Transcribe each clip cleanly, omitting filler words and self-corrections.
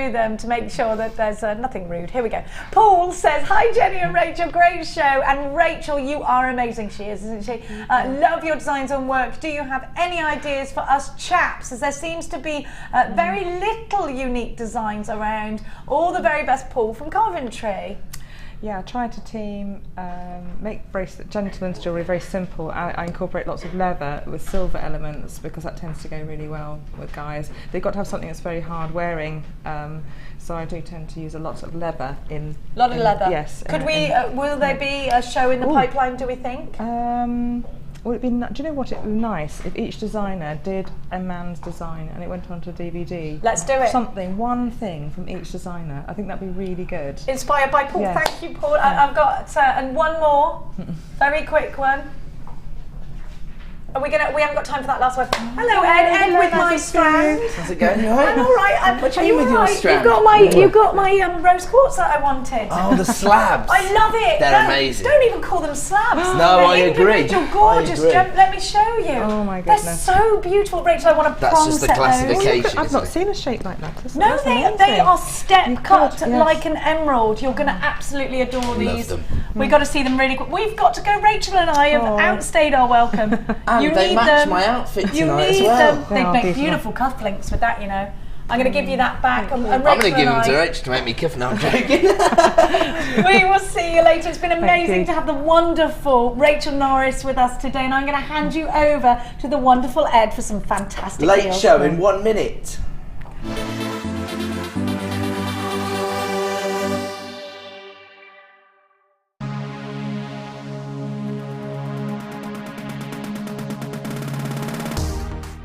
through them to make sure that there's nothing rude. Here we go. Paul says, hi Jenny and Rachel, great show. And Rachel, you are amazing. She is, isn't she? Love your designs and work. Do you have any ideas for us chaps? As there seems to be very little unique designs around. All the very best, Paul from Coventry. Yeah, I try to make gentlemen's jewellery very simple. I incorporate lots of leather with silver elements because that tends to go really well with guys. They've got to have something that's very hard wearing, so I do tend to use a lot of leather in. A lot of leather? Yes. Could will there be a show in the pipeline, do we think? Would it be? Do you know what? It would be nice if each designer did a man's design and it went onto a DVD. Let's do it. One thing from each designer. I think that'd be really good. Inspired by Paul. Yes. Thank you, Paul. Yeah. I've got and one more, very quick one. We haven't got time for that last one. Hello, Ed. Ed with my strands. How's it going? You alright? I'm alright. What do you mean with your strands? You've got my rose quartz that I wanted. Oh, the slabs. I love it. They're amazing. Don't even call them slabs. No, I agree. You're gorgeous. Let me show you. Oh my goodness. They're so beautiful, Rachel. I want to That's just the classification. I've not seen a shape like that. No, they are step cut like an emerald. You're going to absolutely adore these. Love them. We've got to see them really quick. We've got to go. Rachel and I have outstayed our welcome. And they match my outfit tonight as well. They make beautiful cufflinks with that, you know. I'm going to give you that back. And I'm going to give them to Rachel to make me cuff. No, I'm joking. We will see you later. It's been amazing to have the wonderful Rachel Norris with us today, and I'm going to hand you over to the wonderful Ed for some fantastic late show in 1 minute.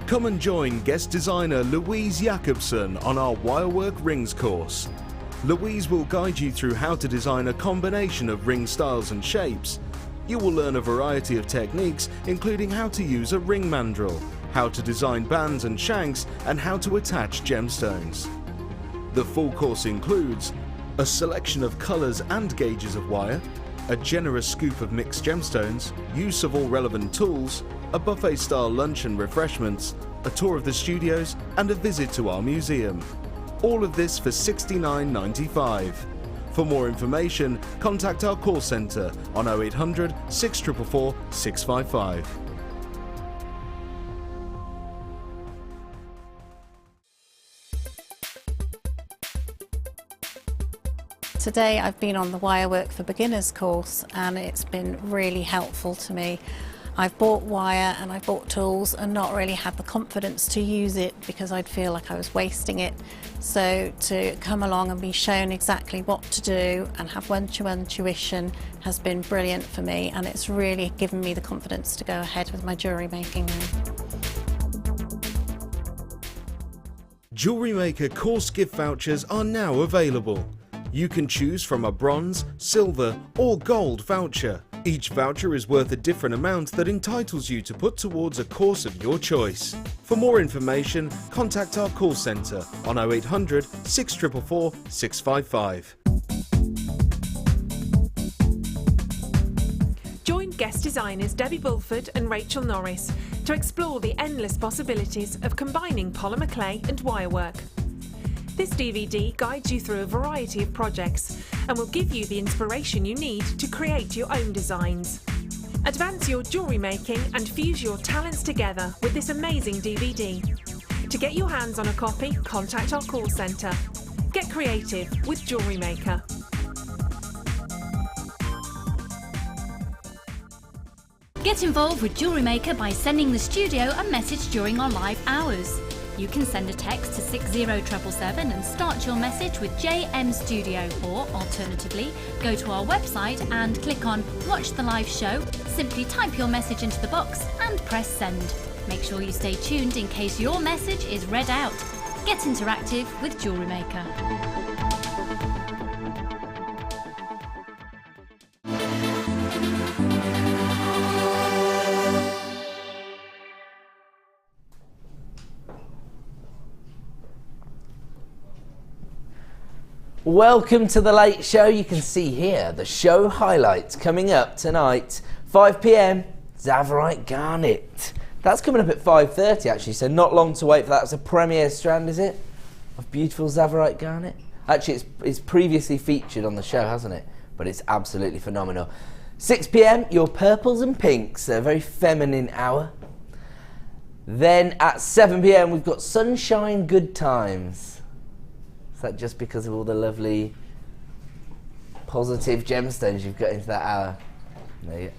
Come and join guest designer Louise Jacobson on our Wirework Rings course. Louise will guide you through how to design a combination of ring styles and shapes. You will learn a variety of techniques, including how to use a ring mandrel, how to design bands and shanks, and how to attach gemstones. The full course includes a selection of colours and gauges of wire, a generous scoop of mixed gemstones, use of all relevant tools, a buffet-style lunch and refreshments, a tour of the studios, and a visit to our museum. All of this for $69.95. For more information, contact our call centre on 0800 644 655. Today I've been on the Wirework for Beginners course and it's been really helpful to me. I've bought wire and I've bought tools and not really had the confidence to use it because I'd feel like I was wasting it. So to come along and be shown exactly what to do and have one-to-one tuition has been brilliant for me, and it's really given me the confidence to go ahead with my jewellery making now. JewelleryMaker course gift vouchers are now available. You can choose from a bronze, silver or gold voucher. Each voucher is worth a different amount that entitles you to put towards a course of your choice. For more information, contact our call centre on 0800 644 655. Join guest designers Debbie Bulford and Rachel Norris to explore the endless possibilities of combining polymer clay and wirework. This DVD guides you through a variety of projects and will give you the inspiration you need to create your own designs. Advance your jewellery making and fuse your talents together with this amazing DVD. To get your hands on a copy, contact our call centre. Get creative with JewelleryMaker. Get involved with JewelleryMaker by sending the studio a message during our live hours. You can send a text to 60777 and start your message with JM Studio, or alternatively, go to our website and click on Watch the Live Show, simply type your message into the box and press send. Make sure you stay tuned in case your message is read out. Get interactive with JewelleryMaker. Welcome to the late show. You can see here the show highlights coming up tonight, 5 PM, Tsavorite Garnet. That's coming up at 5:30 actually, so not long to wait for that. It's a premiere strand, is it? of beautiful Tsavorite Garnet. Actually, it's previously featured on the show, hasn't it? But it's absolutely phenomenal. 6 p.m, your purples and pinks, a very feminine hour. Then at 7 p.m, we've got Sunshine Good Times. Is that just because of all the lovely positive gemstones you've got into that hour? No, yeah.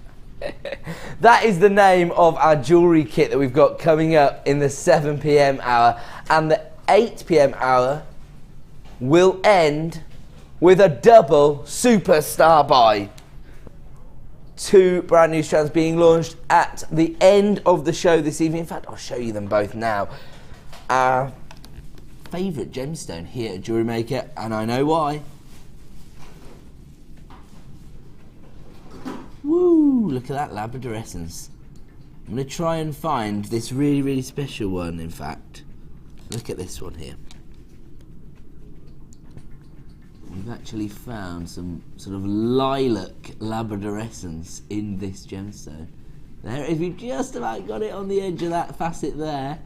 That is the name of our jewellery kit that we've got coming up in the 7 p.m. hour. And the 8 p.m. hour will end with a double superstar buy. 2 brand new strands being launched at the end of the show this evening. In fact, I'll show you them both now. Our favourite gemstone here at JewelleryMaker, and I know why. Woo! Look at that Labrador essence. I'm going to try and find this really, really special one, in fact. Look at this one here. We've actually found some sort of lilac Labrador essence in this gemstone. There it is, we've just about got it on the edge of that facet there.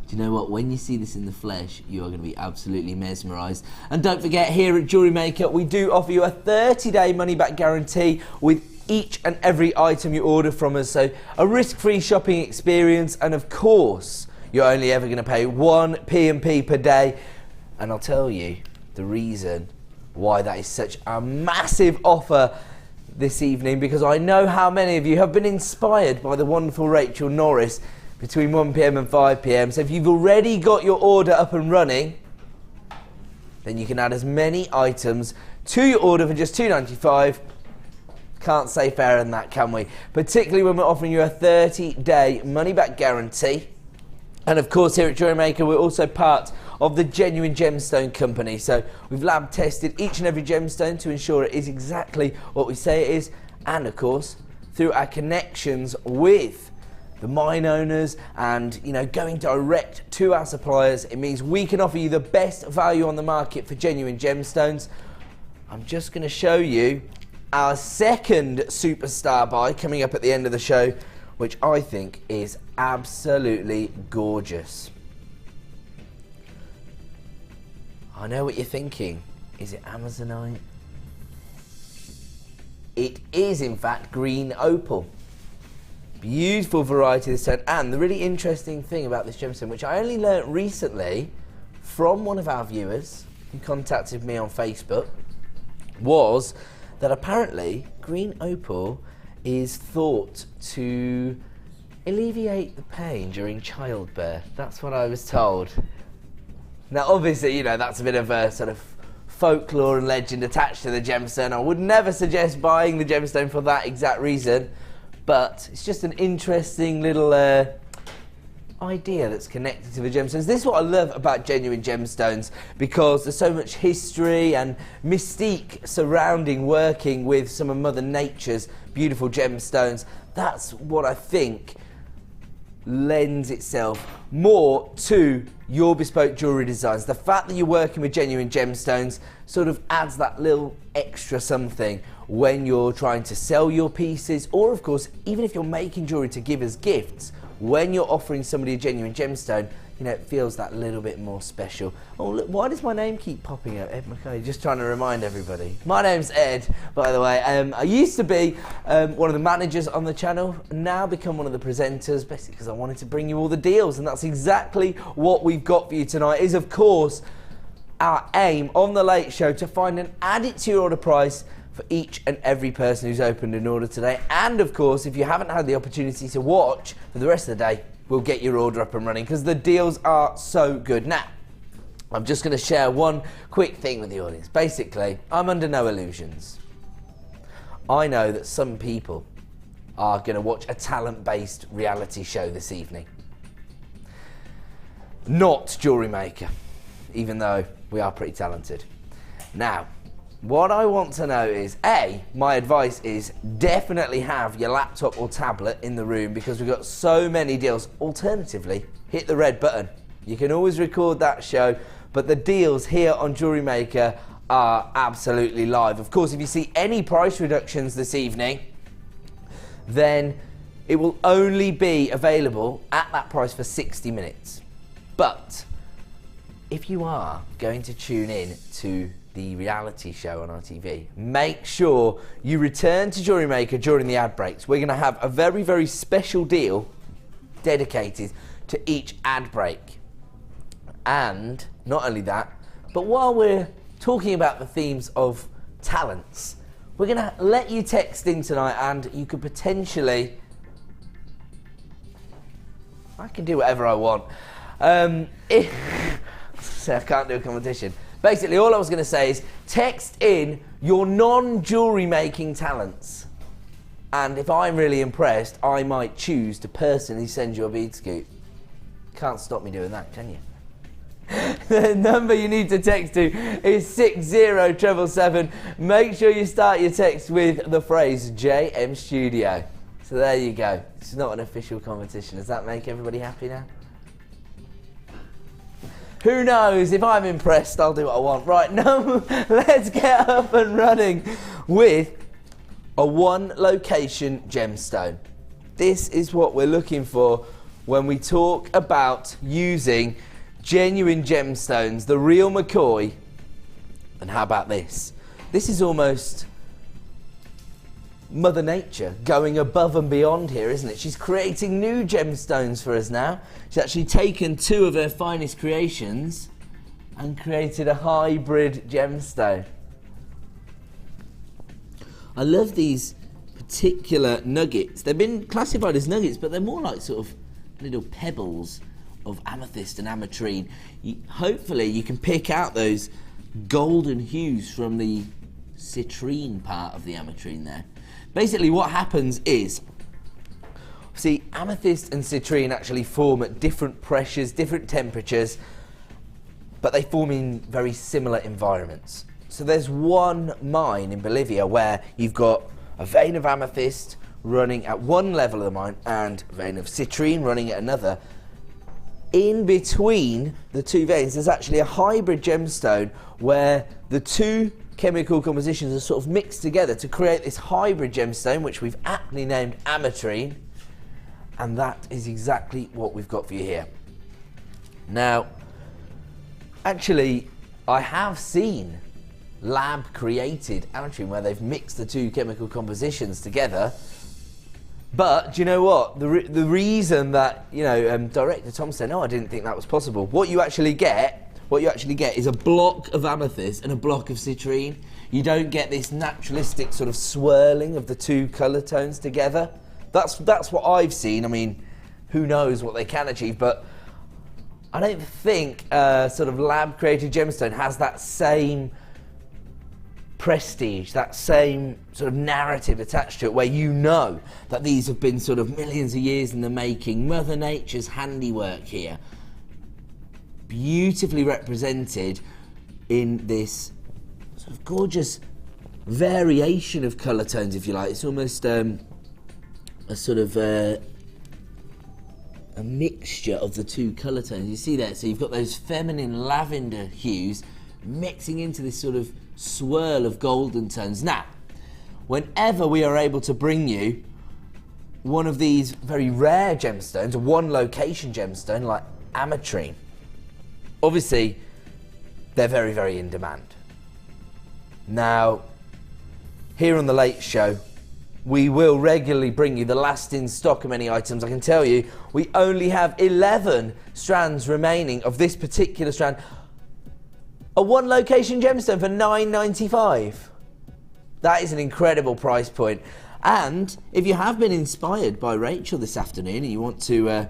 Do you know what, when you see this in the flesh, you are going to be absolutely mesmerised. And don't forget, here at JewelleryMaker, we do offer you a 30-day money-back guarantee with each and every item you order from us. So a risk-free shopping experience, and of course, you're only ever going to pay 1 P&P per day. And I'll tell you the reason why that is such a massive offer this evening, because I know how many of you have been inspired by the wonderful Rachel Norris between 1 p.m. and 5 p.m. So if you've already got your order up and running, then you can add as many items to your order for just £2.95. Can't say fairer than that, can we? Particularly when we're offering you a 30-day money-back guarantee. And of course, here at JewelleryMaker, we're also part of the Genuine Gemstone Company. So we've lab tested each and every gemstone to ensure it is exactly what we say it is. And of course, through our connections with the mine owners and, you know, going direct to our suppliers, it means we can offer you the best value on the market for genuine gemstones. I'm just going to show you our second superstar buy coming up at the end of the show, which I think is absolutely gorgeous. I know what you're thinking. Is it Amazonite? It is, in fact, Green Opal. Beautiful variety of this stone. And the really interesting thing about this gemstone, which I only learnt recently from one of our viewers who contacted me on Facebook, was that apparently Green Opal is thought to alleviate the pain during childbirth. That's what I was told. Now, obviously, you know, that's a bit of a sort of folklore and legend attached to the gemstone. I would never suggest buying the gemstone for that exact reason, but it's just an interesting little idea that's connected to the gemstones. This is what I love about genuine gemstones, because there's so much history and mystique surrounding working with some of Mother Nature's beautiful gemstones. That's what I think lends itself more to your bespoke jewellery designs. The fact that you're working with genuine gemstones sort of adds that little extra something when you're trying to sell your pieces, or of course, even if you're making jewellery to give as gifts, when you're offering somebody a genuine gemstone, you know, it feels that little bit more special. Oh, look, why does my name keep popping up? Ed Mckay, just trying to remind everybody. My name's Ed, by the way. I used to be one of the managers on the channel, now become one of the presenters, basically because I wanted to bring you all the deals, and that's exactly what we've got for you tonight, is of course our aim on the Late Show to find and add it to your order price for each and every person who's opened an order today. And of course, if you haven't had the opportunity to watch for the rest of the day, we'll get your order up and running, because the deals are so good. Now, I'm just going to share one quick thing with the audience. Basically, I'm under no illusions. I know that some people are going to watch a talent-based reality show this evening. Not JewelleryMaker, even though we are pretty talented. Now, what I want to know is, A, my advice is definitely have your laptop or tablet in the room, because we've got so many deals. Alternatively, hit the red button. You can always record that show, but the deals here on JewelleryMaker are absolutely live. Of course, if you see any price reductions this evening, then it will only be available at that price for 60 minutes. But if you are going to tune in to the reality show on our TV, make sure you return to JewelleryMaker during the ad breaks. We're going to have a very, very special deal dedicated to each ad break. And not only that, but while we're talking about the themes of talents, we're going to let you text in tonight, and you could potentially... I can do whatever I want. So I can't do a competition. Basically, all I was going to say is text in your non-jewellery making talents. And if I'm really impressed, I might choose to personally send you a bead scoop. Can't stop me doing that, can you? The number you need to text to is 60777. Make sure you start your text with the phrase JM Studio. So there you go. It's not an official competition. Does that make everybody happy now? Who knows? If I'm impressed, I'll do what I want. Right, now let's get up and running with a one location gemstone. This is what we're looking for when we talk about using genuine gemstones, the real McCoy. And how about this? This is almost Mother Nature going above and beyond here, isn't it? She's creating new gemstones for us now. She's actually taken two of her finest creations and created a hybrid gemstone. I love these particular nuggets. They've been classified as nuggets, but they're more like sort of little pebbles of amethyst and ametrine. Hopefully you can pick out those golden hues from the citrine part of the ametrine there. Basically what happens is, see, amethyst and citrine actually form at different pressures, different temperatures, but they form in very similar environments. So there's one mine in Bolivia where you've got a vein of amethyst running at one level of the mine and a vein of citrine running at another. In between the two veins, there's actually a hybrid gemstone where the two chemical compositions are sort of mixed together to create this hybrid gemstone, which we've aptly named Ametrine, and that is exactly what we've got for you here. Now, actually, I have seen lab-created Ametrine where they've mixed the two chemical compositions together. But do you know what? The reason that, you know, Director Tom said, "No, I didn't think that was possible." What you actually get is a block of amethyst and a block of citrine. You don't get this naturalistic sort of swirling of the two colour tones together. That's what I've seen. I mean, who knows what they can achieve? But I don't think sort of lab-created gemstone has that same prestige, that same sort of narrative attached to it, where you know that these have been sort of millions of years in the making. Mother Nature's handiwork here, beautifully represented in this sort of gorgeous variation of colour tones, if you like. It's almost a sort of a mixture of the two colour tones. You see that? So you've got those feminine lavender hues mixing into this sort of swirl of golden tones. Now, whenever we are able to bring you one of these very rare gemstones, a one location gemstone like Ametrine, obviously they're very, very in demand. Now, here on The Late Show, we will regularly bring you the last in stock of many items. I can tell you, we only have 11 strands remaining of this particular strand. A one location gemstone for $9.95. That is an incredible price point. And if you have been inspired by Rachel this afternoon and you want to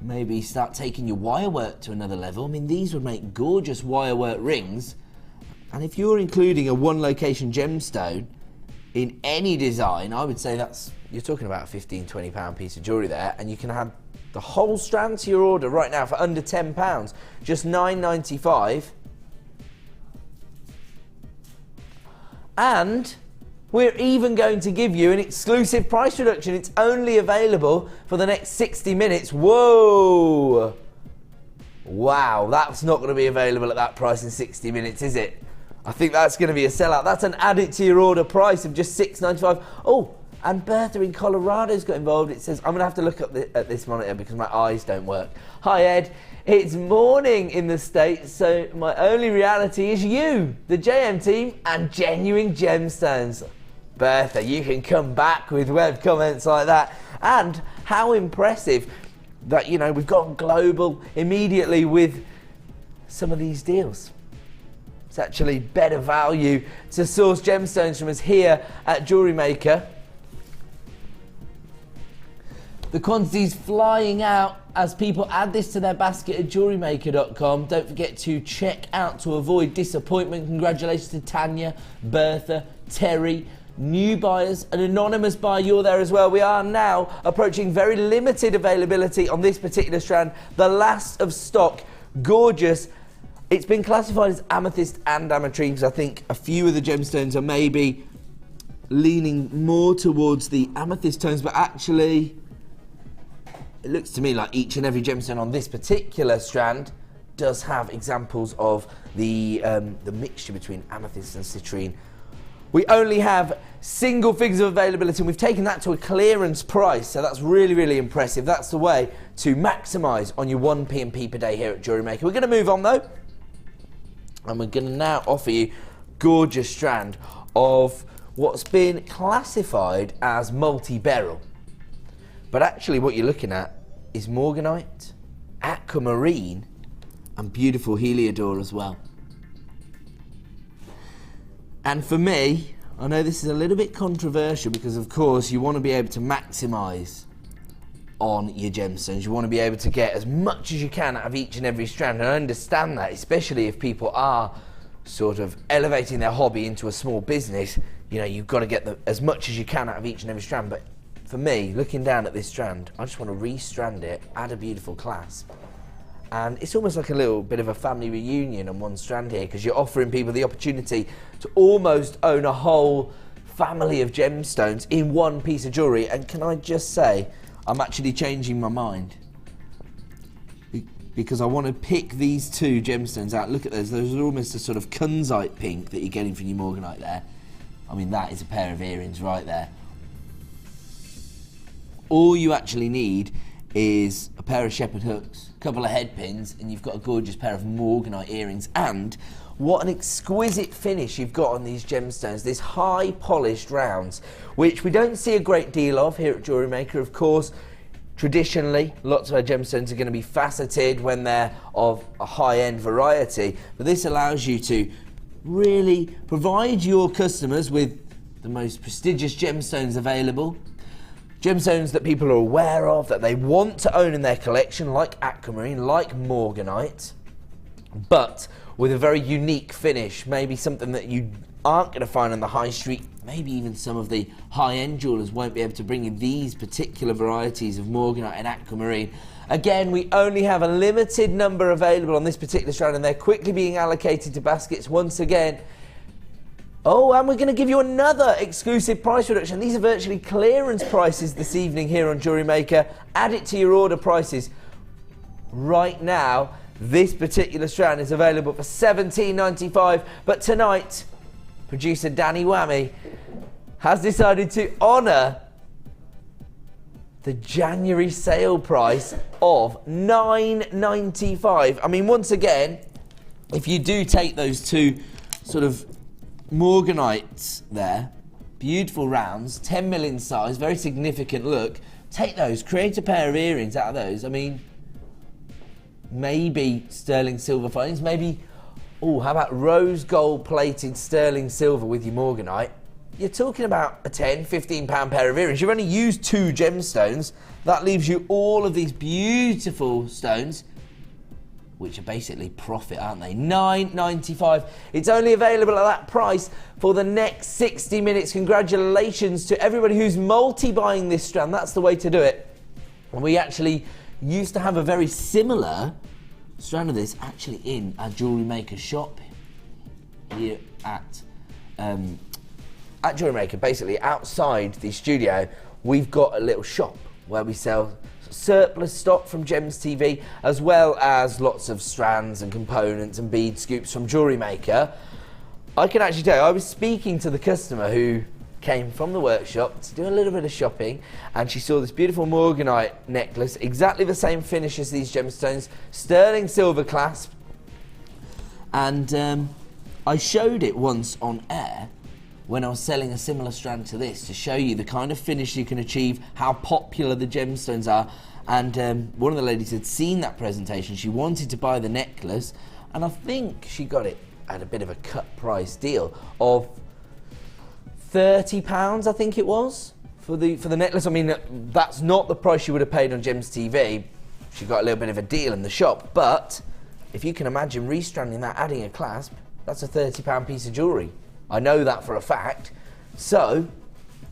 maybe start taking your wirework to another level, I mean, these would make gorgeous wirework rings. And if you're including a one location gemstone in any design, I would say you're talking about a £15–20 piece of jewellery there, and you can add the whole strand to your order right now for under £10, just $9.95. And we're even going to give you an exclusive price reduction. It's only available for the next 60 minutes. Whoa! Wow, that's not going to be available at that price in 60 minutes, is it? I think that's going to be a sellout. That's an add it to your order price of just $6.95. Oh, and Bertha in Colorado's got involved. It says, I'm going to have to look up at this monitor because my eyes don't work. Hi, Ed. It's morning in the States, so my only reality is you, the JM team, and genuine gemstones. Bertha, you can come back with web comments like that. And how impressive that, you know, we've gone global immediately with some of these deals. It's actually better value to source gemstones from us here at JewelleryMaker. The quantity's flying out as people add this to their basket at JewelleryMaker.com. Don't forget to check out to avoid disappointment. Congratulations to Tanya, Bertha, Terry, new buyers, an anonymous buyer, you're there as well. We are now approaching very limited availability on this particular strand. The last of stock, gorgeous. It's been classified as amethyst and ametrine because I think a few of the gemstones are maybe leaning more towards the amethyst tones, but actually it looks to me like each and every gemstone on this particular strand does have examples of the mixture between amethyst and citrine. We only have single figures of availability, and we've taken that to a clearance price, so that's really, really impressive. That's the way to maximise on your 1 P&P per day here at JewelleryMaker. We're going to move on though, and we're going to now offer you gorgeous strand of what's been classified as multi-beryl. But actually what you're looking at is Morganite, Aquamarine, and beautiful Heliodor as well. And for me, I know this is a little bit controversial because of course you want to be able to maximise on your gemstones. You want to be able to get as much as you can out of each and every strand, and I understand that, especially if people are sort of elevating their hobby into a small business. You know, you've got to get as much as you can out of each and every strand. But for me, looking down at this strand, I just want to re-strand it, add a beautiful clasp. And it's almost like a little bit of a family reunion on one strand here, because you're offering people the opportunity to almost own a whole family of gemstones in one piece of jewellery. And can I just say, I'm actually changing my mind, because I want to pick these two gemstones out. Look at those. Those are almost a sort of kunzite pink that you're getting from your Morganite there. I mean, that is a pair of earrings right there. All you actually need is a pair of shepherd hooks, a couple of head pins, and you've got a gorgeous pair of Morganite earrings. And what an exquisite finish you've got on these gemstones, this high polished rounds, which we don't see a great deal of here at JewelleryMaker. Of course, traditionally, lots of our gemstones are going to be faceted when they're of a high-end variety, but this allows you to really provide your customers with the most prestigious gemstones available. Gemstones that people are aware of, that they want to own in their collection, like Aquamarine, like Morganite, but with a very unique finish, maybe something that you aren't going to find on the high street. Maybe even some of the high-end jewellers won't be able to bring you these particular varieties of Morganite and Aquamarine. Again, we only have a limited number available on this particular strand, and they're quickly being allocated to baskets once again. Oh, and we're going to give you another exclusive price reduction. These are virtually clearance prices this evening here on JewelleryMaker. Add it to your order prices. Right now, this particular strand is available for $17.95, but tonight, producer Danny Whammy has decided to honour the January sale price of $9.95. I mean, once again, if you do take those two sort of Morganites there, beautiful rounds, 10 mil in size, very significant look. Take those, create a pair of earrings out of those. I mean, maybe sterling silver filings, maybe, oh, how about rose gold plated sterling silver with your Morganite? You're talking about a 10, 15 pound pair of earrings. You've only used 2 gemstones. That leaves you all of these beautiful stones, which are basically profit, aren't they? $9.95. It's only available at that price for the next 60 minutes. Congratulations to everybody who's multi-buying this strand. That's the way to do it. And we actually used to have a very similar strand of this actually in our JewelleryMaker shop here at JewelleryMaker. Basically, outside the studio, we've got a little shop where we sell surplus stock from Gems TV, as well as lots of strands and components and bead scoops from JewelleryMaker. I can actually tell you, I was speaking to the customer who came from the workshop to do a little bit of shopping, and she saw this beautiful Morganite necklace, exactly the same finish as these gemstones, sterling silver clasp, and I showed it once on air when I was selling a similar strand to this to show you the kind of finish you can achieve, how popular the gemstones are. And one of the ladies had seen that presentation, she wanted to buy the necklace, and I think she got it at a bit of a cut price deal of £30, I think it was, for the necklace. I mean, that's not the price she would have paid on Gems TV. She got a little bit of a deal in the shop, but if you can imagine restranding that, adding a clasp, that's a £30 piece of jewellery. I know that for a fact. So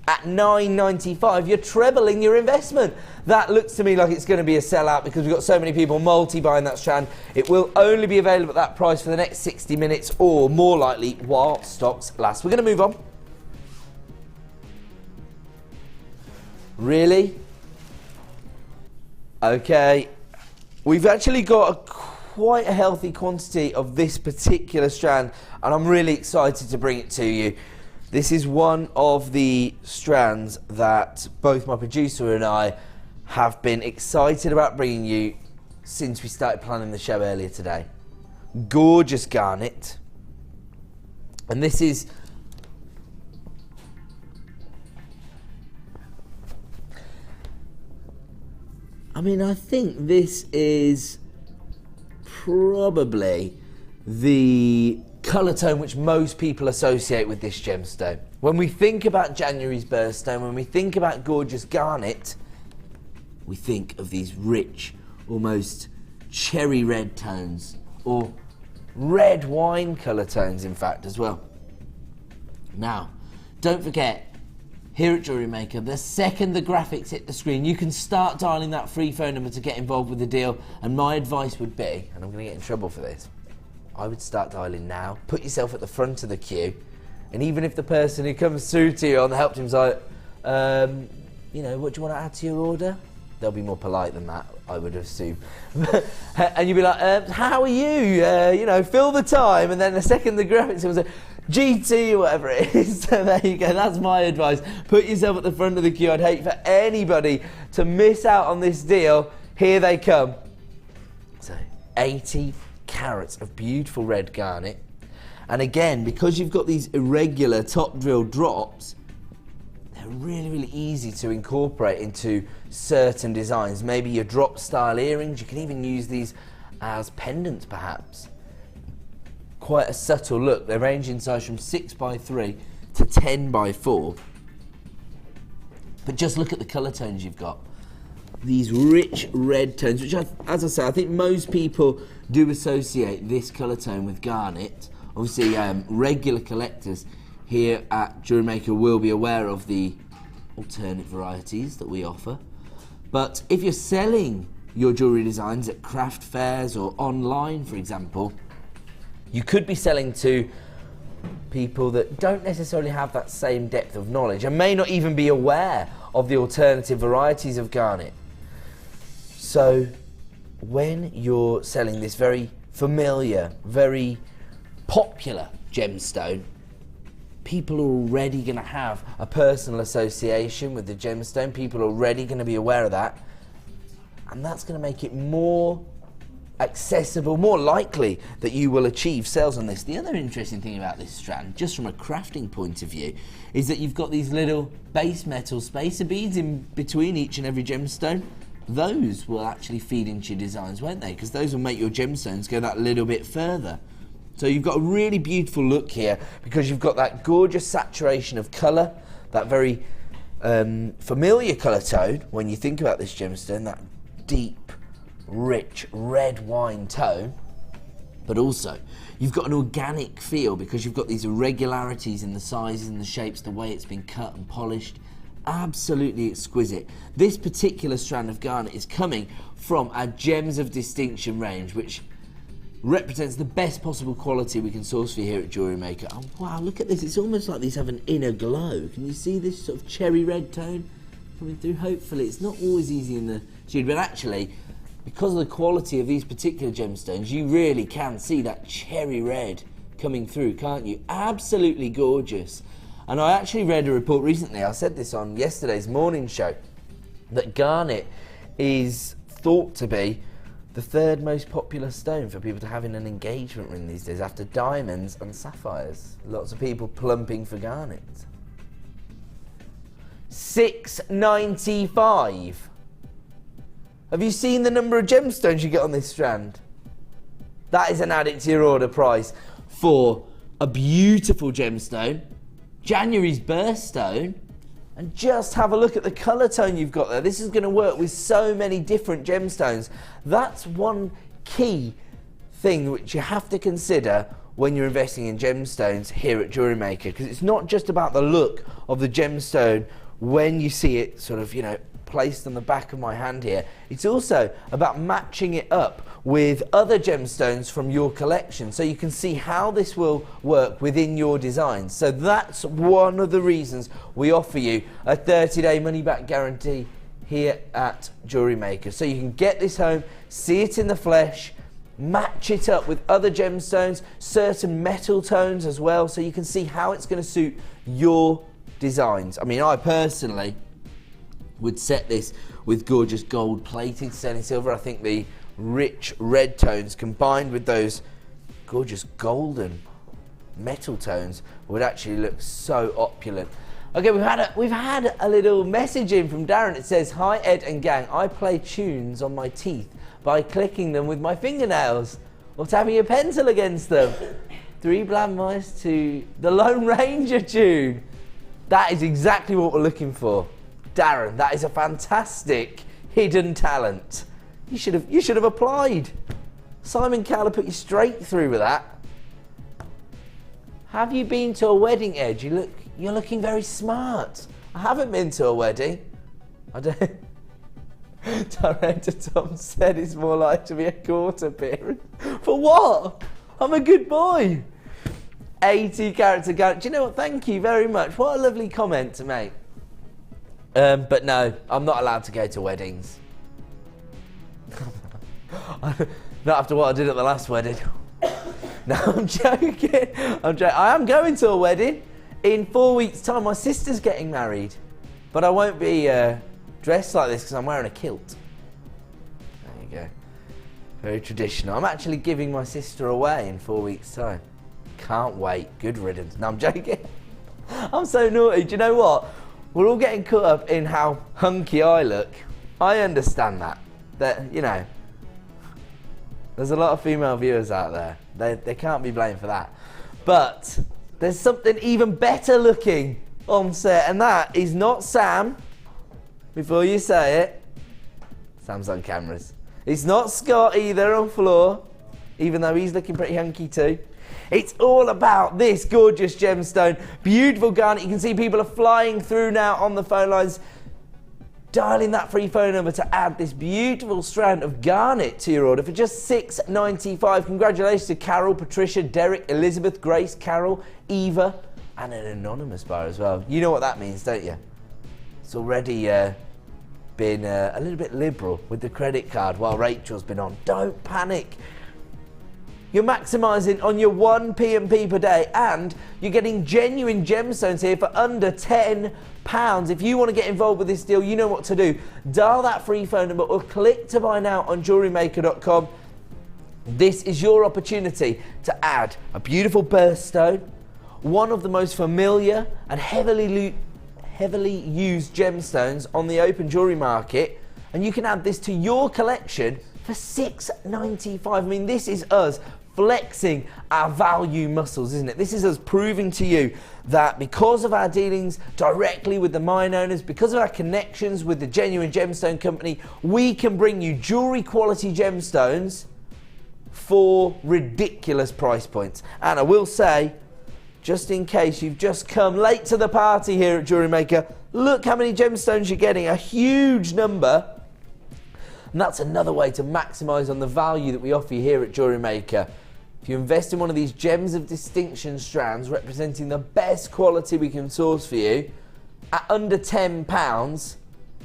at £9.95, you're trebling your investment. That looks to me like it's going to be a sellout because we've got so many people multi-buying that strand. It will only be available at that price for the next 60 minutes or more likely while stocks last. We're going to move on. Really? Okay. We've actually got quite a healthy quantity of this particular strand, and I'm really excited to bring it to you. This is one of the strands that both my producer and I have been excited about bringing you since we started planning the show earlier today. Gorgeous garnet. And this is I think this is probably the colour tone which most people associate with this gemstone. When we think about January's birthstone, when we think about gorgeous garnet, we think of these rich, almost cherry red tones, or red wine colour tones in fact as well. Now, don't forget, here at JewelleryMaker, the second the graphics hit the screen, you can start dialing that free phone number to get involved with the deal. And my advice would be, and I'm going to get in trouble for this, I would start dialing now, put yourself at the front of the queue, and even if the person who comes through to you on the help team's like, you know, what do you want to add to your order? They'll be more polite than that, I would assume. And you'd be like, how are you? You know, fill the time, and then the second the graphics comes, GT, whatever it is. So there you go, that's my advice. Put yourself at the front of the queue. I'd hate for anybody to miss out on this deal. Here they come. So 80 carats of beautiful red garnet. And again, because you've got these irregular top drill drops, they're really, really easy to incorporate into certain designs. Maybe your drop style earrings, you can even use these as pendants perhaps. Quite a subtle look. They range in size from 6x3 to 10x4. But just look at the colour tones you've got. These rich red tones, which, as I say, I think most people do associate this colour tone with garnet. Obviously, regular collectors here at JewelleryMaker will be aware of the alternate varieties that we offer. But if you're selling your jewellery designs at craft fairs or online, for example, you could be selling to people that don't necessarily have that same depth of knowledge and may not even be aware of the alternative varieties of garnet. So when you're selling this very familiar, very popular gemstone, people are already going to have a personal association with the gemstone. People are already going to be aware of that, and that's going to make it more accessible, more likely that you will achieve sales on this. The other interesting thing about this strand, just from a crafting point of view, is that you've got these little base metal spacer beads in between each and every gemstone. Those will actually feed into your designs, won't they? Because those will make your gemstones go that little bit further. So you've got a really beautiful look here because you've got that gorgeous saturation of colour, that very familiar colour tone when you think about this gemstone, that deep, rich red wine tone, but also you've got an organic feel because you've got these irregularities in the sizes and the shapes, the way it's been cut and polished. Absolutely exquisite. This particular strand of garnet is coming from our Gems of Distinction range, which represents the best possible quality we can source for you here at JewelleryMaker. Oh wow, look at this, it's almost like these have an inner glow. Can you see this sort of cherry red tone coming through? Hopefully, it's not always easy in the studio, but actually, because of the quality of these particular gemstones, you really can see that cherry red coming through, can't you? Absolutely gorgeous. And I actually read a report recently, I said this on yesterday's morning show, that garnet is thought to be the third most popular stone for people to have in an engagement ring these days, after diamonds and sapphires. Lots of people plumping for garnet. $6.95. Have you seen the number of gemstones you get on this strand? That is an add it to your order price for a beautiful gemstone, January's birthstone, and just have a look at the colour tone you've got there. This is going to work with so many different gemstones. That's one key thing which you have to consider when you're investing in gemstones here at JewelleryMaker, because it's not just about the look of the gemstone when you see it sort of, you know, placed on the back of my hand here. It's also about matching it up with other gemstones from your collection, so you can see how this will work within your designs. So that's one of the reasons we offer you a 30-day money-back guarantee here at JewelleryMaker, so you can get this home, see it in the flesh, match it up with other gemstones, certain metal tones as well, so you can see how it's going to suit your designs. I mean, I personally would set this with gorgeous gold plated sterling silver. I think the rich red tones combined with those gorgeous golden metal tones would actually look so opulent. Okay, we've had a little message in from Darren. It says, "Hi Ed and gang, I play tunes on my teeth by clicking them with my fingernails or tapping a pencil against them. 3 blind mice to the Lone Ranger tune." That is exactly what we're looking for. Darren, that is a fantastic hidden talent. You should have applied. Simon Cowler put you straight through with that. Have you been to a wedding, Ed? You're looking very smart. I haven't been to a wedding. I don't. Director Tom said it's more like to be a court appearance. For what? I'm a good boy. 80 character garnet. Do you know what? Thank you very much. What a lovely comment to make. But no, I'm not allowed to go to weddings. Not after what I did at the last wedding. No, I'm joking. I am going to a wedding in 4 weeks' time. My sister's getting married, but I won't be dressed like this because I'm wearing a kilt. There you go. Very traditional. I'm actually giving my sister away in 4 weeks' time. Can't wait. Good riddance. No, I'm joking. I'm so naughty. Do you know what? We're all getting caught up in how hunky I look. I understand that. That, you know, there's a lot of female viewers out there. They can't be blamed for that. But there's something even better looking on set, and that is not Sam. Before you say it, Sam's on cameras. It's not Scott either on floor, even though he's looking pretty hunky too. It's all about this gorgeous gemstone, beautiful garnet. You can see people are flying through now on the phone lines, dialing that free phone number to add this beautiful strand of garnet to your order for just $6.95. Congratulations to Carol, Patricia, Derek, Elizabeth, Grace, Carol, Eva, and an anonymous buyer as well. You know what that means, don't you? It's already been a little bit liberal with the credit card while Rachel's been on. Don't panic. You're maximising on your 1 P&P per day, and you're getting genuine gemstones here for under £10. If you want to get involved with this deal, you know what to do. Dial that free phone number or click to buy now on JewelleryMaker.com. This is your opportunity to add a beautiful birthstone, one of the most familiar and heavily used gemstones on the open jewellery market, and you can add this to your collection for $6.95. I mean, this is us flexing our value muscles, isn't it? This is us proving to you that because of our dealings directly with the mine owners, because of our connections with the Genuine Gemstone Company, we can bring you jewellery quality gemstones for ridiculous price points. And I will say, just in case you've just come late to the party here at JewelleryMaker, look how many gemstones you're getting, a huge number. And that's another way to maximise on the value that we offer you here at JewelleryMaker. If you invest in one of these gems of distinction strands representing the best quality we can source for you at under £10,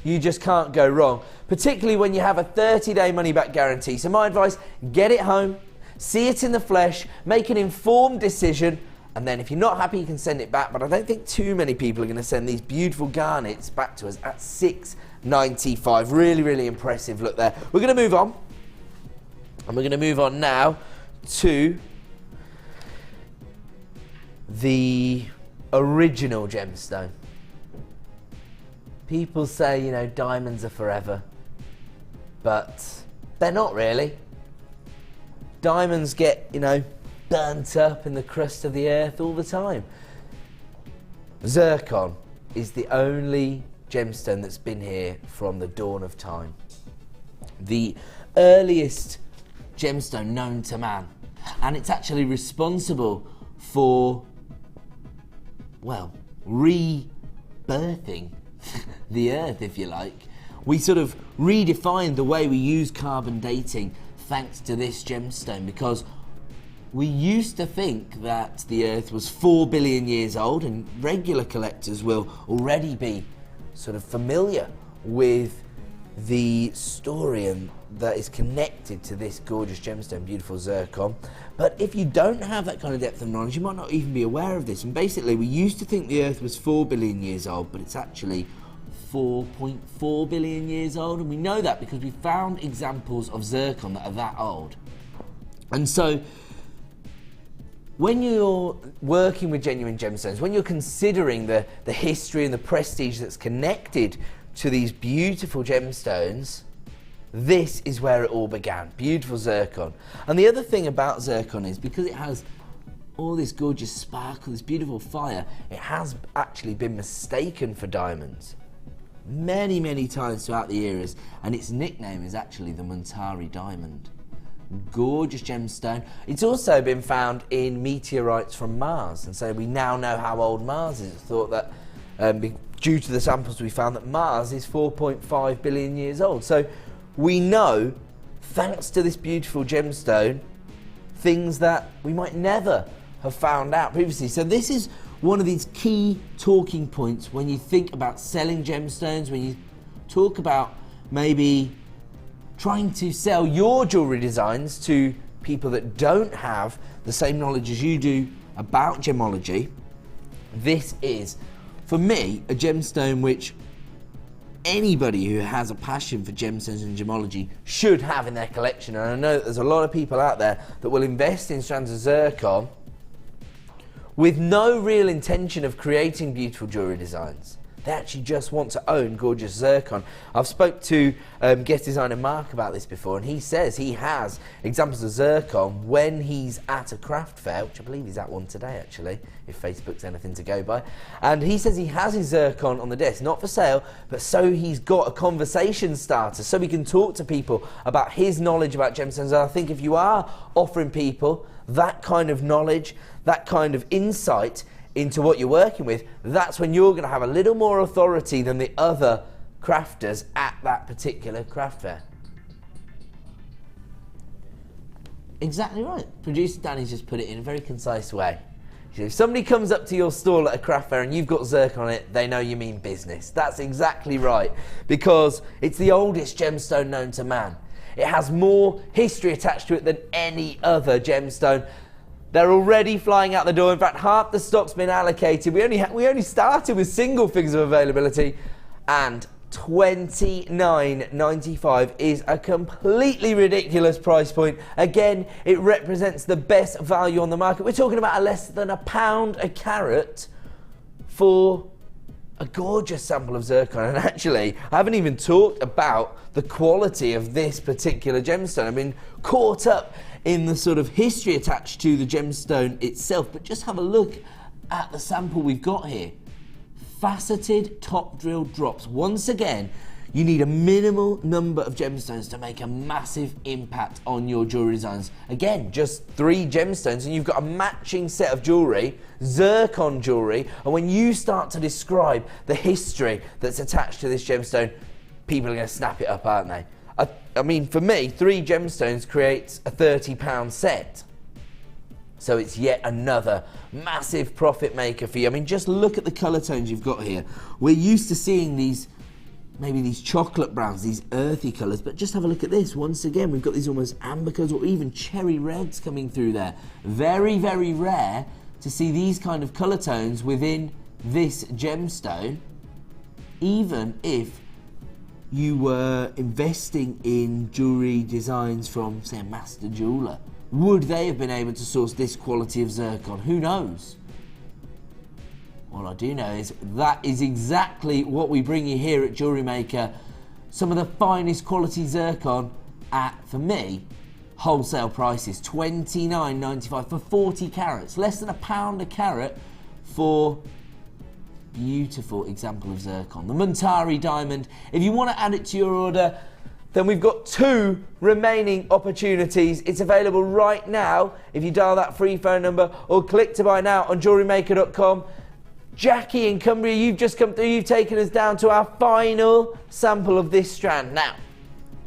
you just can't go wrong, particularly when you have a 30-day money-back guarantee. So my advice, get it home, see it in the flesh, make an informed decision, And then if you're not happy, you can send it back, but I don't think too many people are going to send these beautiful garnets back to us at £6.95. Really, really impressive look there. We're going to move on, and we're going to move on now to the original gemstone. People say, you know, diamonds are forever, but they're not really. Diamonds get, you know, burnt up in the crust of the earth all the time. Zircon is the only gemstone that's been here from the dawn of time. The earliest gemstone known to man, and it's actually responsible for, well, rebirthing the earth, if you like. We sort of redefined the way we use carbon dating thanks to this gemstone, because we used to think that the earth was 4 billion years old, and regular collectors will already be sort of familiar with the story and that is connected to this gorgeous gemstone, beautiful zircon. But if you don't have that kind of depth of knowledge, you might not even be aware of this. And basically, we used to think the earth was 4 billion years old, but it's actually 4.4 billion years old, and we know that because we found examples of zircon that are that old. And so when you're working with genuine gemstones, when you're considering the history and the prestige that's connected to these beautiful gemstones, this is where it all began. Beautiful zircon. And the other thing about zircon is, because it has all this gorgeous sparkle, this beautiful fire, it has actually been mistaken for diamonds many, many times throughout the eras, and its nickname is actually the Muntari diamond. Gorgeous gemstone. It's also been found in meteorites from Mars, and so we now know how old Mars is. It's thought that due to the samples we found that Mars is 4.5 billion years old. So we know, thanks to this beautiful gemstone, things that we might never have found out previously. So this is one of these key talking points when you think about selling gemstones, when you talk about maybe trying to sell your jewellery designs to people that don't have the same knowledge as you do about gemology. This is, for me, a gemstone which anybody who has a passion for gemstones and gemology should have in their collection. And I know that there's a lot of people out there that will invest in strands of zircon with no real intention of creating beautiful jewellery designs. They actually just want to own gorgeous zircon. I've spoke to guest designer Mark about this before, and he says he has examples of zircon when he's at a craft fair, which I believe he's at one today actually, if Facebook's anything to go by. And he says he has his zircon on the desk, not for sale, but so he's got a conversation starter, so we can talk to people about his knowledge about gemstones. And I think if you are offering people that kind of knowledge, that kind of insight into what you're working with, that's when you're going to have a little more authority than the other crafters at that particular craft fair. Exactly right. Producer Danny's just put it in a very concise way. So if somebody comes up to your stall at a craft fair and you've got zircon on it, they know you mean business. That's exactly right, because it's the oldest gemstone known to man. It has more history attached to it than any other gemstone. They're already flying out the door. In fact, half the stock's been allocated. We only started with single figures of availability, and $29.95 is a completely ridiculous price point. Again, it represents the best value on the market. We're talking about less than £1 a carat for a gorgeous sample of zircon. And actually, I haven't even talked about the quality of this particular gemstone. I've been caught up in the sort of history attached to the gemstone itself, but just have a look at the sample we've got here. Faceted top drill drops. Once again, you need a minimal number of gemstones to make a massive impact on your jewellery designs. Again, just 3 gemstones and you've got a matching set of jewellery, zircon jewellery, and when you start to describe the history that's attached to this gemstone, people are going to snap it up, aren't they? I mean, for me, 3 gemstones creates a £30 set. So it's yet another massive profit maker for you. I mean, just look at the colour tones you've got here. We're used to seeing these, maybe these chocolate browns, these earthy colours, but just have a look at this. Once again, we've got these almost amber colours or even cherry reds coming through there. Very, very rare to see these kind of colour tones within this gemstone, even if you were investing in jewellery designs from, say, a master jeweller. Would they have been able to source this quality of zircon? Who knows? All I do know is that is exactly what we bring you here at JewelleryMaker. Some of the finest quality zircon at, for me, wholesale prices. $29.95 for 40 carats. Less than £1 a carat for beautiful example of zircon. The Muntari diamond. If you want to add it to your order, then we've got 2 remaining opportunities. It's available right now if you dial that free phone number or click to buy now on jewellerymaker.com. Jackie in Cumbria, you've just come through. You've taken us down to our final sample of this strand. Now,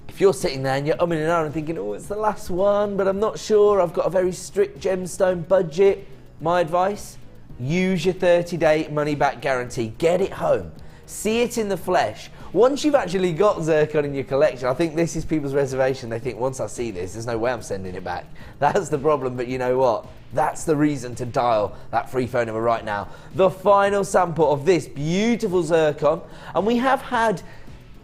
if you're sitting there and you're umming and ahhing and thinking, oh, it's the last one, but I'm not sure, I've got a very strict gemstone budget, my advice, use your 30-day money-back guarantee. Get it home. See it in the flesh. Once you've actually got zircon in your collection, I think this is people's reservation. They think, once I see this, there's no way I'm sending it back. That's the problem, but you know what? That's the reason to dial that free phone number right now. The final sample of this beautiful zircon, and we have had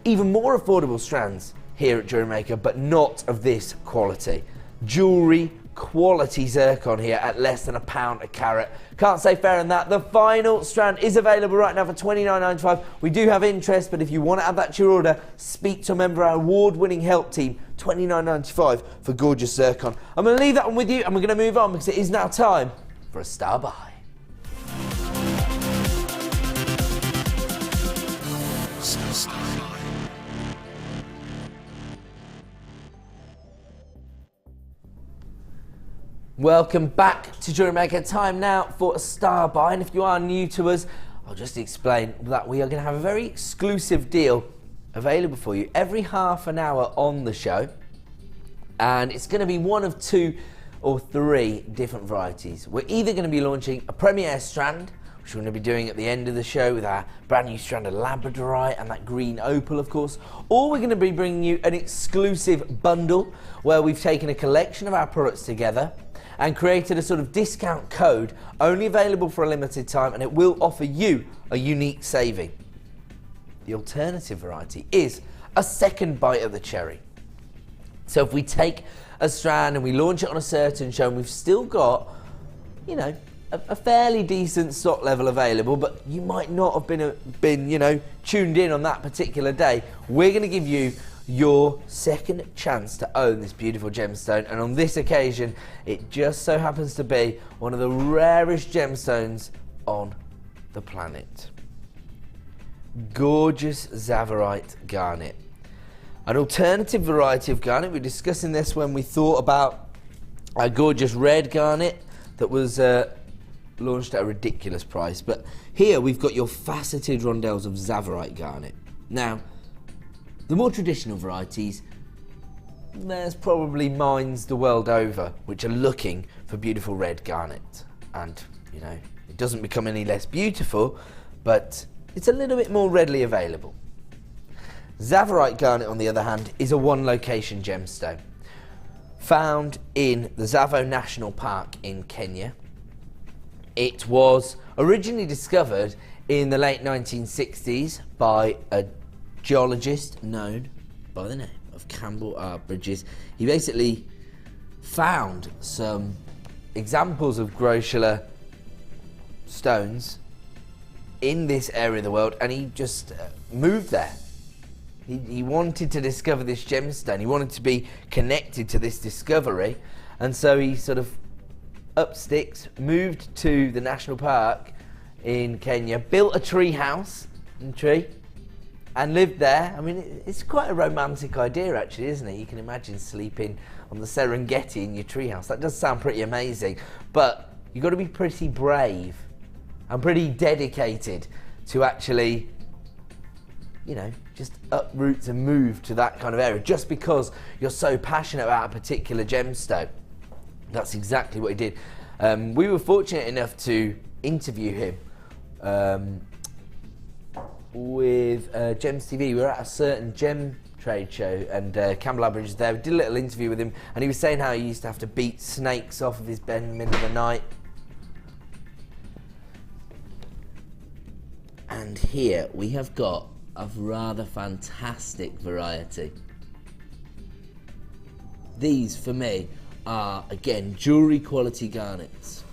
even more affordable strands here at JewelleryMaker, but not of this quality. Jewellery quality zircon here at less than £1 a carat. Can't say fairer than that. The final strand is available right now for $29.95. We do have interest, but if you want to add that to your order, speak to a member of our award-winning help team. $29.95 for gorgeous zircon. I'm going to leave that one with you, and we're going to move on because it is now time for a star buy. Welcome back to JewelleryMaker. Time now for a star buy, and if you are new to us, I'll just explain that we are going to have a very exclusive deal available for you every half an hour on the show, and it's going to be one of 2 or 3 different varieties. We're either going to be launching a premiere strand, which we're going to be doing at the end of the show with our brand new strand of Labradorite and that Green Opal, of course, or we're going to be bringing you an exclusive bundle where we've taken a collection of our products together and created a sort of discount code only available for a limited time, and it will offer you a unique saving. The alternative variety is a second bite of the cherry. So if we take a strand and we launch it on a certain show and we've still got, you know, a fairly decent stock level available, but you might not have been you know, tuned in on that particular day, we're going to give you your second chance to own this beautiful gemstone, and on this occasion it just so happens to be one of the rarest gemstones on the planet. Gorgeous Tsavorite Garnet, an alternative variety of garnet. We're discussing this when we thought about a gorgeous red garnet that was launched at a ridiculous price, but here we've got your faceted rondelles of Tsavorite Garnet. Now, the more traditional varieties, there's probably mines the world over which are looking for beautiful red garnet, and you know, it doesn't become any less beautiful, but it's a little bit more readily available. Tsavorite Garnet, on the other hand, is a one-location gemstone found in the Tsavo National Park in Kenya. It was originally discovered in the late 1960s by a geologist known by the name of Campbell R. Bridges. He basically found some examples of grossular stones in this area of the world, and he just moved there. He wanted to discover this gemstone. He wanted to be connected to this discovery, and so he sort of up sticks, moved to the national park in Kenya, built a tree house and lived there. I mean, it's quite a romantic idea, actually, isn't it? You can imagine sleeping on the Serengeti in your treehouse. That does sound pretty amazing, but you've got to be pretty brave and pretty dedicated to actually, you know, just uproot and move to that kind of area just because you're so passionate about a particular gemstone. That's exactly what he did. We were fortunate enough to interview him with Gems TV. We were at a certain gem trade show, and Campbell Average was there. We did a little interview with him, and he was saying how he used to have to beat snakes off of his bed in the middle of the night. And here we have got a rather fantastic variety. These, for me, are, again, jewellery quality garnets.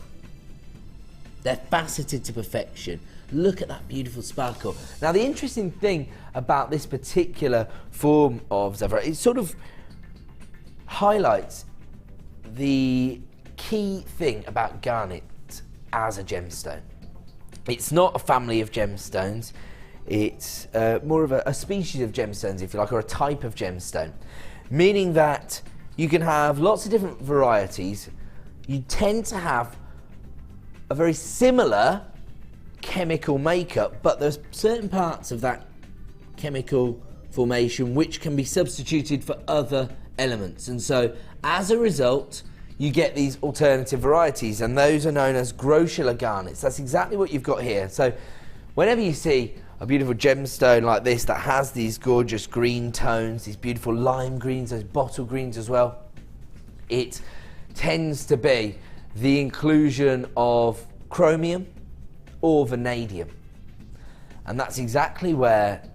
They're faceted to perfection. Look at that beautiful sparkle. Now, the interesting thing about this particular form of Tsavorite, it sort of highlights the key thing about garnet as a gemstone. It's not a family of gemstones. It's more of a species of gemstones, if you like, or a type of gemstone, meaning that you can have lots of different varieties. You tend to have a very similar chemical makeup, but there's certain parts of that chemical formation which can be substituted for other elements, and so as a result you get these alternative varieties, and those are known as grossular garnets. That's exactly what you've got here. So whenever you see a beautiful gemstone like this that has these gorgeous green tones, these beautiful lime greens, those bottle greens as well, it tends to be the inclusion of chromium or vanadium, and that's exactly where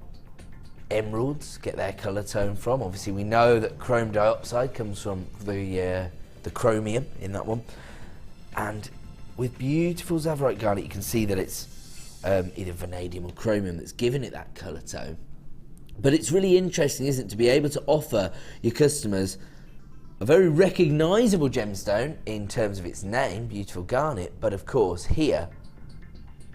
emeralds get their colour tone from. Obviously we know that chrome dioxide comes from the chromium in that one, and with beautiful Tsavorite garnet you can see that it's either vanadium or chromium that's giving it that colour tone. But it's really interesting, isn't it, to be able to offer your customers a very recognisable gemstone in terms of its name, beautiful garnet, but of course here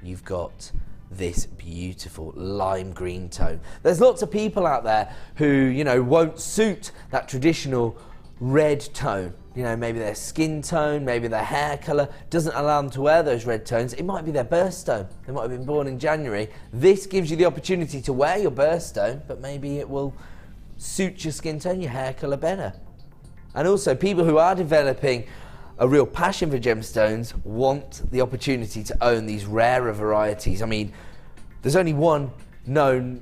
you've got this beautiful lime green tone. There's lots of people out there who, you know, won't suit that traditional red tone. You know, maybe their skin tone, maybe their hair colour doesn't allow them to wear those red tones. It might be their birthstone. They might have been born in January. This gives you the opportunity to wear your birthstone, but maybe it will suit your skin tone, your hair colour better. And also, people who are developing a real passion for gemstones want the opportunity to own these rarer varieties. I mean, there's only one known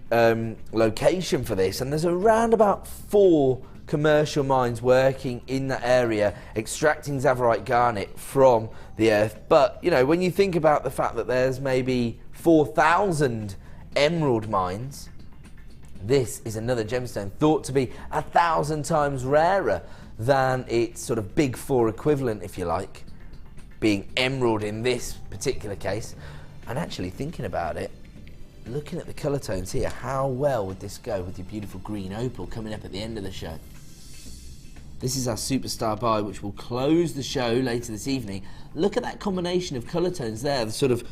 location for this, and there's around about 4 commercial mines working in that area extracting Tsavorite garnet from the earth. But, you know, when you think about the fact that there's maybe 4,000 emerald mines, this is another gemstone thought to be 1,000 times rarer than its sort of big 4 equivalent, if you like, being emerald in this particular case. And actually thinking about it, looking at the colour tones here, how well would this go with your beautiful green opal coming up at the end of the show? This is our superstar buy, which will close the show later this evening. Look at that combination of colour tones there, the sort of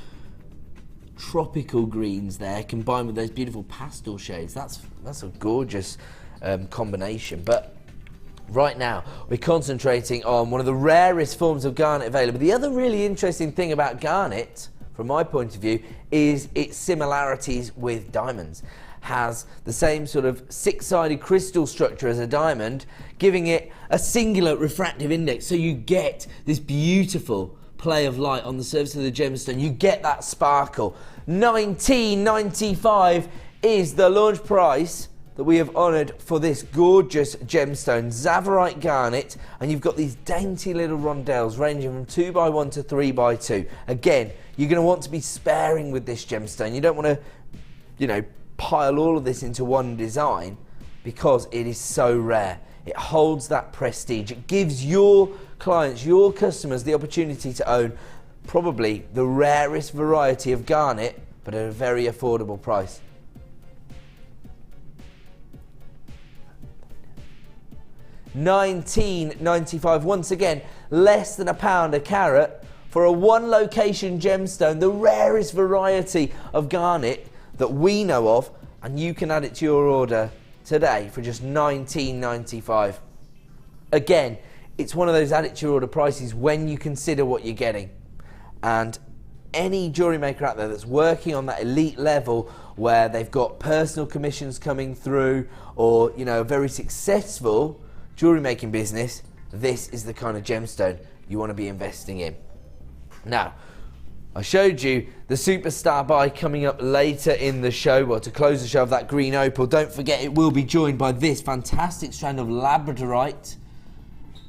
tropical greens there combined with those beautiful pastel shades. That's a gorgeous combination. But right now we're concentrating on one of the rarest forms of garnet available. The other really interesting thing about garnet, from my point of view, is its similarities with diamonds. Has the same sort of 6-sided crystal structure as a diamond, giving it a singular refractive index, so you get this beautiful play of light on the surface of the gemstone. You get that sparkle. $19.95 is the launch price that we have honoured for this gorgeous gemstone, Tsavorite garnet, and you've got these dainty little rondelles ranging from 2x1 to 3x2. Again, you're going to want to be sparing with this gemstone. You don't want to, you know, pile all of this into one design because it is so rare. It holds that prestige. It gives your clients, your customers, the opportunity to own probably the rarest variety of garnet, but at a very affordable price. $19.95, once again, less than £1 a carat for a 1-location gemstone, the rarest variety of garnet that we know of, and you can add it to your order today for just $19.95. Again, it's one of those add it to your order prices when you consider what you're getting. And any jewellery maker out there that's working on that elite level where they've got personal commissions coming through, or, you know, a very successful jewellery making business, this is the kind of gemstone you want to be investing in. Now, I showed you the superstar buy coming up later in the show. Well, to close the show of that green opal, don't forget it will be joined by this fantastic strand of Labradorite.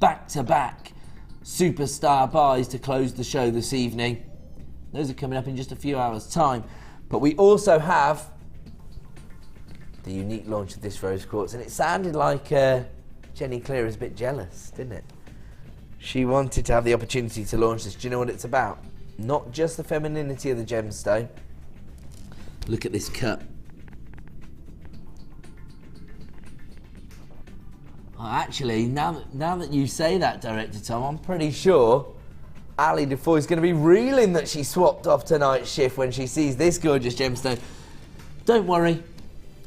Back-to-back superstar buys to close the show this evening. Those are coming up in just a few hours' time. But we also have the unique launch of this rose quartz, and it sounded like Jenny Clear is a bit jealous, didn't it? She wanted to have the opportunity to launch this. Do you know what it's about? Not just the femininity of the gemstone. Look at this cut. Oh, actually, now that you say that, Director Tom, I'm pretty sure Ali Defoe is going to be reeling that she swapped off tonight's shift when she sees this gorgeous gemstone. Don't worry,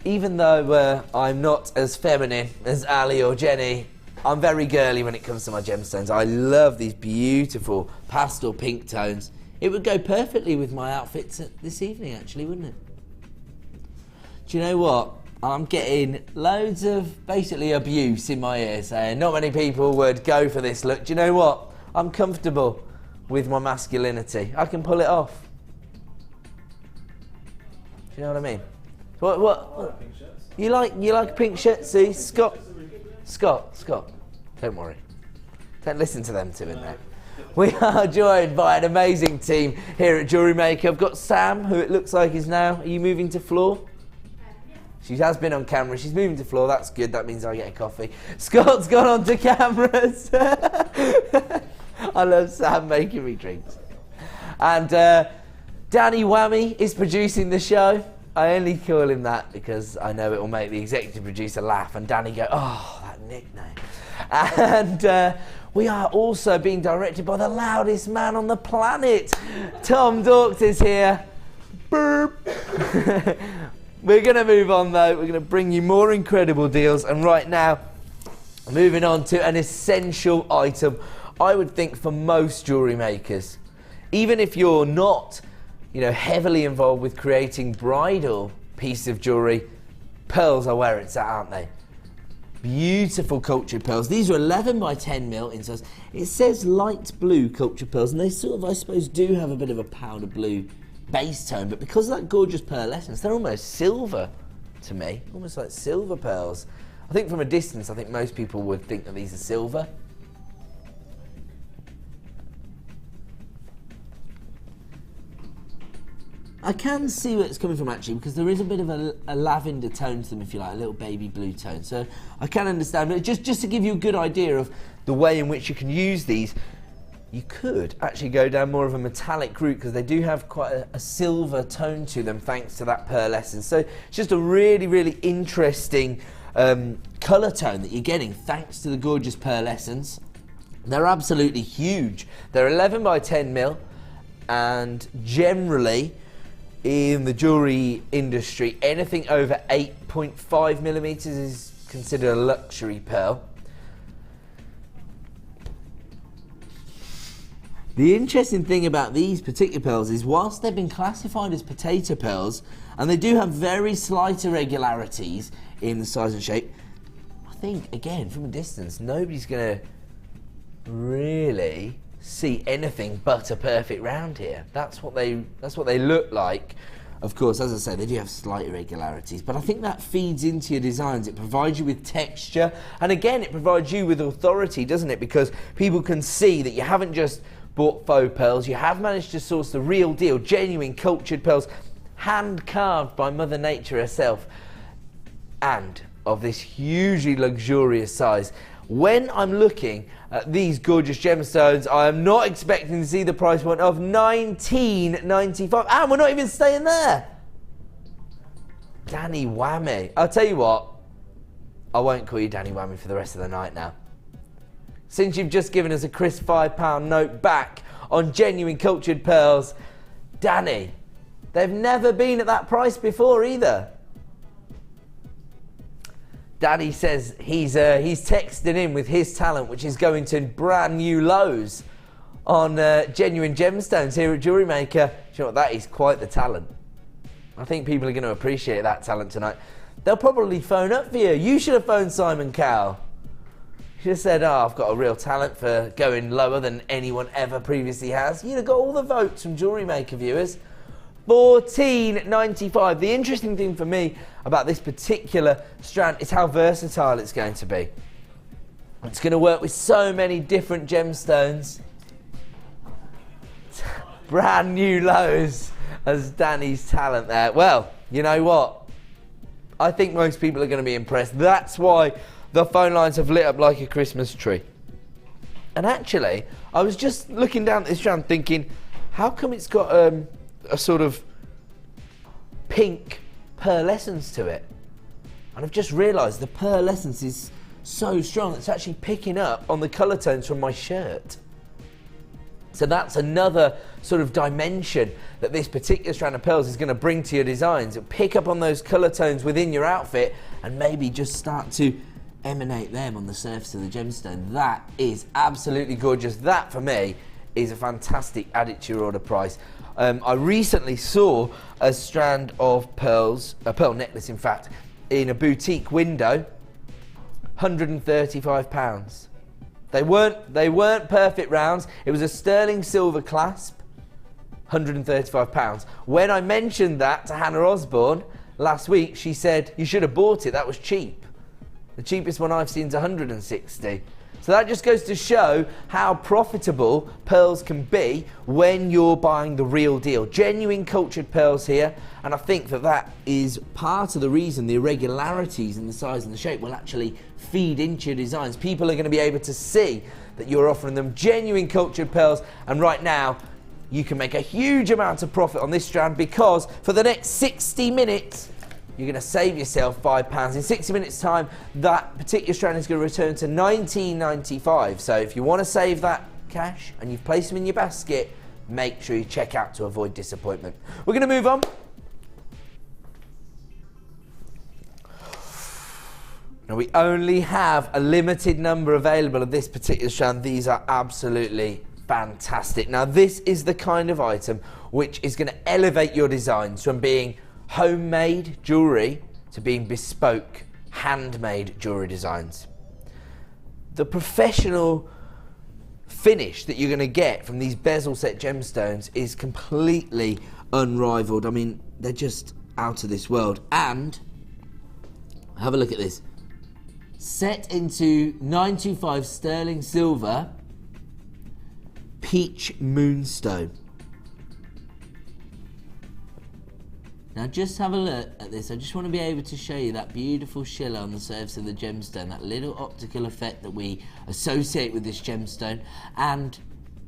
even though I'm not as feminine as Ali or Jenny, I'm very girly when it comes to my gemstones. I love these beautiful pastel pink tones. It would go perfectly with my outfits this evening, actually, wouldn't it? Do you know what? I'm getting loads of basically abuse in my ear saying not many people would go for this look. Do you know what? I'm comfortable with my masculinity. I can pull it off. Do you know what I mean? What? You like a pink shirt? See, Scott. Don't worry. Don't listen to them two in there. We are joined by an amazing team here at JewelleryMaker. I've got Sam, who it looks like is now. Are you moving to floor? She has been on camera. She's moving to floor. That's good. That means I get a coffee. Scott's gone on to cameras. I love Sam making me drinks. And Danny Whammy is producing the show. I only call him that because I know it will make the executive producer laugh and Danny go, oh, that nickname. And we are also being directed by the loudest man on the planet. Tom Dorks is here. Burp. We're going to move on though. We're going to bring you more incredible deals. And right now, moving on to an essential item, I would think for most jewellery makers. Even if you're not, heavily involved with creating bridal pieces of jewellery, pearls are where it's at, aren't they? Beautiful cultured pearls. These are 11 by 10 mil in size. It says light blue cultured pearls, and they sort of, I suppose, do have a bit of a powder blue base tone, but because of that gorgeous pearlescence, they're almost silver to me, almost like silver pearls. I think from a distance, I think most people would think that these are silver. I can see where it's coming from actually, because there is a bit of a lavender tone to them, if you like, a little baby blue tone. So I can understand, but just to give you a good idea of the way in which you can use these, you could actually go down more of a metallic route because they do have quite a silver tone to them thanks to that pearlescence. So it's just a really, really interesting colour tone that you're getting thanks to the gorgeous pearlescence. They're absolutely huge. They're 11 by 10 mil, and generally in the jewellery industry, anything over 8.5 millimetres is considered a luxury pearl. The interesting thing about these particular pearls is whilst they've been classified as potato pearls, and they do have very slight irregularities in the size and shape, I think, again, from a distance, nobody's going to really see anything but a perfect round here. That's what they look like. Of course, as I say, they do have slight irregularities, but I think that feeds into your designs. It provides you with texture, and again, it provides you with authority, doesn't it? Because people can see that you haven't just bought faux pearls, you have managed to source the real deal, genuine cultured pearls, hand carved by Mother Nature herself, and of this hugely luxurious size. When I'm looking at these gorgeous gemstones, I am not expecting to see the price point of $19.95, and we're not even staying there. Danny Whammy. I'll tell you what, I won't call you Danny Whammy for the rest of the night now. Since you've just given us a crisp £5 note back on genuine cultured pearls, Danny, they've never been at that price before either. Danny says he's texting in with his talent, which is going to brand new lows on genuine gemstones here at JewelleryMaker. Do you know what, that is quite the talent. I think people are going to appreciate that talent tonight. They'll probably phone up for you. You should have phoned Simon Cowell. You should have said, oh, I've got a real talent for going lower than anyone ever previously has. You'd have got all the votes from JewelleryMaker viewers. $14.95. The interesting thing for me about this particular strand is how versatile it's going to be. It's going to work with so many different gemstones. Brand new lows as Danny's talent there. Well, you know what? I think most people are going to be impressed. That's why the phone lines have lit up like a Christmas tree. And actually, I was just looking down at this strand thinking, how come it's got a sort of pink pearlescence to it? And I've just realised the pearlescence is so strong it's actually picking up on the colour tones from my shirt. So that's another sort of dimension that this particular strand of pearls is going to bring to your designs. It'll pick up on those colour tones within your outfit and maybe just start to emanate them on the surface of the gemstone. That is absolutely gorgeous. That for me is a fantastic add it to your order price. I recently saw a strand of pearls, a pearl necklace in fact, in a boutique window, £135. They weren't perfect rounds. It was a sterling silver clasp, £135. When I mentioned that to Hannah Osborne last week, she said, you should have bought it, that was cheap. The cheapest one I've seen is £160. So that just goes to show how profitable pearls can be when you're buying the real deal. Genuine cultured pearls here, and I think that that is part of the reason the irregularities in the size and the shape will actually feed into your designs. People are going to be able to see that you're offering them genuine cultured pearls, and right now you can make a huge amount of profit on this strand because for the next 60 minutes you're going to save yourself £5. In 60 minutes time, that particular strand is going to return to $19.95. So if you want to save that cash and you've placed them in your basket, make sure you check out to avoid disappointment. We're going to move on. Now we only have a limited number available of this particular strand. These are absolutely fantastic. Now this is the kind of item which is going to elevate your designs from being homemade jewellery to being bespoke, handmade jewellery designs. The professional finish that you're going to get from these bezel set gemstones is completely unrivaled. I mean, they're just out of this world. And have a look at this. Set into 925 sterling silver peach moonstone. Now just have a look at this. I just want to be able to show you that beautiful shiller on the surface of the gemstone, that little optical effect that we associate with this gemstone and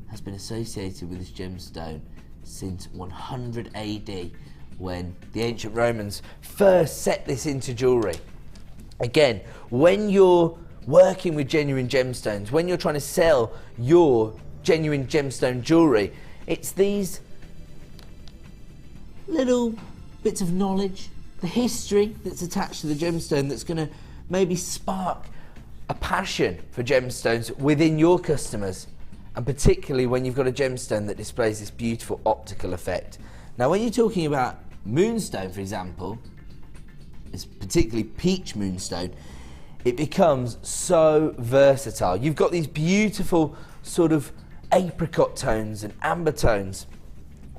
has been associated with this gemstone since 100 AD when the ancient Romans first set this into jewellery. Again, when you're working with genuine gemstones, when you're trying to sell your genuine gemstone jewellery, it's these little bits of knowledge, the history that's attached to the gemstone that's going to maybe spark a passion for gemstones within your customers, and particularly when you've got a gemstone that displays this beautiful optical effect. Now when you're talking about moonstone, for example, it's particularly peach moonstone, it becomes so versatile. You've got these beautiful sort of apricot tones and amber tones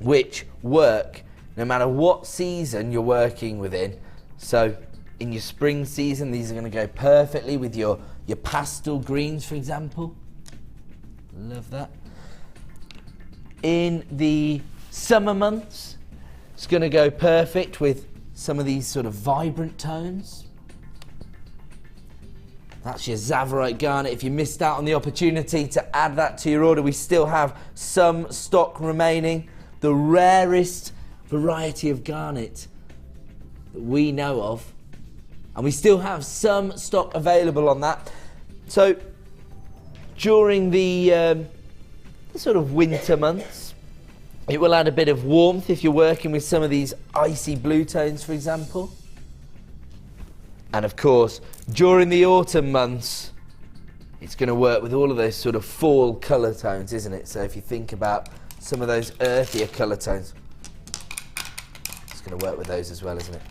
which work no matter what season you're working within. So in your spring season, these are going to go perfectly with your pastel greens, for example. Love that. In the summer months, it's going to go perfect with some of these sort of vibrant tones. That's your Tsavorite Garnet. If you missed out on the opportunity to add that to your order, we still have some stock remaining. The rarest variety of garnet that we know of, and we still have some stock available on that. So during the sort of winter months, it will add a bit of warmth if you're working with some of these icy blue tones, for example. And of course, during the autumn months, it's going to work with all of those sort of fall colour tones, isn't it? So if you think about some of those earthier colour tones, going to work with those as well, isn't it?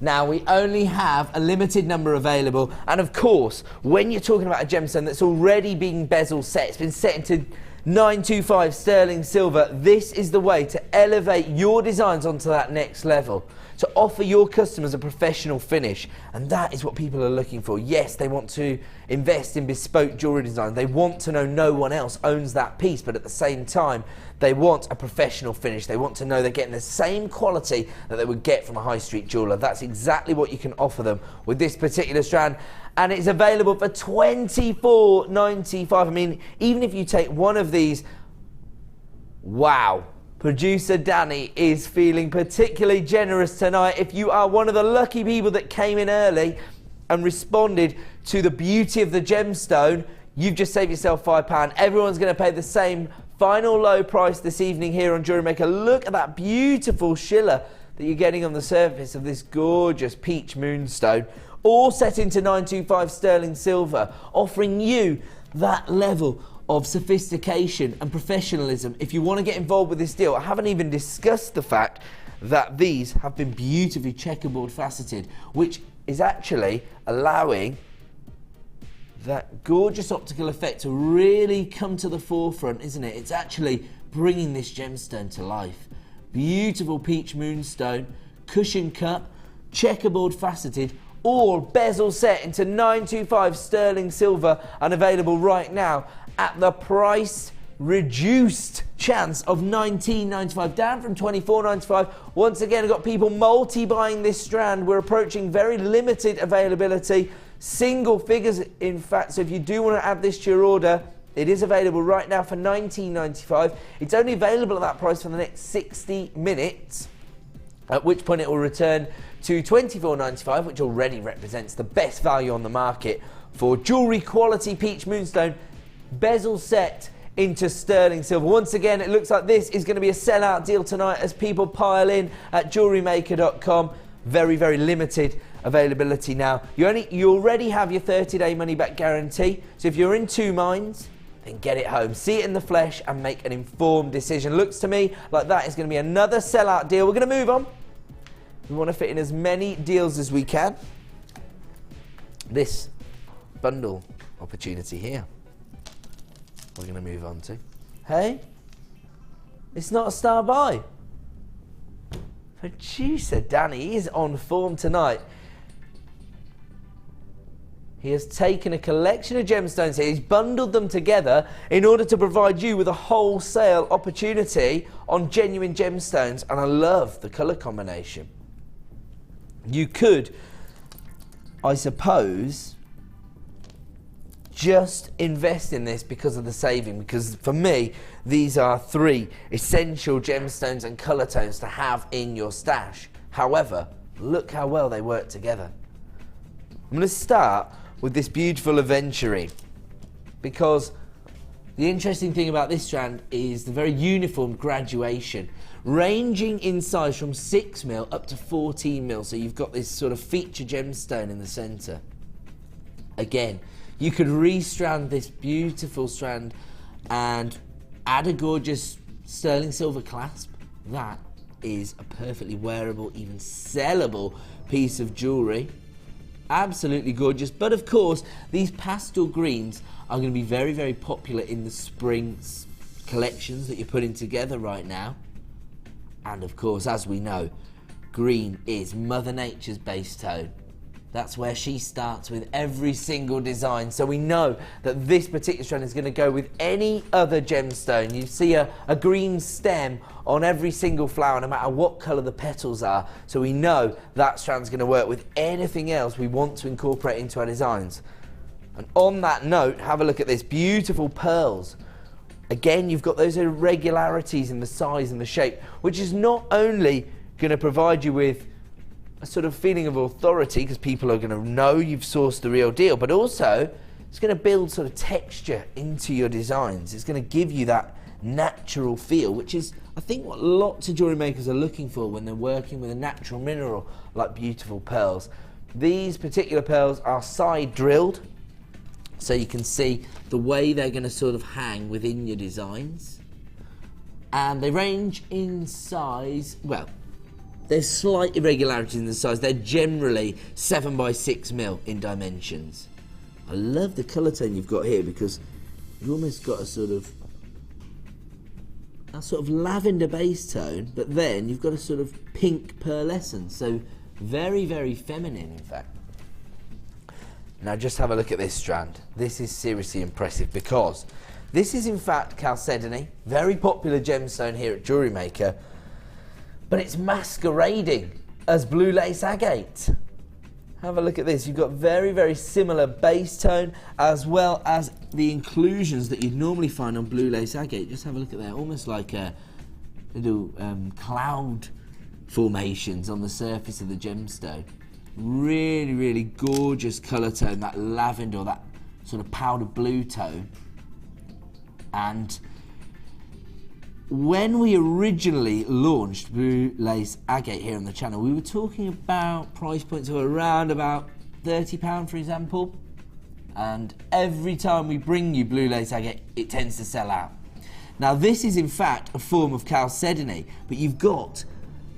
Now we only have a limited number available, and of course when you're talking about a gemstone that's already been bezel set, it's been set into 925 sterling silver, this is the way to to elevate your designs onto that next level, to offer your customers a professional finish. And that is what people are looking for. Yes, they want to invest in bespoke jewellery design. They want to know no one else owns that piece, but at the same time, they want a professional finish. They want to know they're getting the same quality that they would get from a high street jeweller. That's exactly what you can offer them with this particular strand. And it's available for $24.95. I mean, even if you take one of these, wow. Producer Danny is feeling particularly generous tonight. If you are one of the lucky people that came in early and responded to the beauty of the gemstone, you've just saved yourself £5. Everyone's going to pay the same final low price this evening here on JewelleryMaker. Look at that beautiful schiller that you're getting on the surface of this gorgeous peach moonstone, all set into 925 sterling silver, offering you that level of sophistication and professionalism. If you want to get involved with this deal, I haven't even discussed the fact that these have been beautifully checkerboard faceted, which is actually allowing that gorgeous optical effect to really come to the forefront, isn't it? It's actually bringing this gemstone to life. Beautiful peach moonstone, cushion cut, checkerboard faceted, all bezel set into 925 sterling silver, and available right now at the price reduced chance of $19.95, down from $24.95. Once again, I've got people multi-buying this strand. We're approaching very limited availability, single figures in fact, so if you do want to add this to your order, it is available right now for $19.95. It's only available at that price for the next 60 minutes, at which point it will return to $24.95, which already represents the best value on the market for jewellery quality peach moonstone, bezel set into sterling silver. Once again, it looks like this is going to be a sellout deal tonight as people pile in at JewelleryMaker.com. Very, very limited availability now. You already have your 30-day money-back guarantee, so if you're in two minds, then get it home, see it in the flesh, and make an informed decision. Looks to me like that is going to be another sellout deal. We're going to move on. We want to fit in as many deals as we can. This bundle opportunity here, we're going to move on to. Hey, it's not a star buy. Producer Danny is on form tonight. He has taken a collection of gemstones here, he's bundled them together in order to provide you with a wholesale opportunity on genuine gemstones, and I love the colour combination. You could, I suppose, just invest in this because of the saving, because for me, these are three essential gemstones and colour tones to have in your stash. However, look how well they work together. I'm going to start with this beautiful Ametrine, because the interesting thing about this strand is the very uniform graduation, ranging in size from 6mm up to 14mm, so you've got this sort of feature gemstone in the centre. Again, you could restrand this beautiful strand and add a gorgeous sterling silver clasp. That is a perfectly wearable, even sellable piece of jewellery. Absolutely gorgeous. But of course, these pastel greens are going to be very, very popular in the spring collections that you're putting together right now. And of course, as we know, green is Mother Nature's base tone. That's where she starts with every single design. So we know that this particular strand is going to go with any other gemstone. You see a green stem on every single flower, no matter what colour the petals are. So we know that strand's going to work with anything else we want to incorporate into our designs. And on that note, have a look at this. Beautiful pearls. Again, you've got those irregularities in the size and the shape, which is not only going to provide you with a sort of feeling of authority, because people are going to know you've sourced the real deal, but also it's going to build sort of texture into your designs. It's going to give you that natural feel, which is, I think, what lots of jewellery makers are looking for when they're working with a natural mineral like beautiful pearls. These particular pearls are side drilled, so you can see the way they're going to sort of hang within your designs. And they range in size, well, there's slight irregularities in the size. They're generally 7 by 6mm in dimensions. I love the colour tone you've got here, because you've almost got a sort of a sort of lavender base tone, but then you've got a sort of pink pearlescence, so very, very feminine in fact. Now just have a look at this strand. This is seriously impressive because this is in fact chalcedony, very popular gemstone here at JewelleryMaker, but it's masquerading as blue lace agate. Have a look at this. You've got very, very similar base tone as well as the inclusions that you'd normally find on blue lace agate. Just have a look at that, almost like a little cloud formations on the surface of the gemstone. Really, really gorgeous colour tone, that lavender, that sort of powder blue tone. And when we originally launched blue lace agate here on the channel, we were talking about price points of around about £30 for example, and every time we bring you blue lace agate it tends to sell out. Now this is in fact a form of chalcedony, but you've got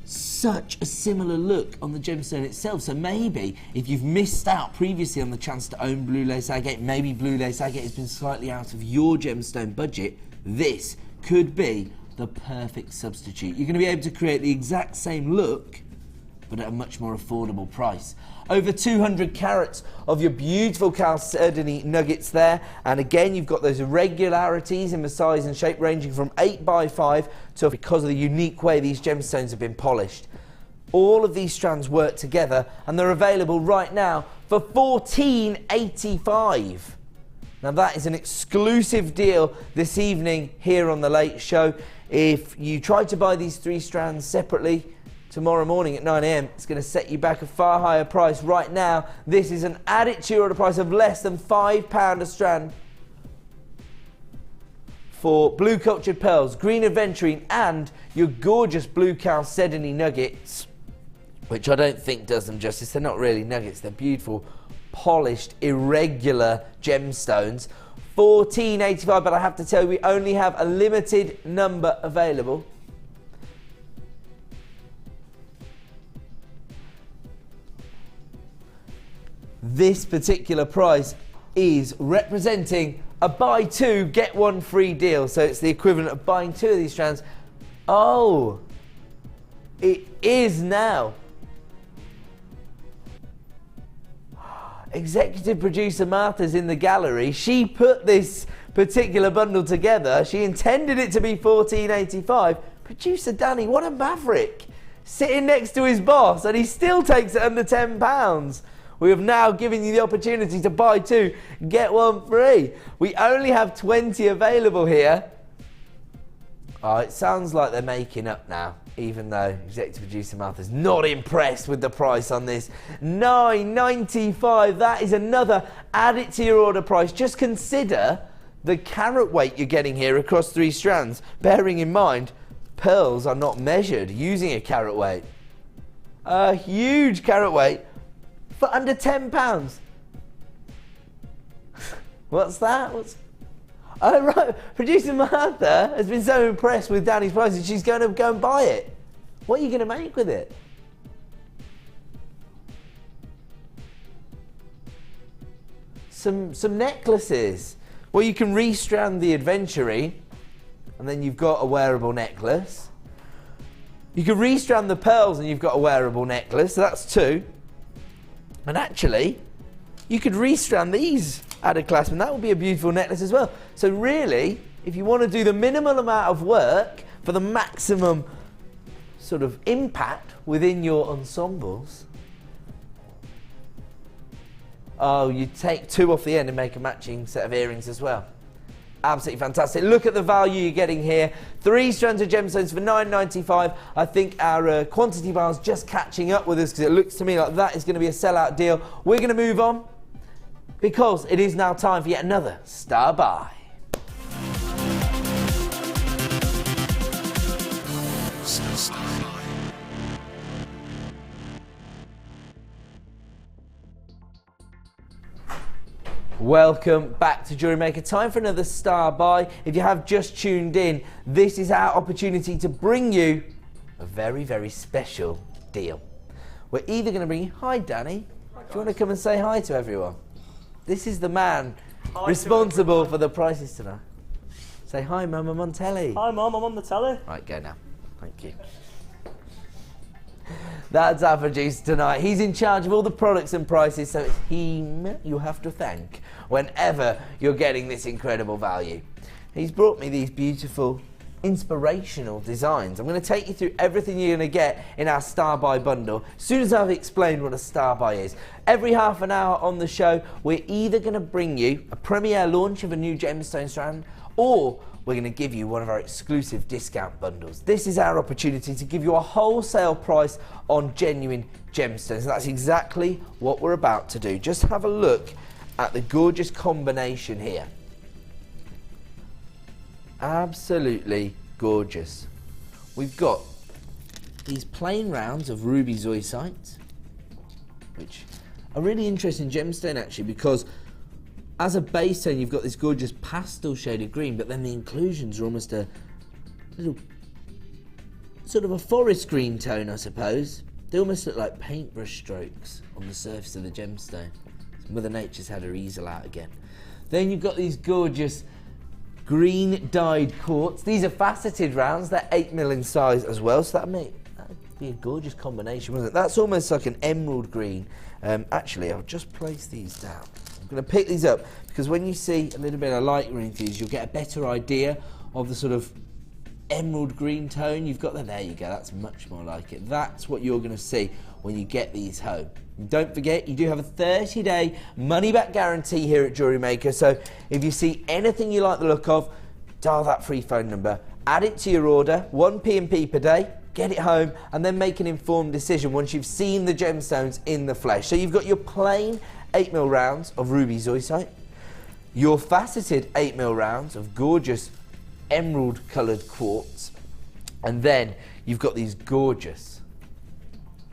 such a similar look on the gemstone itself, so maybe if you've missed out previously on the chance to own blue lace agate, maybe blue lace agate has been slightly out of your gemstone budget, this could be the perfect substitute. You're going to be able to create the exact same look but at a much more affordable price. Over 200 carats of your beautiful chalcedony nuggets there, and again you've got those irregularities in the size and shape ranging from 8x5 to, because of the unique way these gemstones have been polished. All of these strands work together and they're available right now for $14.85. Now that is an exclusive deal this evening here on The Late Show. If you try to buy these 3 strands separately tomorrow morning at 9 AM, it's going to set you back a far higher price. Right now, this is an added to your order price of less than £5 a strand for blue cultured pearls, green aventurine, and your gorgeous blue chalcedony nuggets, which I don't think does them justice. They're not really nuggets, they're beautiful, polished, irregular gemstones. $14.85, but I have to tell you, we only have a limited number available. This particular price is representing a buy 2 get 1 free deal, so it's the equivalent of buying 2 of these strands. Oh, it is now. Executive producer Martha's in the gallery. She put this particular bundle together. She intended it to be $14.85. Producer Danny, what a maverick, sitting next to his boss, and he still takes it under £10. We have now given you the opportunity to buy 2, get 1 free. We only have 20 available here. Oh, it sounds like they're making up now, even though executive producer Martha's not impressed with the price on this. $9.95, that is another add it to your order price. Just consider the carat weight you're getting here across 3 strands, bearing in mind pearls are not measured using a carat weight. A huge carat weight for under £10. What's that? Oh right, producer Martha has been so impressed with Danny's prices, she's going to go and buy it. What are you going to make with it? Some necklaces. Well, you can restrand the aventurine, and then you've got a wearable necklace. You can restrand the pearls, and you've got a wearable necklace. So that's 2. And actually, you could restrand these added clasp, and that would be a beautiful necklace as well. So really, if you want to do the minimal amount of work for the maximum sort of impact within your ensembles, oh, you take 2 off the end and make a matching set of earrings as well. Absolutely fantastic. Look at the value you're getting here. 3 strands of gemstones for $9.95. I think our quantity bar's just catching up with us, because it looks to me like that is going to be a sellout deal. We're going to move on, because it is now time for yet another star buy. Welcome back to JewelleryMaker. Time for another star buy. If you have just tuned in, this is our opportunity to bring you a very, very special deal. We're either going to bring you... Hi, Danny. Hi, do you want to come and say hi to everyone? This is the man responsible for the prices tonight. Say hi, Mum, I'm on telly. Hi, Mum, I'm on the telly. Right, go now. Thank you. That's our producer tonight. He's in charge of all the products and prices, so it's him you have to thank whenever you're getting this incredible value. He's brought me these beautiful, inspirational designs. I'm going to take you through everything you're going to get in our Star Buy bundle as soon as I've explained what a Star Buy is. Every half an hour on the show, we're either going to bring you a premiere launch of a new gemstone strand, or we're going to give you one of our exclusive discount bundles. This is our opportunity to give you a wholesale price on genuine gemstones. That's exactly what we're about to do. Just have a look at the gorgeous combination here. Absolutely gorgeous. We've got these plain rounds of ruby zoisite, which are really interesting gemstone actually, because as a base tone, you've got this gorgeous pastel shade of green, but then the inclusions are almost a little, sort of a forest green tone, I suppose. They almost look like paintbrush strokes on the surface of the gemstone. Mother Nature's had her easel out again. Then you've got these gorgeous green dyed quartz. These are faceted rounds. They're 8mm in size as well, so that'd be a gorgeous combination, wouldn't it? That's almost like an emerald green. Actually, I'll just place these down. I'm going to pick these up because when you see a little bit of light green through these, you'll get a better idea of the sort of emerald green tone you've got there. There you go, that's much more like it. That's what you're going to see when you get these home. And don't forget, you do have a 30-day money-back guarantee here at JewelleryMaker, so if you see anything you like the look of, dial that free phone number, add it to your order, 1 P&P per day, get it home, and then make an informed decision once you've seen the gemstones in the flesh. So you've got your plain 8mm rounds of ruby zoisite, your faceted 8mm rounds of gorgeous emerald coloured quartz, and then you've got these gorgeous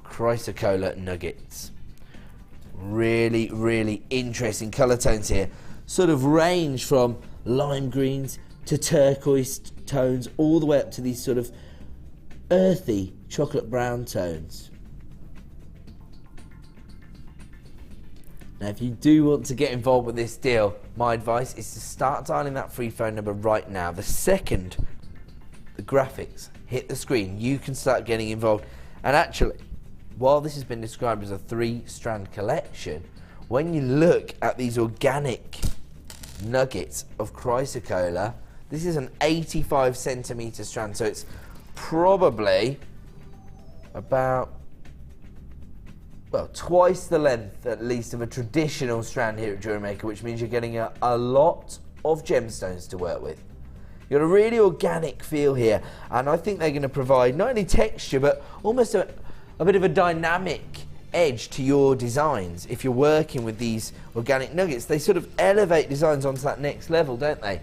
chrysocolla nuggets. Really, really interesting colour tones here. Sort of range from lime greens to turquoise tones all the way up to these sort of earthy chocolate brown tones. Now, if you do want to get involved with this deal, my advice is to start dialing that free phone number right now. The second the graphics hit the screen, you can start getting involved. And actually, while this has been described as a 3-strand collection, when you look at these organic nuggets of chrysocolla, this is an 85 centimetre strand, so it's probably about, well, twice the length at least of a traditional strand here at JewelleryMaker, which means you're getting a lot of gemstones to work with. You've got a really organic feel here, and I think they're going to provide not only texture but almost a bit of a dynamic edge to your designs. If you're working with these organic nuggets, they sort of elevate designs onto that next level, don't they?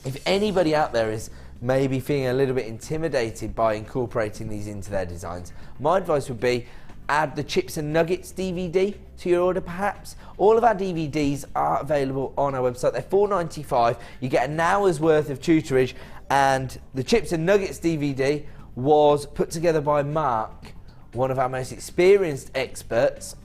If anybody out there is maybe feeling a little bit intimidated by incorporating these into their designs, my advice would be add the Chips and Nuggets DVD to your order perhaps. All of our DVDs are available on our website. They're $4.95. You get an hour's worth of tutorage, and the Chips and Nuggets DVD was put together by Mark, one of our most experienced experts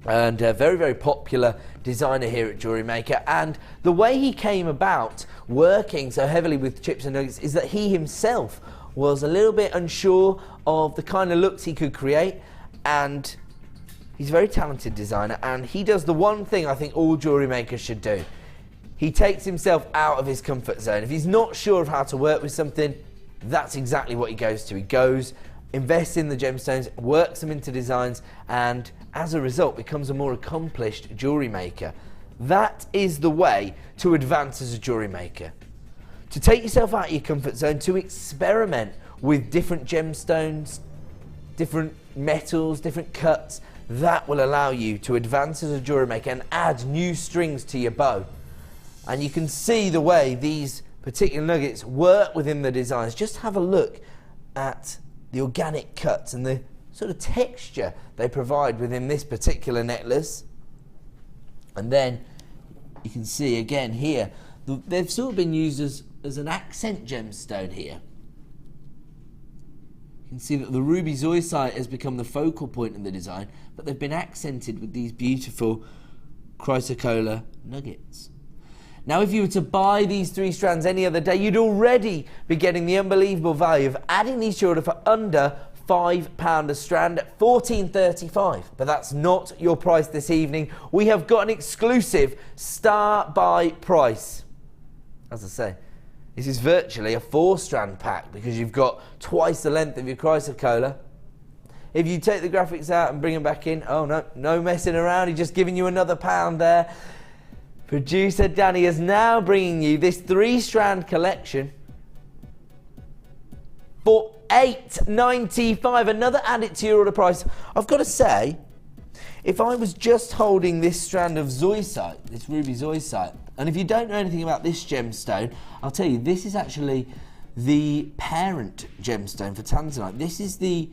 and a very, very popular designer here at JewelleryMaker. And the way he came about working so heavily with Chips and Nuggets is that he himself was a little bit unsure of the kind of looks he could create, and he's a very talented designer, and he does the one thing I think all jewellery makers should do. He takes himself out of his comfort zone. If he's not sure of how to work with something, that's exactly what he goes to. He goes, invests in the gemstones, works them into designs, and as a result becomes a more accomplished jewellery maker. That is the way to advance as a jewellery maker. To take yourself out of your comfort zone, to experiment with different gemstones, different metals, different cuts. That will allow you to advance as a jewellery maker and add new strings to your bow. And you can see the way these particular nuggets work within the designs. Just have a look at the organic cuts and the sort of texture they provide within this particular necklace. And then you can see again here, they've sort of been used as an accent gemstone here. You can see that the ruby zoisite has become the focal point of the design, but they've been accented with these beautiful chrysocolla nuggets. Now, if you were to buy these 3 strands any other day, you'd already be getting the unbelievable value of adding these to your order for under £5 a strand at $14.35. But that's not your price this evening. We have got an exclusive star buy price. As I say, this is virtually a 4-strand pack because you've got twice the length of your chrysocolla. If you take the graphics out and bring them back in, oh no, no messing around, he's just giving you another £1 there. Producer Danny is now bringing you this 3-strand collection for $8.95. Another add it to your order price. I've got to say, if I was just holding this strand of zoisite, this ruby zoisite, and if you don't know anything about this gemstone, I'll tell you, this is actually the parent gemstone for tanzanite. This is the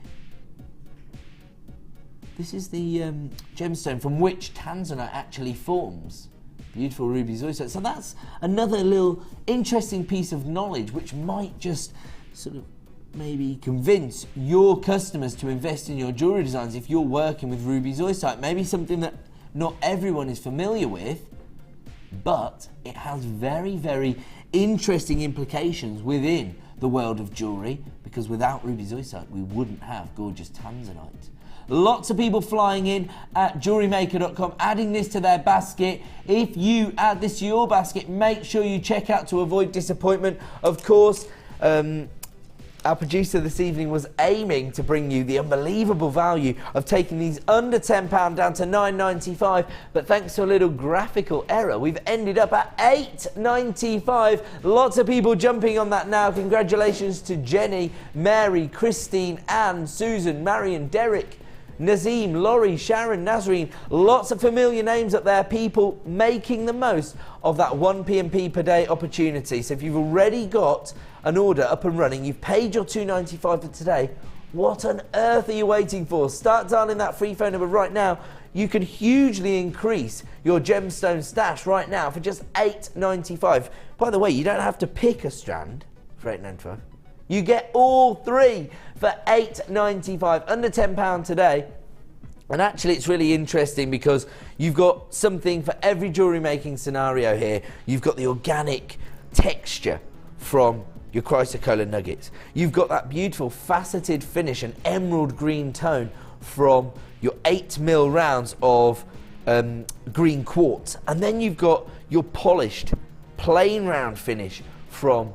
gemstone from which tanzanite actually forms. Beautiful ruby zoisite. So that's another little interesting piece of knowledge which might just sort of maybe convince your customers to invest in your jewellery designs if you're working with ruby zoisite. Maybe something that not everyone is familiar with, but it has very, very interesting implications within the world of jewellery, because without ruby zoisite we wouldn't have gorgeous tanzanite. Lots of people flying in at JewelleryMaker.com, adding this to their basket. If you add this to your basket, make sure you check out to avoid disappointment. Of course, our producer this evening was aiming to bring you the unbelievable value of taking these under £10 down to $9.95, but thanks to a little graphical error, we've ended up at $8.95. Lots of people jumping on that now. Congratulations to Jenny, Mary, Christine, Anne, Susan, Marion, Derek, Nazim, Laurie, Sharon, Nazreen. Lots of familiar names up there, people making the most of that 1 P&P per day opportunity. So if you've already got an order up and running, you've paid your $2.95 for today, what on earth are you waiting for? Start dialing that free phone number right now. You can hugely increase your gemstone stash right now for just $8.95. By the way, you don't have to pick a strand for $8.95. You get all 3 for $8.95, under £10 today. And actually it's really interesting because you've got something for every jewellery making scenario here. You've got the organic texture from your chrysocolla nuggets. You've got that beautiful faceted finish and emerald green tone from your 8mm rounds of green quartz. And then you've got your polished plain round finish from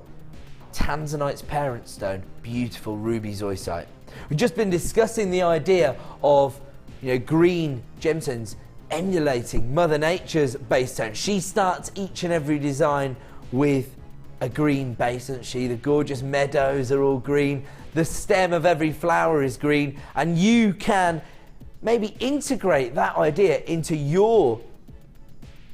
tanzanite's parent stone, beautiful ruby zoisite. We've just been discussing the idea of green gemstones emulating Mother Nature's base tone. She starts each and every design with a green base, doesn't she? The gorgeous meadows are all green, the stem of every flower is green, and you can maybe integrate that idea into your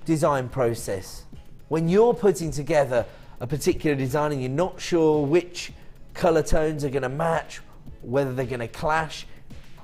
design process. When you're putting together a particular design and you're not sure which colour tones are going to match, whether they're going to clash,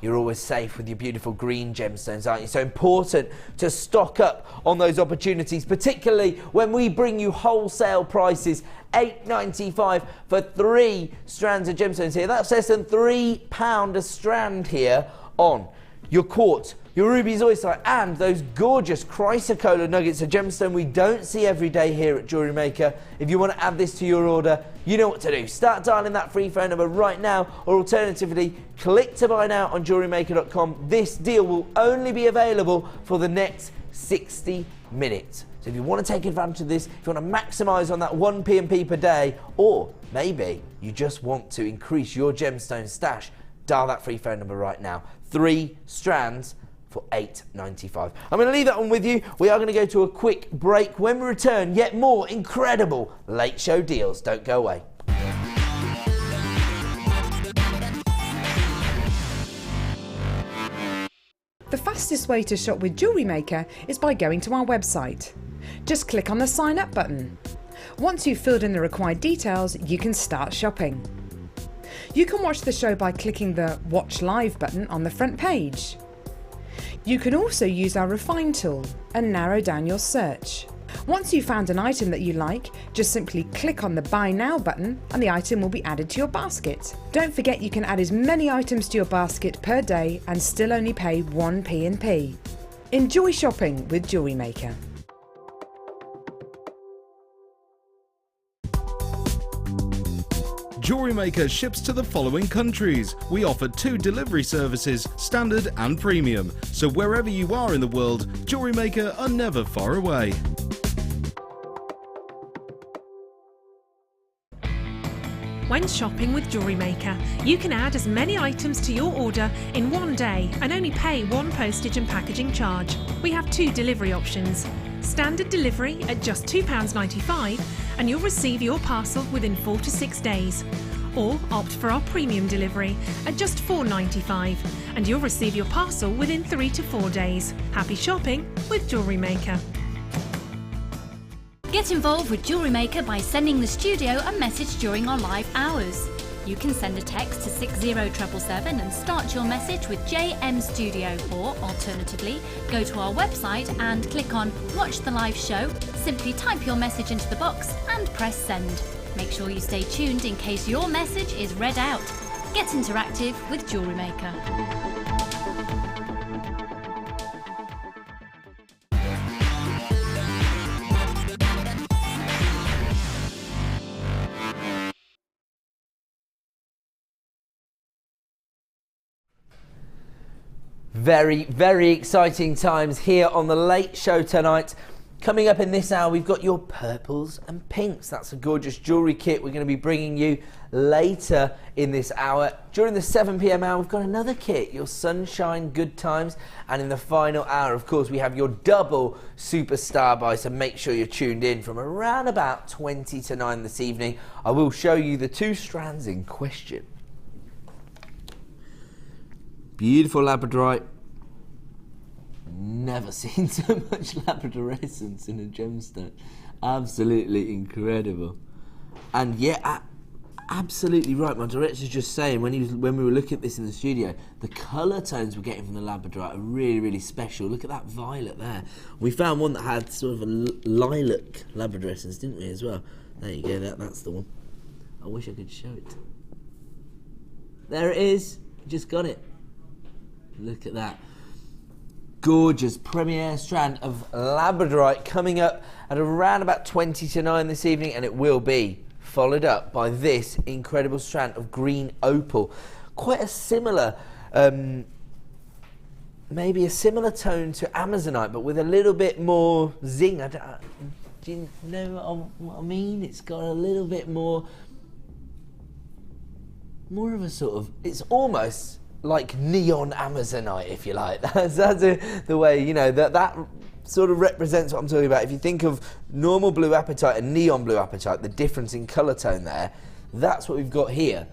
you're always safe with your beautiful green gemstones, aren't you? So important to stock up on those opportunities, particularly when we bring you wholesale prices, $8.95 for 3 strands of gemstones here. That's less than £3 a strand here on your quartz, your ruby zoisite, and those gorgeous chrysocolla nuggets, a gemstone we don't see every day here at Jewellery Maker. If you want to add this to your order, you know what to do. Start dialing that free phone number right now, or alternatively, click to buy now on JewelleryMaker.com. This deal will only be available for the next 60 minutes. So if you want to take advantage of this, if you want to maximise on that 1 P&P per day, or maybe you just want to increase your gemstone stash, dial that free phone number right now. 3 strands for $8.95. I'm going to leave that one with you. We are going to go to a quick break. When we return, yet more incredible late show deals. Don't go away. The fastest way to shop with Jewellery Maker is by going to our website. Just click on the sign up button. Once you've filled in the required details, you can start shopping. You can watch the show by clicking the Watch Live button on the front page. You can also use our Refine tool and narrow down your search. Once you've found an item that you like, just simply click on the Buy Now button and the item will be added to your basket. Don't forget you can add as many items to your basket per day and still only pay 1 P&P. Enjoy shopping with Jewellery Maker. JewelleryMaker ships to the following countries. We offer 2 delivery services, standard and premium. So wherever you are in the world, JewelleryMaker are never far away. When shopping with JewelleryMaker, you can add as many items to your order in one day and only pay 1 postage and packaging charge. We have 2 delivery options. Standard delivery at just £2.95 and you'll receive your parcel within 4 to 6 days. Or opt for our premium delivery at just £4.95 and you'll receive your parcel within 3 to 4 days. Happy shopping with JewelleryMaker. Get involved with JewelleryMaker by sending the studio a message during our live hours. You can send a text to 60777 and start your message with JM Studio, or alternatively, go to our website and click on Watch the Live Show, simply type your message into the box and press send. Make sure you stay tuned in case your message is read out. Get interactive with JewelleryMaker. Very, very exciting times here on the Late Show tonight. Coming up in this hour, we've got your purples and pinks. That's a gorgeous jewellery kit we're going to be bringing you later in this hour. During the 7 p.m. hour, we've got another kit, your sunshine good times. And in the final hour, of course, we have your double superstar buy. So make sure you're tuned in from around about 20 to 9 this evening. I will show you the 2 strands in question. Beautiful labradorite. Never seen so much labradorescence in a gemstone. Absolutely incredible. And yeah, absolutely right. My director's just saying when we were looking at this in the studio, the colour tones we're getting from the labradorite are really, really special. Look at that violet there. We found one that had sort of a lilac labradorescence, didn't we, as well? There you go. That's the one. I wish I could show it. There it is. Just got it. Look at that. Gorgeous premier strand of labradorite coming up at around about 20 to 9 this evening, and it will be followed up by this incredible strand of green opal. Quite a similar, maybe a similar tone to Amazonite, but with a little bit more zing. Do you know what I mean? It's got a little bit more of a sort of, it's almost like neon Amazonite, if you like. That's the way, you know, that sort of represents what I'm talking about. If you think of normal blue apatite and neon blue apatite, the difference in colour tone there, that's what we've got here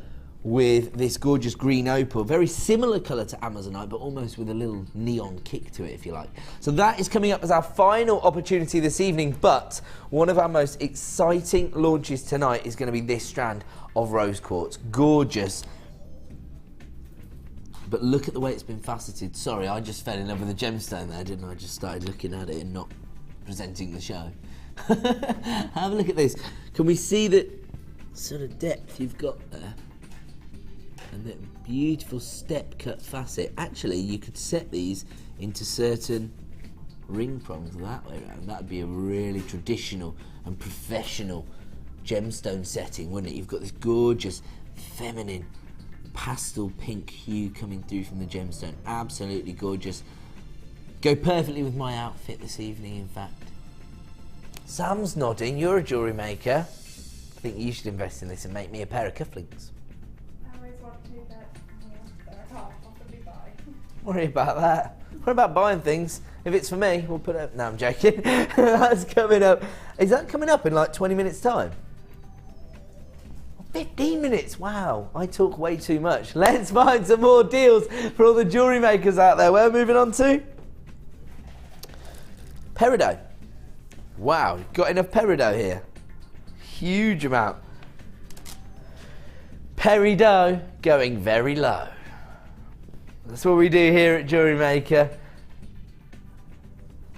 with this gorgeous green opal. Very similar colour to Amazonite, but almost with a little neon kick to it, if you like. So that is coming up as our final opportunity this evening, but one of our most exciting launches tonight is going to be this strand of rose quartz. Gorgeous. But look at the way it's been faceted. Sorry, I just fell in love with the gemstone there, didn't I? I just started looking at it and not presenting the show. Have a look at this. Can we see the sort of depth you've got there? And that beautiful step cut facet. Actually, you could set these into certain ring prongs that way around. That'd be a really traditional and professional gemstone setting, wouldn't it? You've got this gorgeous, feminine, pastel pink hue coming through from the gemstone. Absolutely gorgeous. Go perfectly with my outfit this evening, in fact. Sam's nodding. You're a jewellery maker. I think you should invest in this and make me a pair of cufflinks. I always want to, but I can't possibly buy. Worry about that. What about buying things? If it's for me, we'll put it up. No, I'm joking. That's coming up. Is that coming up in like 20 minutes time? 15 minutes, wow, I talk way too much. Let's find some more deals for all the jewellery makers out there. We're moving on to Peridot. Wow, got enough Peridot here. Huge amount. Peridot going very low. That's what we do here at JewelleryMaker.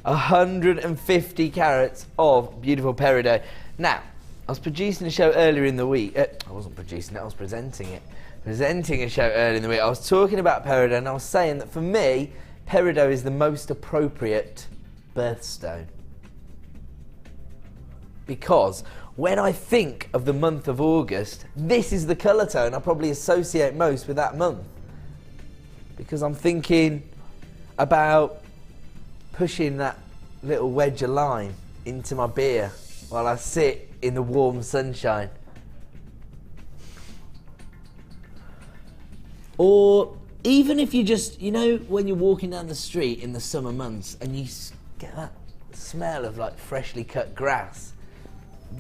150 carats of beautiful Peridot. Now, I was producing a show earlier in the week. I wasn't producing it, I was presenting it. Presenting a show earlier in the week. I was talking about Peridot and I was saying that for me, Peridot is the most appropriate birthstone. Because when I think of the month of August, this is the colour tone I probably associate most with that month. Because I'm thinking about pushing that little wedge of lime into my beer while I sit in the warm sunshine. Or even if you just, you know, when you're walking down the street in the summer months and you get that smell of like freshly cut grass,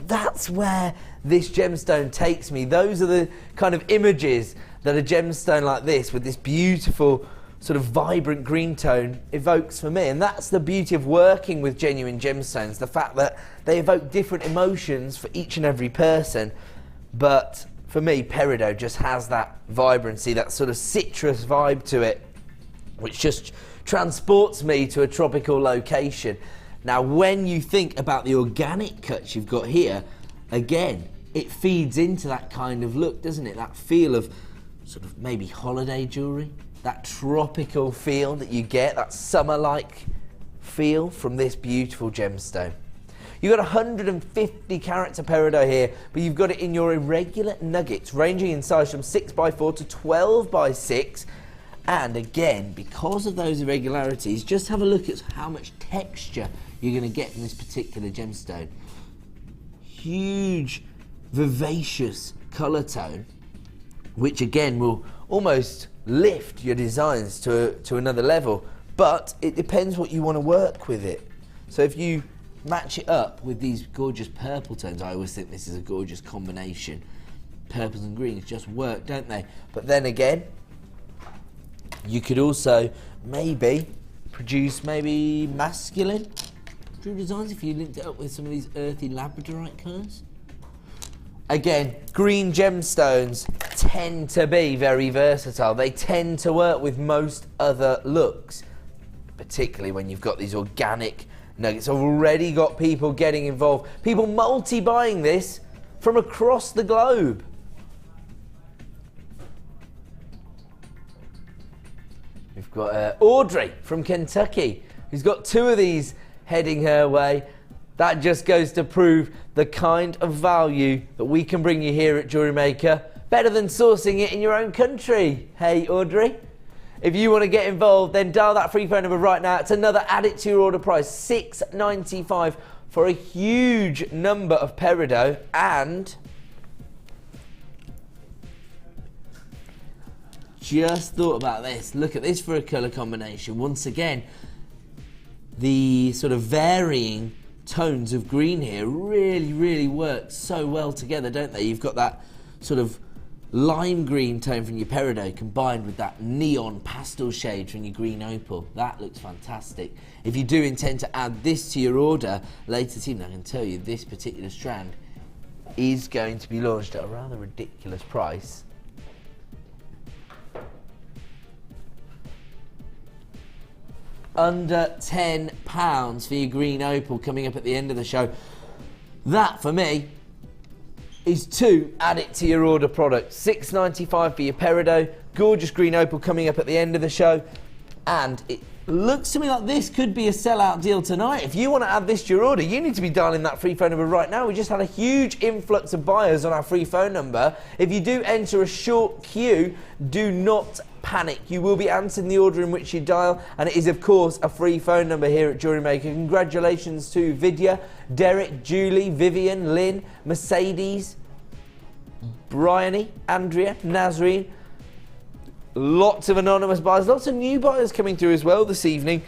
that's where this gemstone takes me. Those are the kind of images that a gemstone like this with this beautiful sort of vibrant green tone evokes for me. And that's the beauty of working with genuine gemstones, the fact that they evoke different emotions for each and every person. But for me, Peridot just has that vibrancy, that sort of citrus vibe to it, which just transports me to a tropical location. Now, when you think about the organic cuts you've got here, again, it feeds into that kind of look, doesn't it? That feel of sort of maybe holiday jewellery, that tropical feel that you get, that summer-like feel from this beautiful gemstone. You've got 150 carats of Peridot here, but you've got it in your irregular nuggets, ranging in size from 6x4 to 12x6. And again, because of those irregularities, just have a look at how much texture you're going to get in this particular gemstone. Huge, vivacious colour tone, which again will almost lift your designs to another level. But it depends what you want to work with it. So if you match it up with these gorgeous purple tones, I always think this is a gorgeous combination. Purples and greens just work, don't they? But then again, you could also maybe produce maybe masculine jewel designs if you linked it up with some of these earthy labradorite colours. Again, green gemstones tend to be very versatile. They tend to work with most other looks, particularly when you've got these organic nuggets. I've already got people getting involved, people multi-buying this from across the globe. We've got Audrey from Kentucky, who's got 2 of these heading her way. That just goes to prove the kind of value that we can bring you here at Jewellery Maker. Better than sourcing it in your own country. Hey, Audrey. If you want to get involved, then dial that free phone number right now. It's another add it to your order price, $6.95 for a huge number of Peridot. And just thought about this. Look at this for a colour combination. Once again, the sort of varying tones of green here really work so well together, don't they? You've got that sort of lime green tone from your Peridot combined with that neon pastel shade from your Green Opal. That looks fantastic. If you do intend to add this to your order later this evening, I can tell you this particular strand is going to be launched at a rather ridiculous price. Under £10 for your Green Opal coming up at the end of the show. That, for me, is 2 add it to your order products. $6.95 for your Peridot, gorgeous Green Opal coming up at the end of the show. And it looks to me like this could be a sellout deal tonight. If you want to add this to your order, you need to be dialing that free phone number right now. We just had a huge influx of buyers on our free phone number. If you do enter a short queue, do not panic. You will be answered in the order in which you dial, and it is of course a free phone number here at Jewellery Maker. Congratulations to Vidya, Derek, Julie, Vivian, Lynn, Mercedes, Bryony, Andrea, Nazreen. Lots of anonymous buyers, lots of new buyers coming through as well this evening.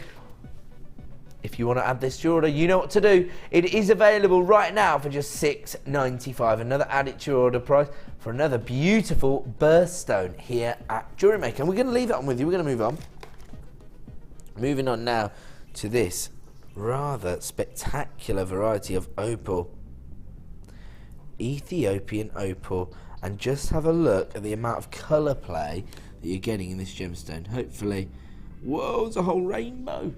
If you want to add this to your order, you know what to do. It is available right now for just $6.95. Another add it to your order price for another beautiful birthstone here at Jewellery Maker. And we're going to leave that on with you. We're going to move on. Moving on now to this rather spectacular variety of opal. Ethiopian opal. And just have a look at the amount of colour play that you're getting in this gemstone. Hopefully, whoa, it's a whole rainbow.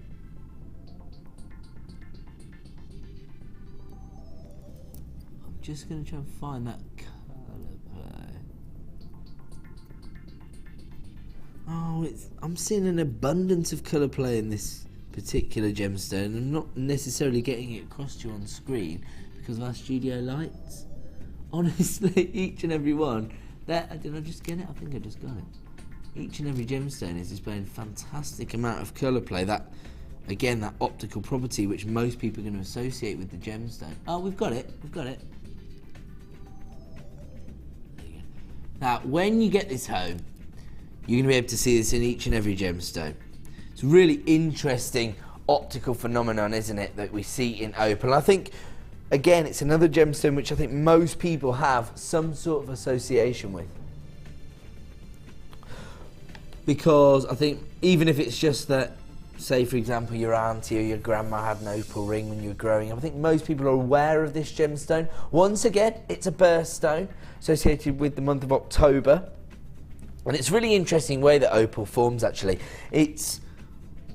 I'm just going to try and find that colour play. Oh, I'm seeing an abundance of colour play in this particular gemstone. I'm not necessarily getting it across to you on screen because of our studio lights. Honestly, each and every one. There, did I just get it? I think I just got it. Each and every gemstone is displaying fantastic amount of colour play. That, again, that optical property which most people are going to associate with the gemstone. Oh, we've got it. We've got it. There you go. Now, when you get this home, you're going to be able to see this in each and every gemstone. It's a really interesting optical phenomenon, isn't it, that we see in opal. And I think, again, it's another gemstone which I think most people have some sort of association with. Because I think even if it's just that, say for example your auntie or your grandma had an opal ring when you were growing up, I think most people are aware of this gemstone. Once again, it's a birthstone associated with the month of October. And it's a really interesting way that opal forms actually. It's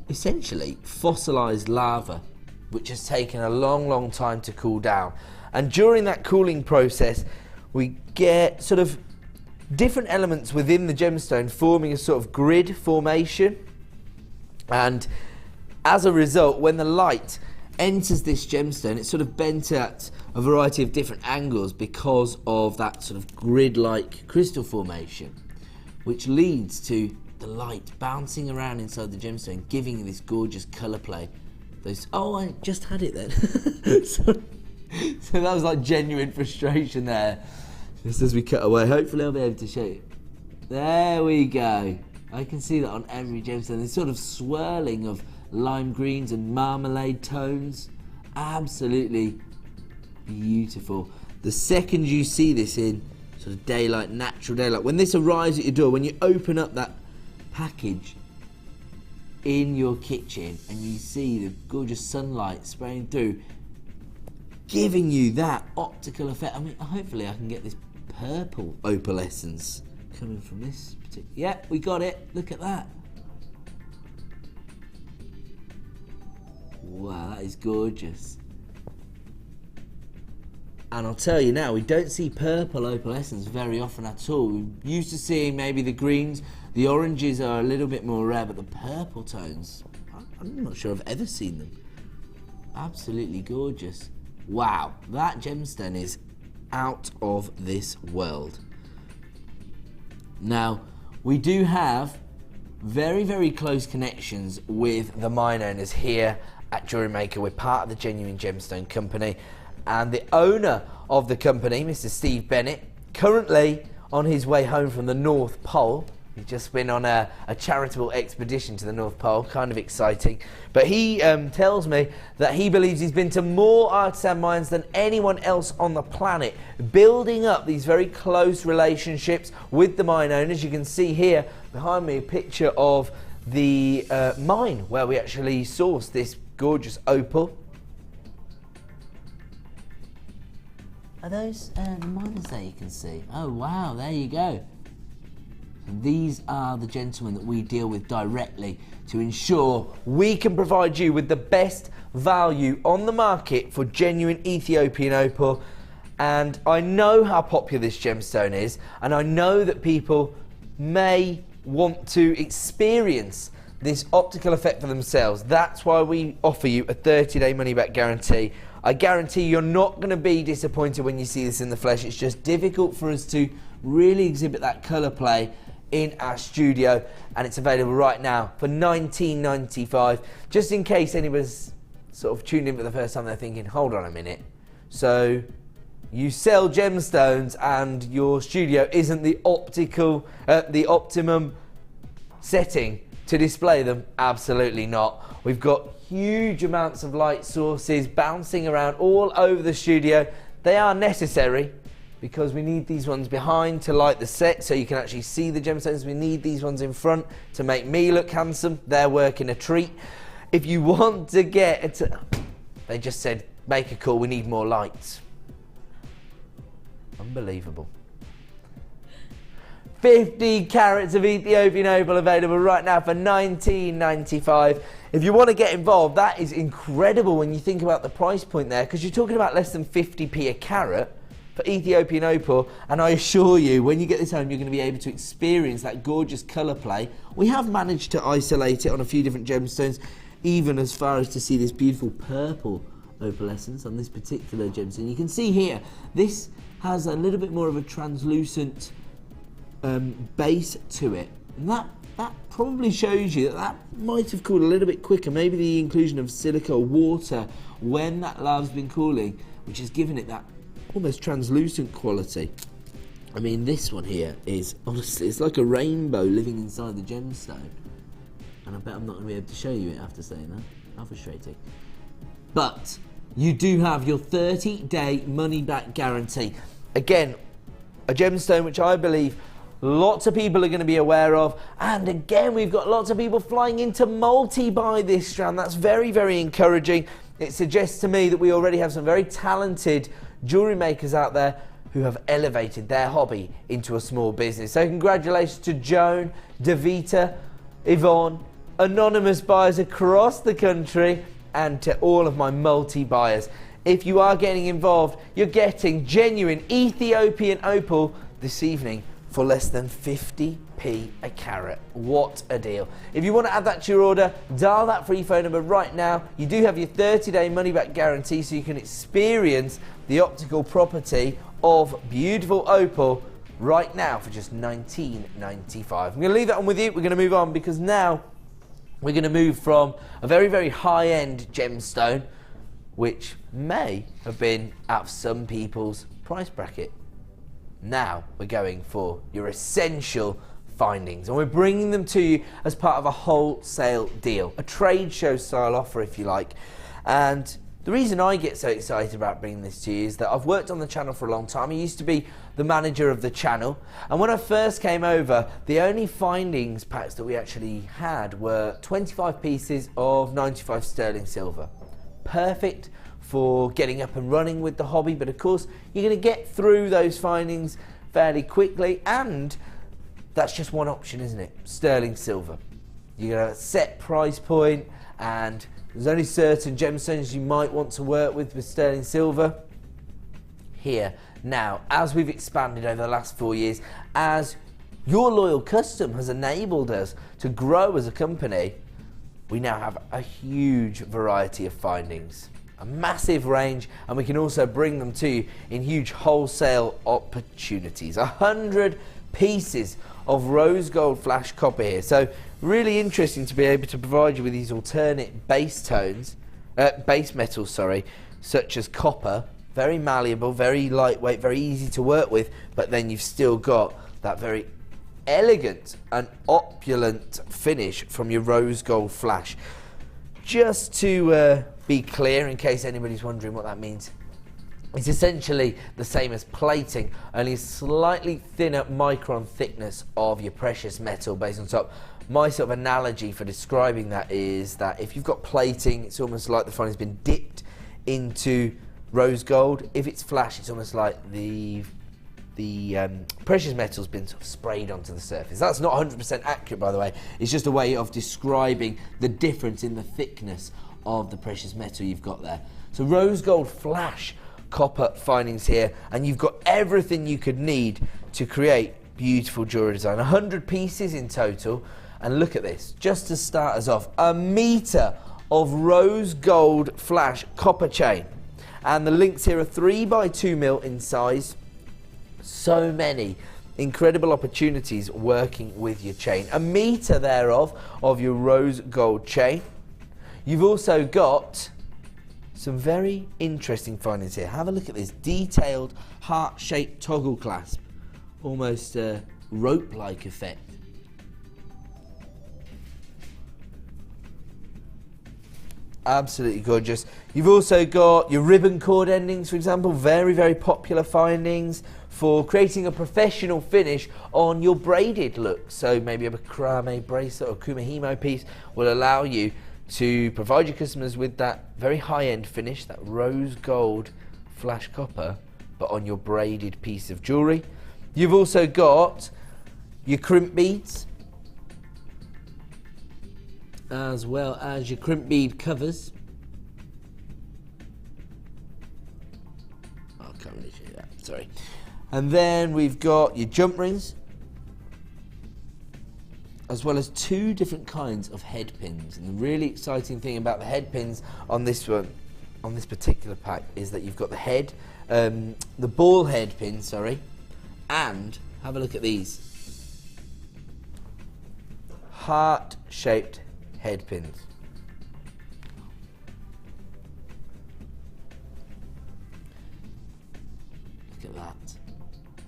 essentially fossilised lava which has taken a long time to cool down. And during that cooling process we get sort of different elements within the gemstone forming a sort of grid formation, and as a result when the light enters this gemstone it's sort of bent at a variety of different angles because of that sort of grid-like crystal formation, which leads to the light bouncing around inside the gemstone, giving you this gorgeous colour play. Oh, I just had it then. so that was like genuine frustration there. Just as we cut away, hopefully I'll be able to show you. There we go. I can see that on every gemstone. This sort of swirling of lime greens and marmalade tones. Absolutely beautiful. The second you see this in sort of daylight, natural daylight, when this arrives at your door, when you open up that package in your kitchen and you see the gorgeous sunlight spraying through, giving you that optical effect. I mean, hopefully I can get this purple opalescence coming from this particular... Yeah, we got it. Look at that. Wow, that is gorgeous. And I'll tell you now, we don't see purple opalescence very often at all. We're used to seeing maybe the greens, the oranges are a little bit more rare, but the purple tones, I'm not sure I've ever seen them. Absolutely gorgeous. Wow, that gemstone is out of this world. Now, we do have very close connections with the mine owners here at JewelleryMaker. We're part of the Genuine Gemstone Company, and the owner of the company, Mr. Steve Bennett, currently on his way home from the North Pole. He's just been on a charitable expedition to the North Pole, kind of exciting. But he tells me that he believes he's been to more artisan mines than anyone else on the planet, building up these very close relationships with the mine owners. You can see here behind me a picture of the mine where we actually sourced this gorgeous opal. Are those the miners there you can see? Oh wow, there you go. And these are the gentlemen that we deal with directly to ensure we can provide you with the best value on the market for genuine Ethiopian opal. And I know how popular this gemstone is, and I know that people may want to experience this optical effect for themselves. That's why we offer you a 30-day money-back guarantee. I guarantee you're not going to be disappointed when you see this in the flesh. It's just difficult for us to really exhibit that colour play in our studio, and it's available right now for $19.95. Just in case anybody's sort of tuned in for the first time, they're thinking, hold on a minute, so you sell gemstones and your studio isn't the optimum setting to display them? Absolutely not. We've got huge amounts of light sources bouncing around all over the studio. They are necessary because we need these ones behind to light the set so you can actually see the gemstones. We need these ones in front to make me look handsome. They're working a treat. If you want to get it, they just said, make a call, we need more lights. Unbelievable. 50 carats of Ethiopian opal available right now for $19.95. If you want to get involved, that is incredible when you think about the price point there, because you're talking about less than 50p a carat for Ethiopian opal, and I assure you, when you get this home, you're going to be able to experience that gorgeous colour play. We have managed to isolate it on a few different gemstones, even as far as to see this beautiful purple opalescence on this particular gemstone. You can see here, this has a little bit more of a translucent base to it. And that probably shows you that might have cooled a little bit quicker. Maybe the inclusion of silica or water when that lave's been cooling, which has given it that almost translucent quality. I mean, this one here is, honestly, it's like a rainbow living inside the gemstone. And I bet I'm not going to be able to show you it after saying that. How frustrating. But you do have your 30-day money-back guarantee. Again, a gemstone which I believe lots of people are going to be aware of. And again, we've got lots of people flying in to multi-buy this strand. That's very, very encouraging. It suggests to me that we already have some very talented jewellery makers out there who have elevated their hobby into a small business. So congratulations to Joan, Davita, Yvonne, anonymous buyers across the country, and to all of my multi-buyers. If you are getting involved, you're getting genuine Ethiopian opal this evening for less than 50p a carat. What a deal. If you want to add that to your order, dial that free phone number right now. You do have your 30-day money-back guarantee, so you can experience the optical property of beautiful opal right now for just $19.95. I'm going to leave that on with you. We're going to move on, because now we're going to move from a very, very high-end gemstone, which may have been out of some people's price bracket. Now we're going for your essential findings, and we're bringing them to you as part of a wholesale deal, a trade show style offer, if you like. And the reason I get so excited about bringing this to you is that I've worked on the channel for a long time. I used to be the manager of the channel, and when I first came over, the only findings packs that we actually had were 25 pieces of 95 sterling silver. Perfect for getting up and running with the hobby, but of course you're going to get through those findings fairly quickly, and that's just one option, isn't it? Sterling silver. You're going to set price point, and there's only certain gemstones you might want to work with sterling silver. Here, now, as we've expanded over the last 4 years, as your loyal custom has enabled us to grow as a company, we now have a huge variety of findings, a massive range, and we can also bring them to you in huge wholesale opportunities. 100 pieces of rose gold flash copper here. So really interesting to be able to provide you with these alternate base tones, base metals, sorry, such as copper. Very malleable, very lightweight, very easy to work with, but then you've still got that very elegant and opulent finish from your rose gold flash. Just to be clear, in case anybody's wondering what that means, it's essentially the same as plating, only a slightly thinner micron thickness of your precious metal base on top. My sort of analogy for describing that is that if you've got plating, it's almost like the finding's been dipped into rose gold. If it's flash, it's almost like the precious metal's been sort of sprayed onto the surface. That's not 100% accurate, by the way. It's just a way of describing the difference in the thickness of the precious metal you've got there. So rose gold flash copper findings here, and you've got everything you could need to create beautiful jewelry design. 100 pieces in total, and look at this, just to start us off, 1 meter of rose gold flash copper chain, and the links here are 3x2 mil in size. So many incredible opportunities working with your chain. 1 meter thereof of your rose gold chain. You've also got some very interesting findings here. Have a look at this detailed heart-shaped toggle clasp, almost a rope-like effect. Absolutely gorgeous. You've also got your ribbon cord endings, for example, very, very popular findings for creating a professional finish on your braided look. So maybe a macrame bracelet or kumihimo piece will allow you to provide your customers with that very high-end finish, that rose gold flash copper, but on your braided piece of jewellery. You've also got your crimp beads, as well as your crimp bead covers. I can't really show you that, sorry. And then we've got your jump rings, as well as 2 different kinds of head pins. And the really exciting thing about the head pins on this one on this particular pack is that you've got the head, the ball head pin, sorry, and have a look at these heart-shaped head pins. Look at that.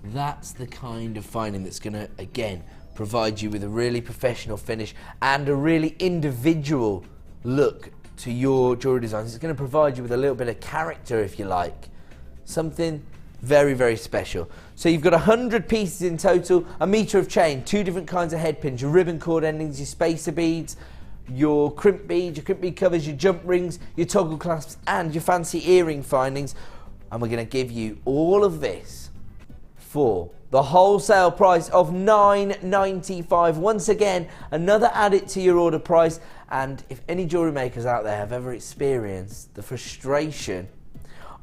That's the kind of finding that's going to, again, provide you with a really professional finish and a really individual look to your jewellery designs. It's going to provide you with a little bit of character, if you like. Something very, very special. So you've got 100 pieces in total, a metre of chain, 2 different kinds of head pins, your ribbon cord endings, your spacer beads, your crimp beads, your crimp bead covers, your jump rings, your toggle clasps, and your fancy earring findings. And we're going to give you all of this for the wholesale price of $9.95. Once again, another add it to your order price. And if any jewellery makers out there have ever experienced the frustration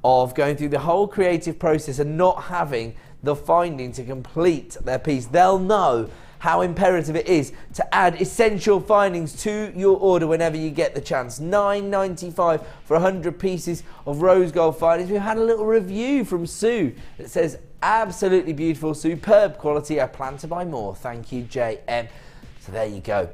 of going through the whole creative process and not having the finding to complete their piece, they'll know how imperative it is to add essential findings to your order whenever you get the chance. $9.95 for 100 pieces of rose gold findings. We've had a little review from Sue that says, absolutely beautiful, superb quality. I plan to buy more. Thank you, JM. So there you go.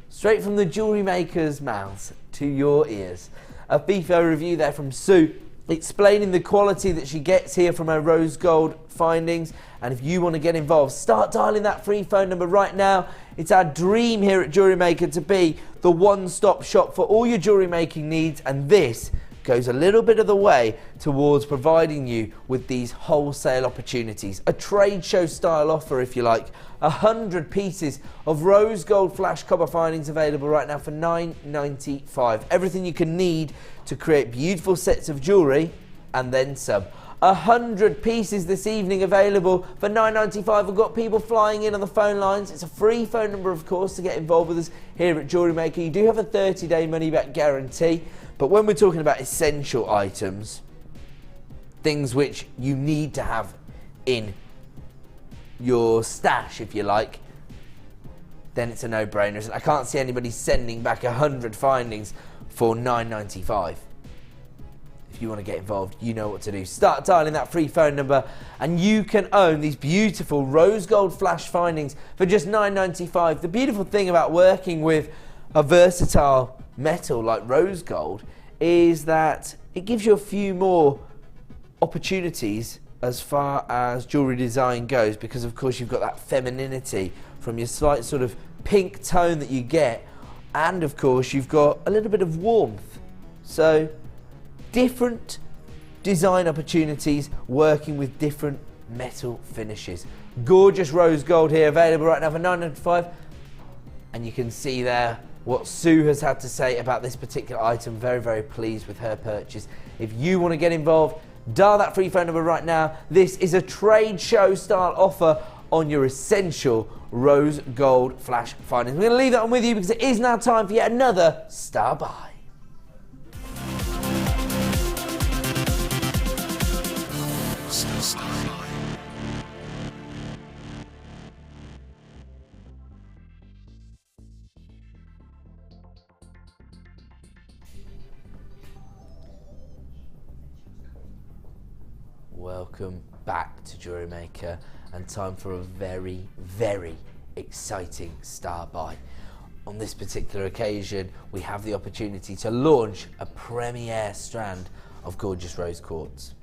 Straight from the jewellery makers' mouths to your ears. A FIFO review there from Sue, explaining the quality that she gets here from her rose gold findings. And if you want to get involved, start dialing that free phone number right now. It's our dream here at Jewellery Maker to be the one-stop shop for all your jewellery making needs, and this goes a little bit of the way towards providing you with these wholesale opportunities. A trade show style offer, if you like. 100 pieces of rose gold flash copper findings available right now for $9.95. Everything you can need to create beautiful sets of jewellery and then some. 100 pieces this evening available for $9.95. We've got people flying in on the phone lines. It's a free phone number, of course, to get involved with us here at Jewellery Maker. You do have a 30-day money-back guarantee, but when we're talking about essential items, things which you need to have in your stash, if you like, then it's a no-brainer. I can't see anybody sending back 100 findings for $9.95. If you want to get involved, you know what to do. Start dialing that free phone number and you can own these beautiful rose gold flash findings for just $9.95. The beautiful thing about working with a versatile metal like rose gold is that it gives you a few more opportunities as far as jewellery design goes, because of course you've got that femininity from your slight sort of pink tone that you get, and of course you've got a little bit of warmth. So different design opportunities working with different metal finishes. Gorgeous rose gold here available right now for $9.95, and you can see there what Sue has had to say about this particular item. Very, very pleased with her purchase. If you want to get involved, dial that free phone number right now. This is a trade show style offer on your essential rose gold flash findings. We're going to leave that one with you because it is now time for yet another Star Buy. Welcome back to Jewellery Maker, and time for a very, very exciting Star Buy. On this particular occasion, we have the opportunity to launch a premiere strand of gorgeous rose quartz.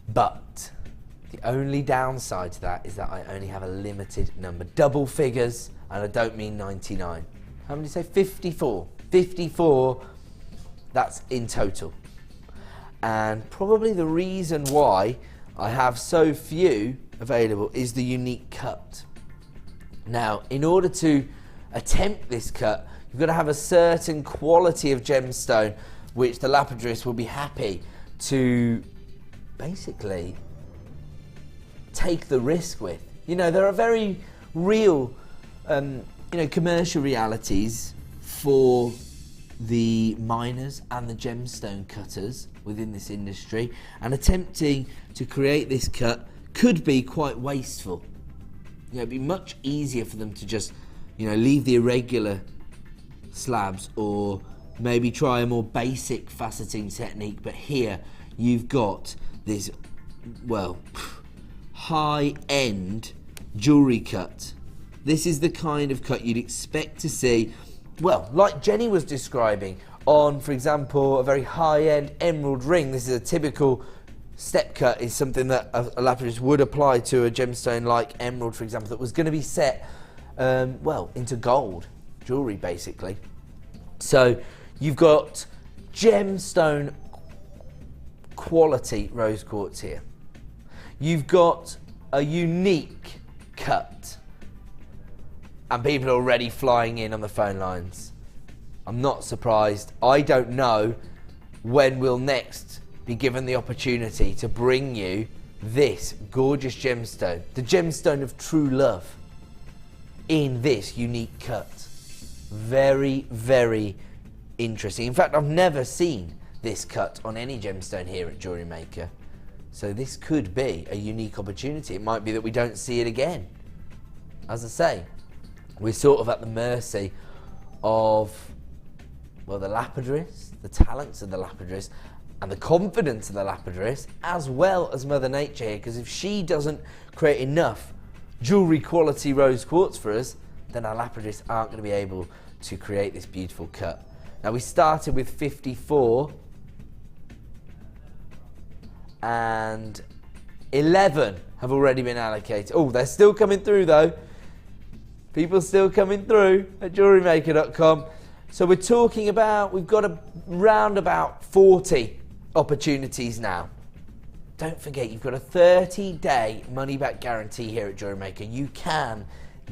But the only downside to that is that I only have a limited number, double figures, and I don't mean 99. How many say? 54. 54, that's in total. And probably the reason why I have so few available is the unique cut. Now, in order to attempt this cut, you've got to have a certain quality of gemstone, which the lapidarists will be happy to basically take the risk with. You know, there are very real, commercial realities for the miners and the gemstone cutters within this industry, and attempting to create this cut could be quite wasteful. You know, it'd be much easier for them to just, leave the irregular slabs or maybe try a more basic faceting technique, but here you've got this, well, high-end jewellery cut. This is the kind of cut you'd expect to see, well, like Jenny was describing, on, for example, a very high-end emerald ring. This is a typical step cut, is something that a lapidus would apply to a gemstone like emerald, for example, that was going to be set, well, into gold jewellery, basically. So you've got gemstone quality rose quartz here. You've got a unique cut, and people are already flying in on the phone lines. I'm not surprised. I don't know when we'll next be given the opportunity to bring you this gorgeous gemstone, the gemstone of true love, in this unique cut. Very, very interesting. In fact, I've never seen this cut on any gemstone here at JewelleryMaker. So this could be a unique opportunity. It might be that we don't see it again. As I say, we're sort of at the mercy of, well, the lapidus, the talents of the lapidus, and the confidence of the lapidus, as well as Mother Nature here, because if she doesn't create enough jewellery quality rose quartz for us, then our lapidus aren't going to be able to create this beautiful cut. Now, we started with 54, and 11 have already been allocated. Oh, they're still coming through though. People still coming through at JewelleryMaker.com. So we're talking about, we've got around about 40 opportunities now. Don't forget, you've got a 30-day money-back guarantee here at JewelleryMaker. You can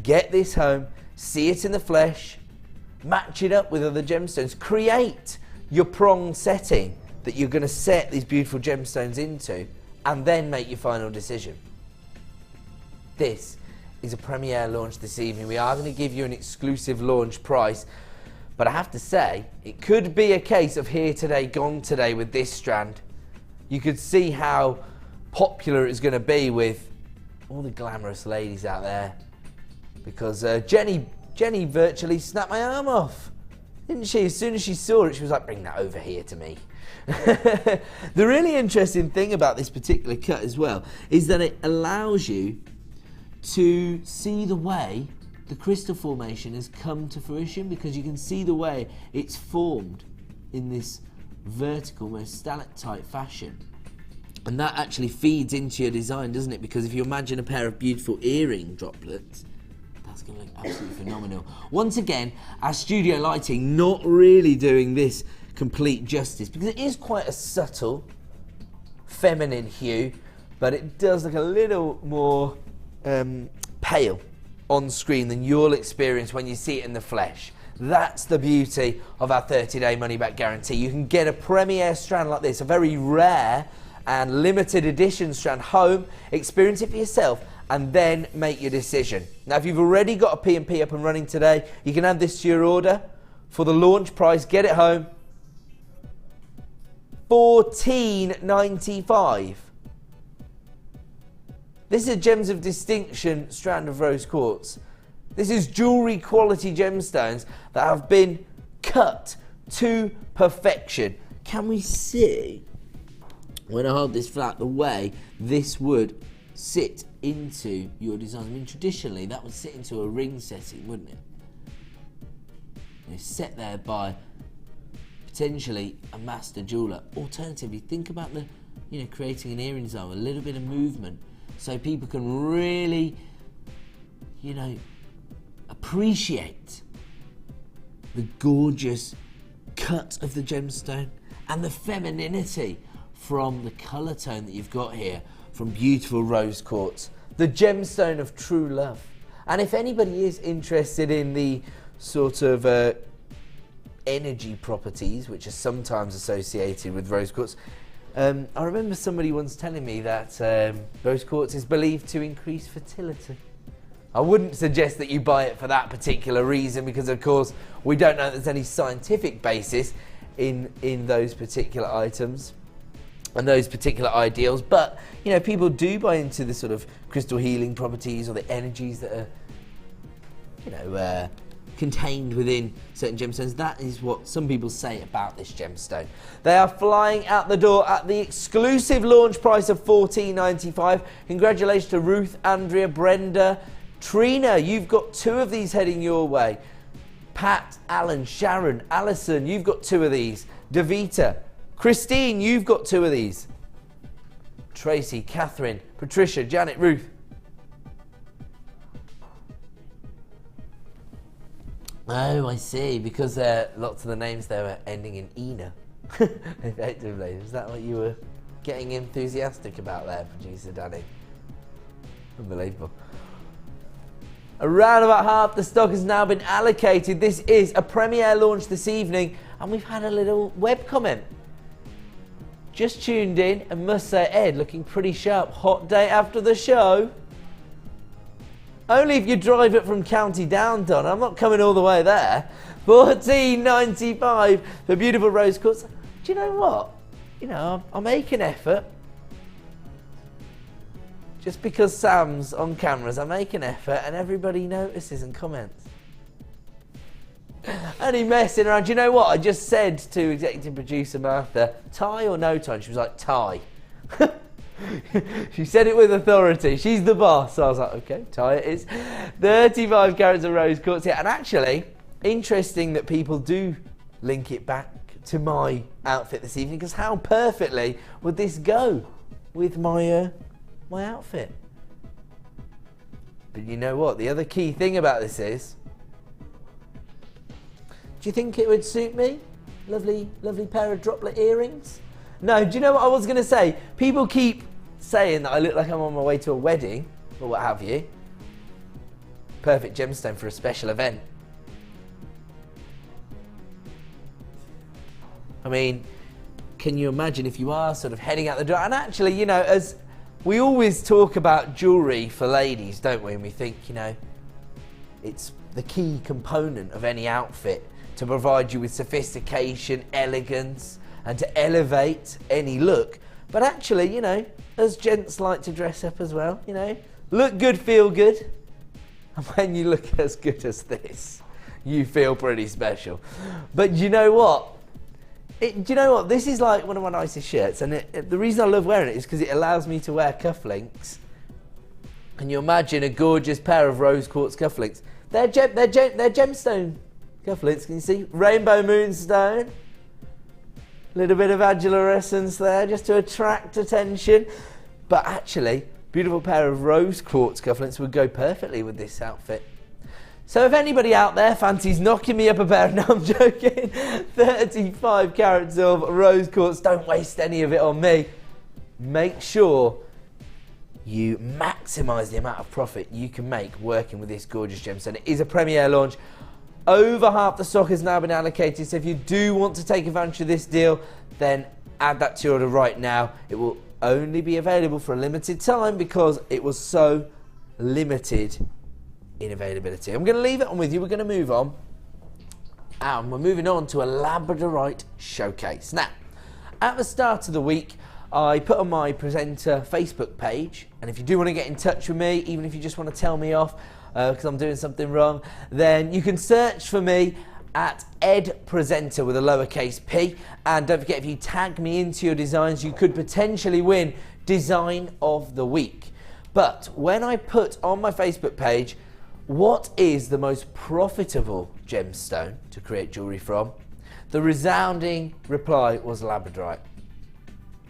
get this home, see it in the flesh, match it up with other gemstones, create your prong setting that you're going to set these beautiful gemstones into, and then make your final decision. This is a premiere launch this evening. We are going to give you an exclusive launch price, but I have to say, it could be a case of here today, gone today with this strand. You could see how popular it's going to be with all the glamorous ladies out there, because Jenny virtually snapped my arm off, didn't she? As soon as she saw it, she was like, bring that over here to me. The really interesting thing about this particular cut as well is that it allows you to see the way the crystal formation has come to fruition, because you can see the way it's formed in this vertical, almost stalactite fashion. And that actually feeds into your design, doesn't it? Because if you imagine a pair of beautiful earring droplets, that's going to look absolutely phenomenal. Once again, our studio lighting not really doing this complete justice, because it is quite a subtle feminine hue, but it does look a little more pale on screen than you'll experience when you see it in the flesh. That's the beauty of our 30-day money-back guarantee. You can get a premiere strand like this, a very rare and limited edition strand, home, experience it for yourself, and then make your decision. Now, if you've already got a P&P up and running today, you can add this to your order for the launch price. Get it home, $14.95. This is a Gems of Distinction strand of rose quartz. This is jewellery quality gemstones that have been cut to perfection. Can we see, when I hold this flat, the way this would sit into your design? I mean, traditionally that would sit into a ring setting, wouldn't it? It's set there by potentially a master jeweller. Alternatively, think about the, creating an earring design with a little bit of movement, so people can really, appreciate the gorgeous cut of the gemstone and the femininity from the colour tone that you've got here from beautiful rose quartz, the gemstone of true love. And if anybody is interested in the sort of energy properties which are sometimes associated with rose quartz, I remember somebody once telling me that rose quartz is believed to increase fertility. I wouldn't suggest that you buy it for that particular reason, because of course we don't know that there's any scientific basis in those particular items and those particular ideals, but people do buy into the sort of crystal healing properties or the energies that are contained within certain gemstones. That is what some people say about this gemstone. They are flying out the door at the exclusive launch price of $14.95. Congratulations to Ruth, Andrea, Brenda, Trina. You've got 2 of these heading your way. Pat, Alan, Sharon, Alison, you've got 2 of these. Davita, Christine, you've got 2 of these. Tracy, Catherine, Patricia, Janet, Ruth. Oh, I see, because lots of the names there were ending in Ina, effectively. Is that what you were getting enthusiastic about there, producer Danny? Unbelievable. Around about half the stock has now been allocated. This is a premiere launch this evening, and we've had a little web comment. Just tuned in and must say, Ed, looking pretty sharp. Hot day after the show. Only if you drive it from County Down, Don. I'm not coming all the way there. $14.95 for beautiful rose quartz. Do you know what? You know, I make an effort. Just because Sam's on cameras, I make an effort and everybody notices and comments. Only messing around. Do you know what? I just said to executive producer Martha, tie or no tie? And she was like, tie. She said it with authority. She's the boss. So I was like, okay, tie it is. 35 carats of rose quartz here. And actually, interesting that people do link it back to my outfit this evening, because how perfectly would this go with my my outfit? But you know what? The other key thing about this is, do you think it would suit me? Lovely, lovely pair of droplet earrings. No, do you know what I was going to say? People keep saying that I look like I'm on my way to a wedding or what have you. Perfect gemstone for a special event. I mean, can you imagine if you are sort of heading out the door? And actually, you know, as we always talk about jewellery for ladies, don't we? And we think, you know, it's the key component of any outfit to provide you with sophistication, elegance, and to elevate any look. But actually, you know, as gents like to dress up as well, you know, look good, feel good. And when you look as good as this, you feel pretty special. But you know what? Do you know what? This is like one of my nicest shirts, and the reason I love wearing it is because it allows me to wear cufflinks. And you imagine a gorgeous pair of rose quartz cufflinks. They're gemstone cufflinks, can you see? Rainbow moonstone. A little bit of adularescence there just to attract attention. But actually, beautiful pair of rose quartz cufflinks would go perfectly with this outfit. So if anybody out there fancies knocking me up a pair, no, I'm joking, 35 carats of rose quartz, don't waste any of it on me. Make sure you maximise the amount of profit you can make working with this gorgeous gemstone. It is a premiere launch. Over half the stock has now been allocated, so if you do want to take advantage of this deal, then add that to your order right now. It will only be available for a limited time because it was so limited in availability. I'm going to leave it on with you. We're going to move on, and we're moving on to a Labradorite showcase. Now, at the start of the week, I put on my presenter Facebook page, and if you do want to get in touch with me, even if you just want to tell me off because I'm doing something wrong, then you can search for me at Ed Presenter with a lowercase p, and don't forget, if you tag me into your designs, you could potentially win Design of the Week. But when I put on my Facebook page, what is the most profitable gemstone to create jewellery from, the resounding reply was Labradorite.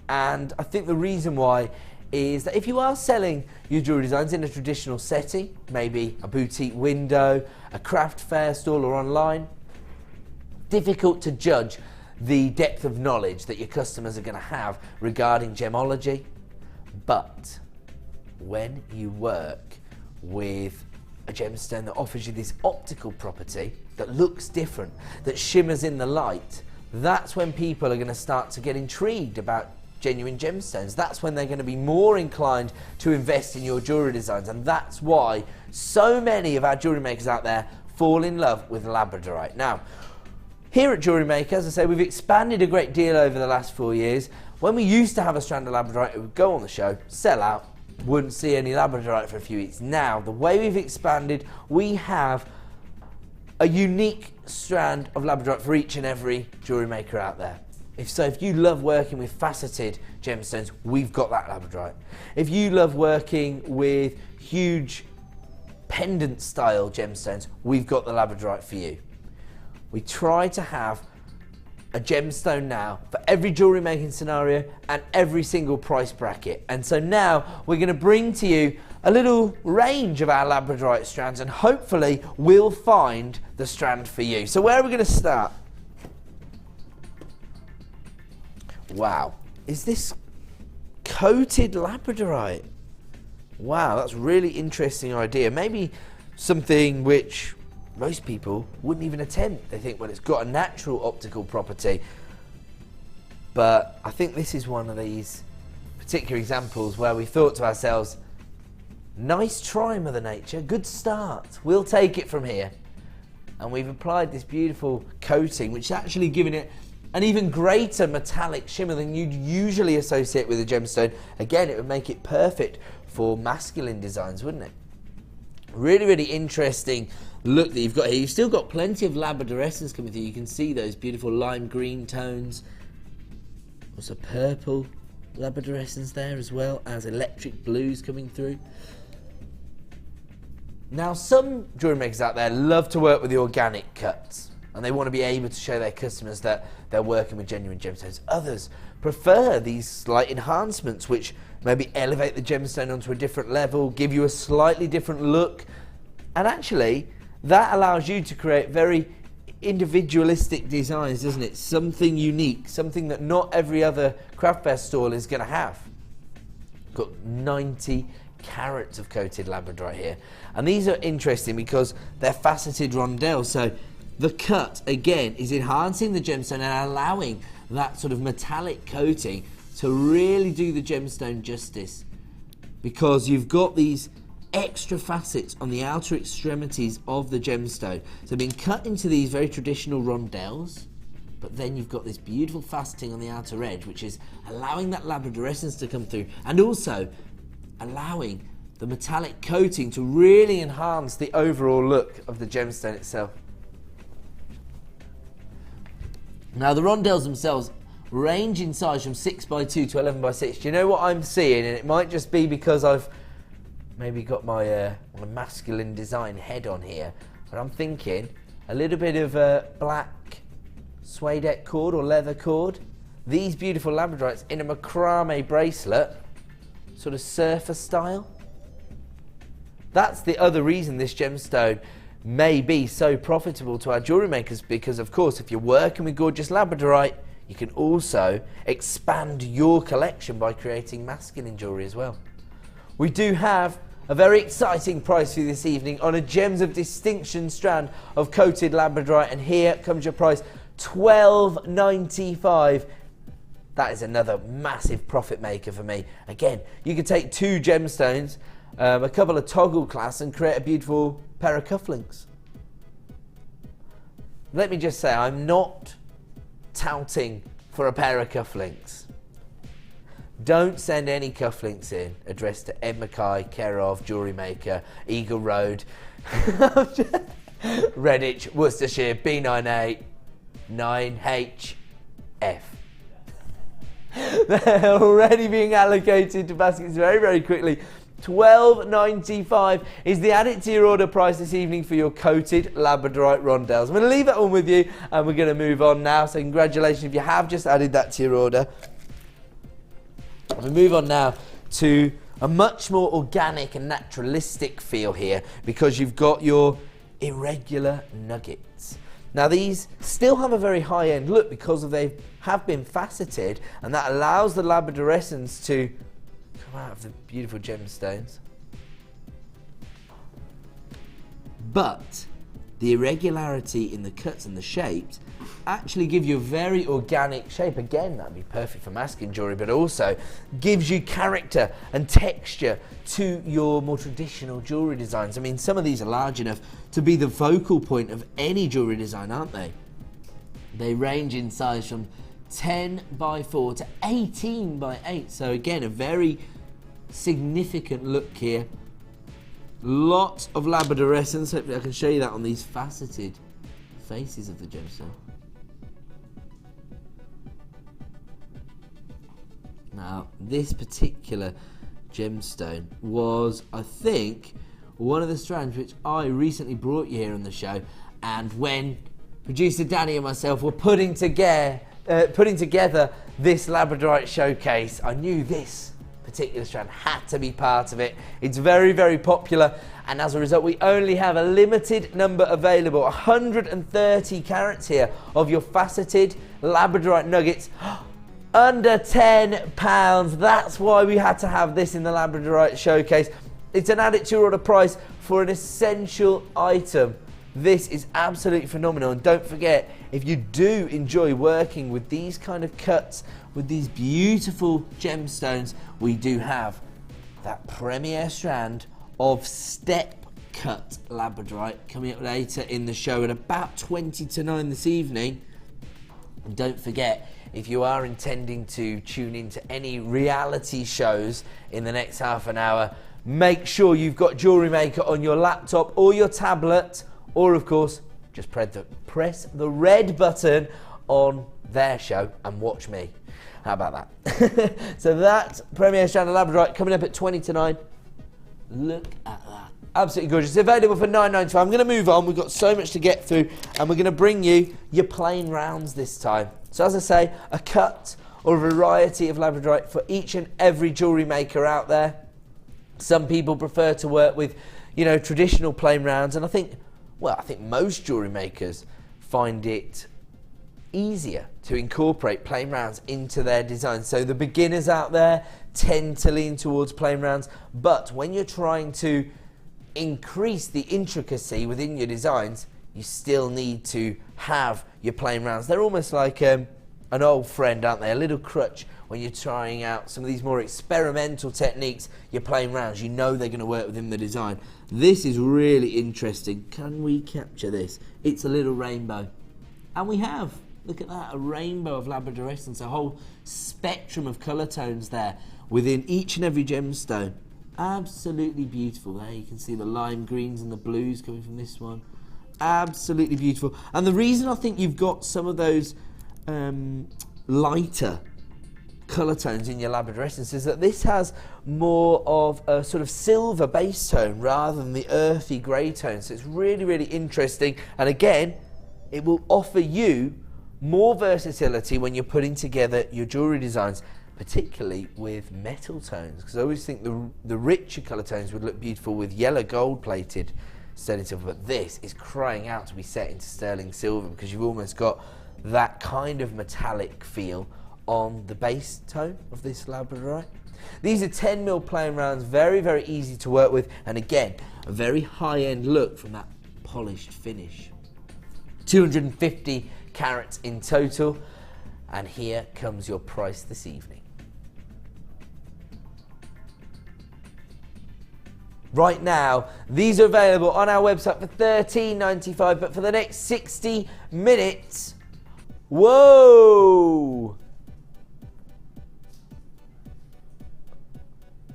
And I think the reason why is that if you are selling your jewellery designs in a traditional setting, maybe a boutique window, a craft fair stall or online, difficult to judge the depth of knowledge that your customers are going to have regarding gemology. But when you work with a gemstone that offers you this optical property that looks different, that shimmers in the light, that's when people are going to start to get intrigued about genuine gemstones. That's when they're going to be more inclined to invest in your jewellery designs, and that's why so many of our jewellery makers out there fall in love with Labradorite. Now, here at JewelleryMaker, as I say, we've expanded a great deal over the last 4 years. When we used to have a strand of Labradorite, it would go on the show, sell out, wouldn't see any Labradorite for a few weeks. Now, the way we've expanded, we have a unique strand of Labradorite for each and every jewellery maker out there. If you love working with faceted gemstones, we've got that Labradorite. If you love working with huge pendant style gemstones, we've got the Labradorite for you. We try to have a gemstone now for every jewellery making scenario and every single price bracket. And so now we're going to bring to you a little range of our Labradorite strands, and hopefully we'll find the strand for you. So where are we going to start? Wow, is this coated Labradorite? Wow, that's a really interesting idea. Maybe something which most people wouldn't even attempt. They think, well, it's got a natural optical property. But I think this is one of these particular examples where we thought to ourselves, nice try, Mother Nature, good start. We'll take it from here. And we've applied this beautiful coating, which is actually giving it an even greater metallic shimmer than you'd usually associate with a gemstone. Again, it would make it perfect for masculine designs, wouldn't it? Really, really interesting look that you've got here. You've still got plenty of labradorescence coming through. You can see those beautiful lime green tones. Also purple labradorescence there, as well as electric blues coming through. Now, some jewellery makers out there love to work with the organic cuts, and they want to be able to show their customers that they're working with genuine gemstones. Others prefer these slight enhancements, which maybe elevate the gemstone onto a different level, give you a slightly different look, and actually that allows you to create very individualistic designs, doesn't it? Something unique, something that not every other craft fair stall is going to have. Got 90 carats of coated Labradorite here, and these are interesting because they're faceted rondelles, so the cut again is enhancing the gemstone and allowing that sort of metallic coating to really do the gemstone justice, because you've got these extra facets on the outer extremities of the gemstone. So being cut into these very traditional rondelles, but then you've got this beautiful faceting on the outer edge, which is allowing that labradorescence to come through, and also allowing the metallic coating to really enhance the overall look of the gemstone itself. Now, the rondelles themselves range in size from 6x2 to 11x6. Do you know what I'm seeing? And it might just be because I've maybe got my masculine design head on here, but I'm thinking a little bit of a black suede cord or leather cord. These beautiful labradorites in a macrame bracelet, sort of surfer style. That's the other reason this gemstone may be so profitable to our jewellery makers, because of course if you're working with gorgeous labradorite, you can also expand your collection by creating masculine jewellery as well. We do have a very exciting price for you this evening on a Gems of Distinction strand of coated labradorite, and here comes your price, $12.95. That is another massive profit maker for me. Again, you could take 2 gemstones, a couple of toggle clasps, and create a beautiful pair of cufflinks. Let me just say, I'm not touting for a pair of cufflinks. Don't send any cufflinks in addressed to Ed Mckay, care of JewelleryMaker, Eagle Road, Redditch, Worcestershire, B98 9HF. They're already being allocated to baskets very, very quickly. $12.95 is the add it to your order price this evening for your coated labradorite rondelles. I'm going to leave that one with you, and we're going to move on now. So congratulations if you have just added that to your order. We move on now to a much more organic and naturalistic feel here, because you've got your irregular nuggets. Now these still have a very high-end look because they have been faceted, and that allows the labradorescence to come out of the beautiful gemstones. But the irregularity in the cuts and the shapes actually give you a very organic shape. Again, that'd be perfect for masculine jewellery, but also gives you character and texture to your more traditional jewellery designs. I mean, some of these are large enough to be the focal point of any jewellery design, aren't they? They range in size from 10x4 to 18x8. So again, a very significant look here. Lots of labradorescence. Hopefully I can show you that on these faceted faces of the gemstone. Now, this particular gemstone was, I think, one of the strands which I recently brought you here on the show, and when producer Danny and myself were putting together this Labradorite showcase, I knew this particular strand had to be part of it. It's very, very popular, and as a result we only have a limited number available. 130 carats here of your faceted Labradorite nuggets, under £10. That's why we had to have this in the Labradorite showcase. It's an add it to your order price for an essential item. This is absolutely phenomenal, and don't forget, if you do enjoy working with these kind of cuts, with these beautiful gemstones, we do have that premier strand of step cut Labradorite coming up later in the show at about 20 to 9 this evening. And don't forget, if you are intending to tune into any reality shows in the next half an hour, make sure you've got JewelleryMaker on your laptop or your tablet, or of course, just press the red button on their show and watch me. How about that? So that Premier Strand of Labradorite coming up at 20 to 9. Look at that. Absolutely gorgeous. It's available for $9.95. I'm going to move on. We've got so much to get through, and we're going to bring you your plain rounds this time. So as I say, a cut or a variety of Labradorite for each and every jewellery maker out there. Some people prefer to work with, you know, traditional plain rounds, and I think most jewellery makers find it easier to incorporate plain rounds into their designs. So the beginners out there tend to lean towards plain rounds, but when you're trying to increase the intricacy within your designs, you still need to have your plain rounds. They're almost like an old friend, aren't they? A little crutch when you're trying out some of these more experimental techniques. Your plain rounds, you know they're going to work within the design. This is really interesting. Can we capture this? It's a little rainbow, and we have, look at that, a rainbow of labradorescence, a whole spectrum of colour tones there within each and every gemstone. Absolutely beautiful. There you can see the lime greens and the blues coming from this one. Absolutely beautiful. And the reason I think you've got some of those lighter colour tones in your labradorescence is that this has more of a sort of silver base tone rather than the earthy grey tone. So it's really, really interesting. And again, it will offer you more versatility when you're putting together your jewellery designs, particularly with metal tones, because I always think the richer colour tones would look beautiful with yellow gold plated sterling silver, but this is crying out to be set into sterling silver because you've almost got that kind of metallic feel on the base tone of this Labradorite. These are 10mm plain rounds, very, very easy to work with, and again, a very high-end look from that polished finish. 250 carats in total, and here comes your price this evening. Right now, these are available on our website for $13.95, but for the next 60 minutes, whoa!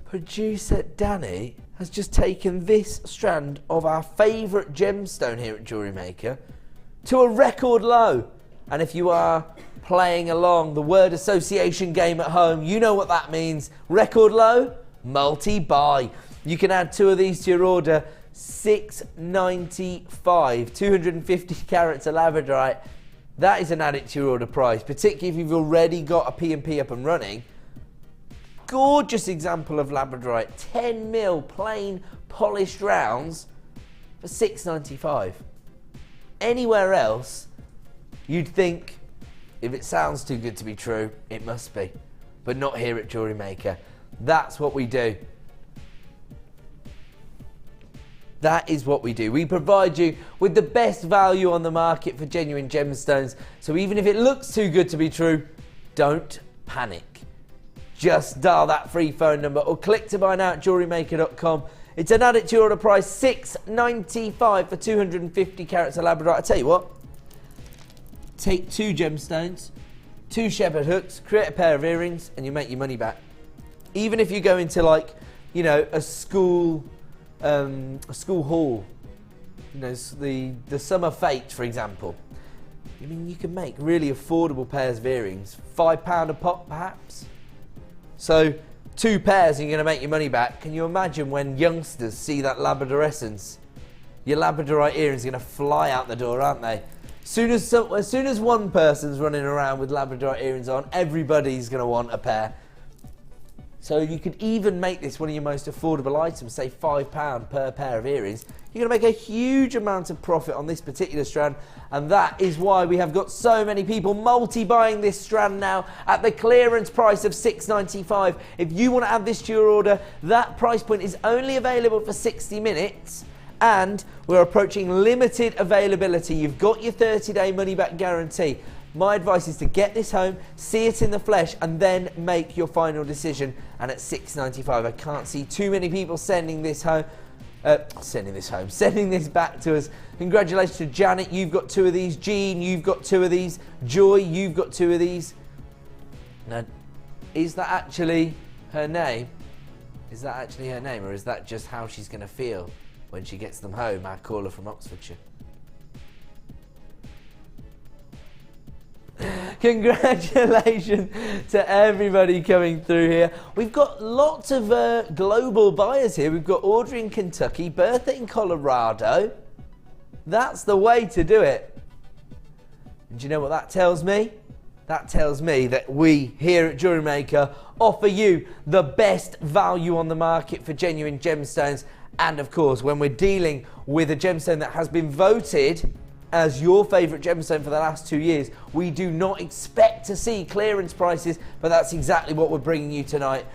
Producer Danny has just taken this strand of our favourite gemstone here at JewelleryMaker to a record low. And if you are playing along the word association game at home, you know what that means. Record low, multi-buy. You can add 2 of these to your order, $6.95, 250 carats of Labradorite. That is an add it to your order price, particularly if you've already got a P&P up and running. Gorgeous example of Labradorite, 10mm plain polished rounds for $6.95. Anywhere else, you'd think, if it sounds too good to be true, it must be. But not here at JewelleryMaker. That's what we do. That is what we do. We provide you with the best value on the market for genuine gemstones. So even if it looks too good to be true, don't panic. Just dial that free phone number or click to buy now at JewelleryMaker.com. It's an add it to your order price, $6.95 for 250 carats of Labradorite. I tell you what, take 2 gemstones, 2 shepherd hooks, create a pair of earrings, and you make your money back. Even if you go into, like, you know, a school hall, you know, the summer fete, for example, I mean, you can make really affordable pairs of earrings, £5 a pop perhaps. So 2 pairs and you're going to make your money back. Can you imagine when youngsters see that labradorescence? Your labradorite earrings are going to fly out the door, aren't they? As soon as one person's running around with labradorite earrings on, everybody's going to want a pair. So you could even make this one of your most affordable items, say £5 per pair of earrings. You're going to make a huge amount of profit on this particular strand, and that is why we have got so many people multi-buying this strand now at the clearance price of £6.95. If you want to add this to your order, that price point is only available for 60 minutes, and we're approaching limited availability. You've got your 30-day money-back guarantee. My advice is to get this home, see it in the flesh, and then make your final decision. And at £6.95, I can't see too many people sending this back to us. Congratulations to Janet, you've got 2 of these. Jean, you've got 2 of these. Joy, you've got 2 of these. Now, is that actually her name? Is that actually her name, or is that just how she's going to feel when she gets them home, our caller from Oxfordshire? Congratulations to everybody coming through here. We've got lots of global buyers here. We've got Audrey in Kentucky, Bertha in Colorado. That's the way to do it. And do you know what that tells me? That tells me that we here at JewelleryMaker offer you the best value on the market for genuine gemstones. And of course, when we're dealing with a gemstone that has been voted as your favourite gemstone for the last 2 years, we do not expect to see clearance prices, but that's exactly what we're bringing you tonight.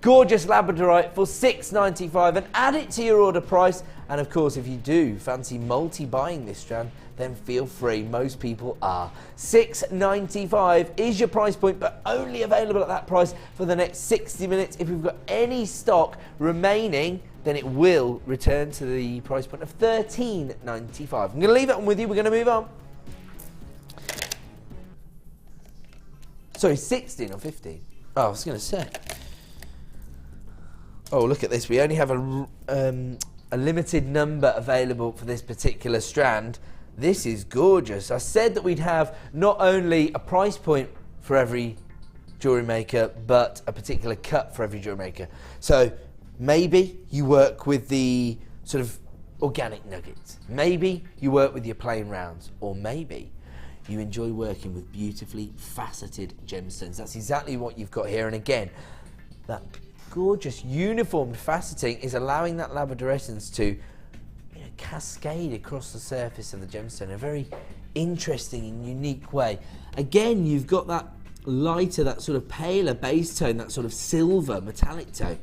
Gorgeous labradorite for £6.95, and add it to your order price. And of course, if you do fancy multi-buying this strand, then feel free. Most people are. £6.95 is your price point, but only available at that price for the next 60 minutes. If we've got any stock remaining, then it will return to the price point of £13.95. I'm going to leave that one with you. We're going to move on. Sorry, 16 or 15? Oh, I was going to say. Oh, look at this. We only have a limited number available for this particular strand. This is gorgeous. I said that we'd have not only a price point for every jewellery maker, but a particular cut for every jewellery maker. So maybe you work with the sort of organic nuggets. Maybe you work with your plain rounds. Or maybe you enjoy working with beautifully faceted gemstones. That's exactly what you've got here. And again, that gorgeous uniformed faceting is allowing that labradorescence to cascade across the surface of the gemstone in a very interesting and unique way. Again, you've got that lighter, that sort of paler base tone, that sort of silver metallic tone.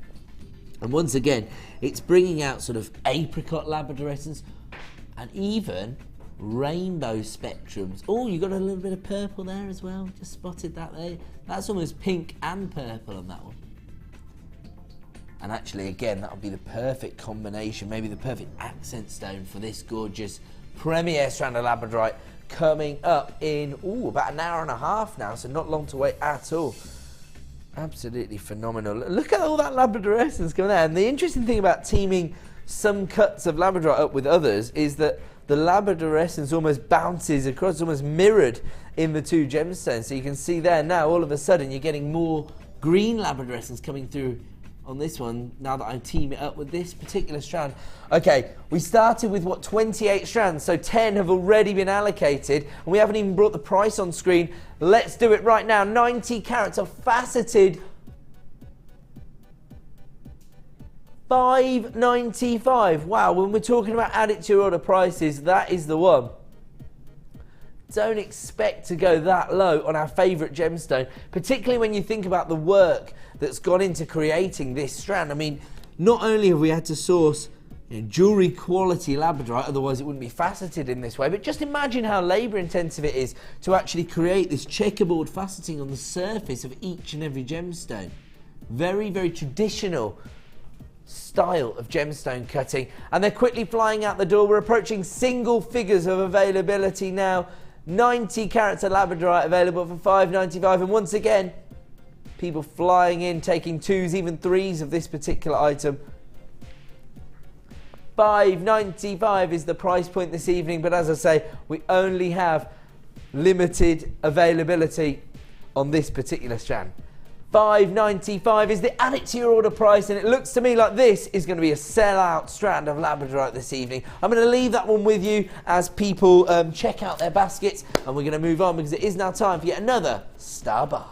And once again, it's bringing out sort of apricot labradorescence and even rainbow spectrums. Oh, you got a little bit of purple there as well. Just spotted that there. That's almost pink and purple on that one. And actually, again, that would be the perfect combination, maybe the perfect accent stone for this gorgeous premier strand of labradorite coming up in, about an hour and a half now, so not long to wait at all. Absolutely phenomenal. Look at all that labradorescence coming there. And the interesting thing about teaming some cuts of labradorite up with others is that the labradorescence almost bounces across, almost mirrored in the 2 gemstones. So you can see there now, all of a sudden, you're getting more green labradorescence coming through on this one, now that I team it up with this particular strand. Okay, we started with, 28 strands, so 10 have already been allocated, and we haven't even brought the price on screen. Let's do it right now. 90 carats of faceted, £5.95. Wow, when we're talking about add it to your order prices, that is the one. Don't expect to go that low on our favourite gemstone, particularly when you think about the work that's gone into creating this strand. I mean, not only have we had to source jewellery quality labradorite, otherwise it wouldn't be faceted in this way, but just imagine how labour intensive it is to actually create this checkerboard faceting on the surface of each and every gemstone. Very, very traditional style of gemstone cutting, and they're quickly flying out the door. We're approaching single figures of availability now. 90 carats of labradorite available for £5.95, and once again, people flying in, taking 2s, even 3s of this particular item. £5.95 is the price point this evening, but as I say, we only have limited availability on this particular strand. $5.95 is the add it to your order price, and it looks to me like this is going to be a sell-out strand of Labradorite this evening. I'm going to leave that one with you as people check out their baskets, and we're going to move on because it is now time for yet another Star Buy.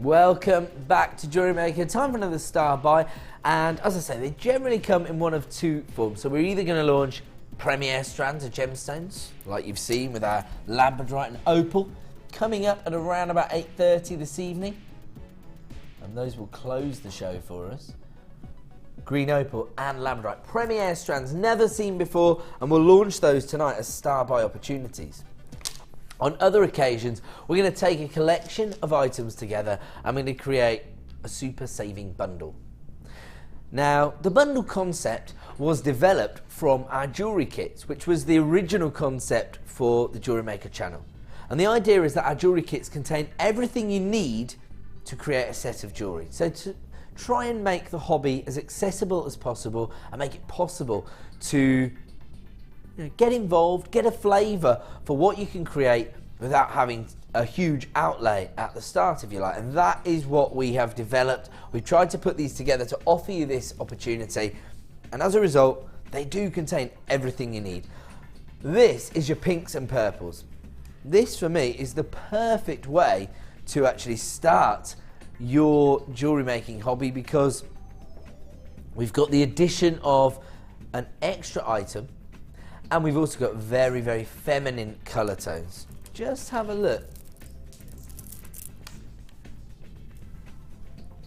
Welcome back to JewelleryMaker. Time for another Star Buy, and as I say, they generally come in one of two forms. So we're either going to launch premier strands of gemstones, like you've seen with our Labradorite and Opal, coming up at around about 8:30 this evening, and those will close the show for us. Green Opal and Labradorite, premier strands never seen before, and we'll launch those tonight as Star Buy opportunities. On other occasions, we're going to take a collection of items together and we're going to create a super saving bundle. Now, the bundle concept was developed from our jewellery kits, which was the original concept for the JewelleryMaker channel. And the idea is that our jewellery kits contain everything you need to create a set of jewellery. So to try and make the hobby as accessible as possible and make it possible to get involved, get a flavour for what you can create without having a huge outlay at the start, if you like. And that is what we have developed. We've tried to put these together to offer you this opportunity, and as a result, they do contain everything you need. This is your pinks and purples. This, for me, is the perfect way to actually start your jewellery making hobby, because we've got the addition of an extra item, and we've also got very, very feminine colour tones. Just have a look.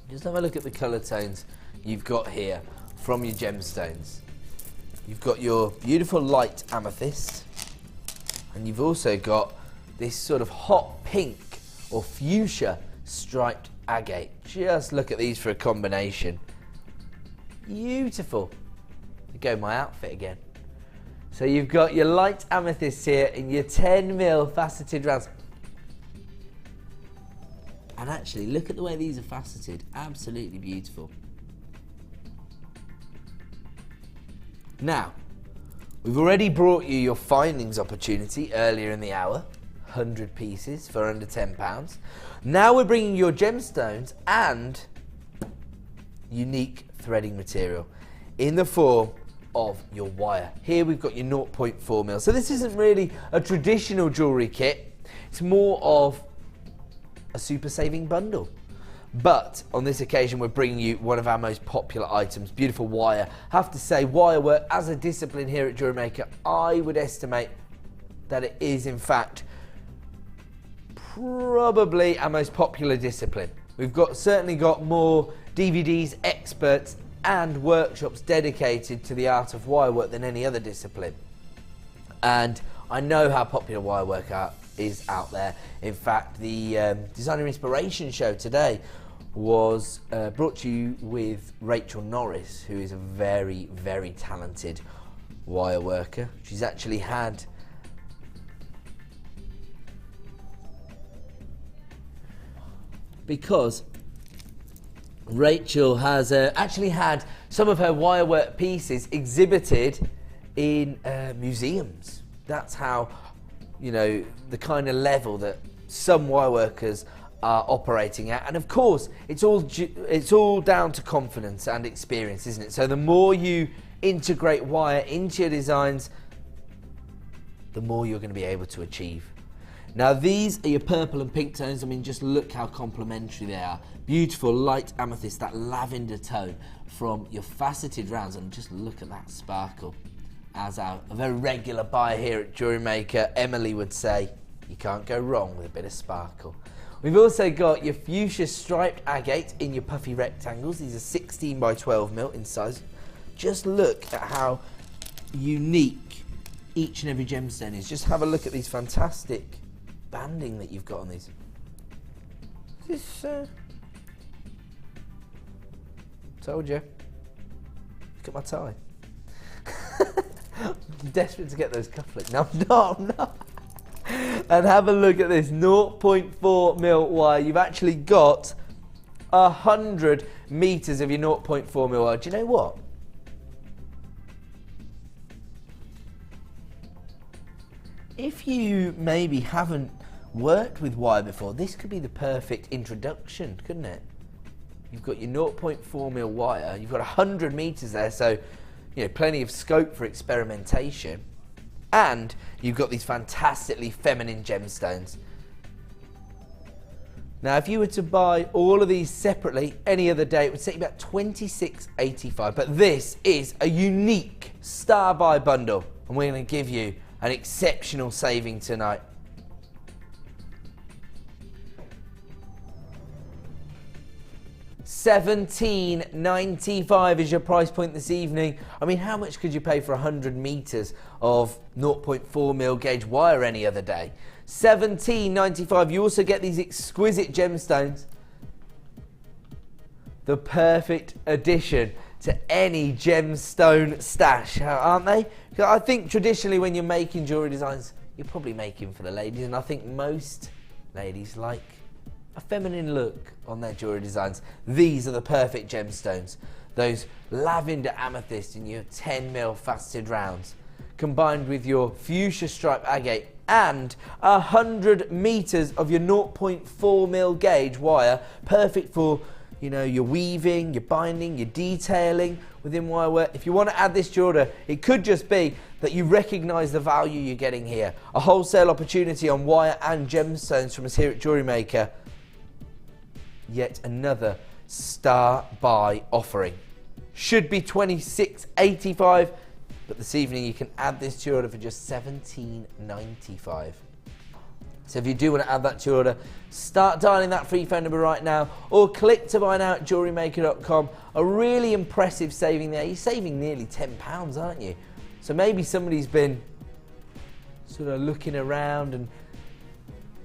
Just have a look at the colour tones you've got here from your gemstones. You've got your beautiful light amethyst, and you've also got this sort of hot pink or fuchsia striped agate. Just look at these for a combination. Beautiful. There go my outfit again. So you've got your light amethyst here in your 10mm faceted rounds. And actually, look at the way these are faceted. Absolutely beautiful. Now, we've already brought you your findings opportunity earlier in the hour. 100 pieces for under £10. Now we're bringing your gemstones and unique threading material in the form of your wire. Here we've got your 0.4mm. So this isn't really a traditional jewellery kit. It's more of a super saving bundle. But on this occasion, we're bringing you one of our most popular items, beautiful wire. I have to say, wire work as a discipline here at JewelleryMaker, I would estimate that it is in fact probably our most popular discipline. We've certainly got more DVDs, experts and workshops dedicated to the art of wirework than any other discipline. And I know how popular wirework is out there. In fact, the Designer Inspiration show today was brought to you with Rachel Norris, who is a very, very talented wireworker. She's actually had because Rachel has actually had some of her wirework pieces exhibited in museums. That's how, the kind of level that some wireworkers are operating at. And of course, it's all down to confidence and experience, isn't it? So the more you integrate wire into your designs, the more you're going to be able to achieve. Now these are your purple and pink tones. I mean, just look how complementary they are. Beautiful light amethyst, that lavender tone from your faceted rounds, and just look at that sparkle. As a very regular buyer here at JewelleryMaker, Emily would say, you can't go wrong with a bit of sparkle. We've also got your fuchsia striped agate in your puffy rectangles. These are 16 by 12mm in size. Just look at how unique each and every gemstone is. Just have a look at these fantastic banding that you've got on these. Told you. Look at my tie. I'm desperate to get those cufflinks. No, I'm not. And have a look at this 0.4 mil wire. You've actually got 100 meters of your 0.4 mil wire. Do you know what? If you maybe haven't worked with wire before, this could be the perfect introduction, couldn't it? You've got your 0.4 mil wire, you've got 100 meters there, so you know, plenty of scope for experimentation. And you've got these fantastically feminine gemstones. Now, if you were to buy all of these separately any other day, it would set you about $26.85. But this is a unique star buy bundle, and we're going to give you an exceptional saving tonight. $17.95 is your price point this evening. I mean, how much could you pay for 100 meters of 0.4 mil gauge wire any other day? $17.95. You also get these exquisite gemstones. The perfect addition to any gemstone stash, aren't they? I think traditionally when you're making jewellery designs, you're probably making for the ladies, and I think most ladies like a feminine look on their jewellery designs. These are the perfect gemstones. Those lavender amethyst in your 10 mil faceted rounds, combined with your fuchsia stripe agate and 100 meters of your 0.4 mil gauge wire, perfect for, you know, your weaving, your binding, your detailing within wirework. If you want to add this to your order, it could just be that you recognize the value you're getting here. A wholesale opportunity on wire and gemstones from us here at JewelleryMaker. Yet another star buy offering. Should be $26.85, but this evening you can add this to your order for just $17.95. So if you do want to add that to your order, start dialing that free phone number right now, or click to buy now at JewelleryMaker.com. A really impressive saving there. You're saving nearly £10, aren't you? So maybe somebody's been sort of looking around and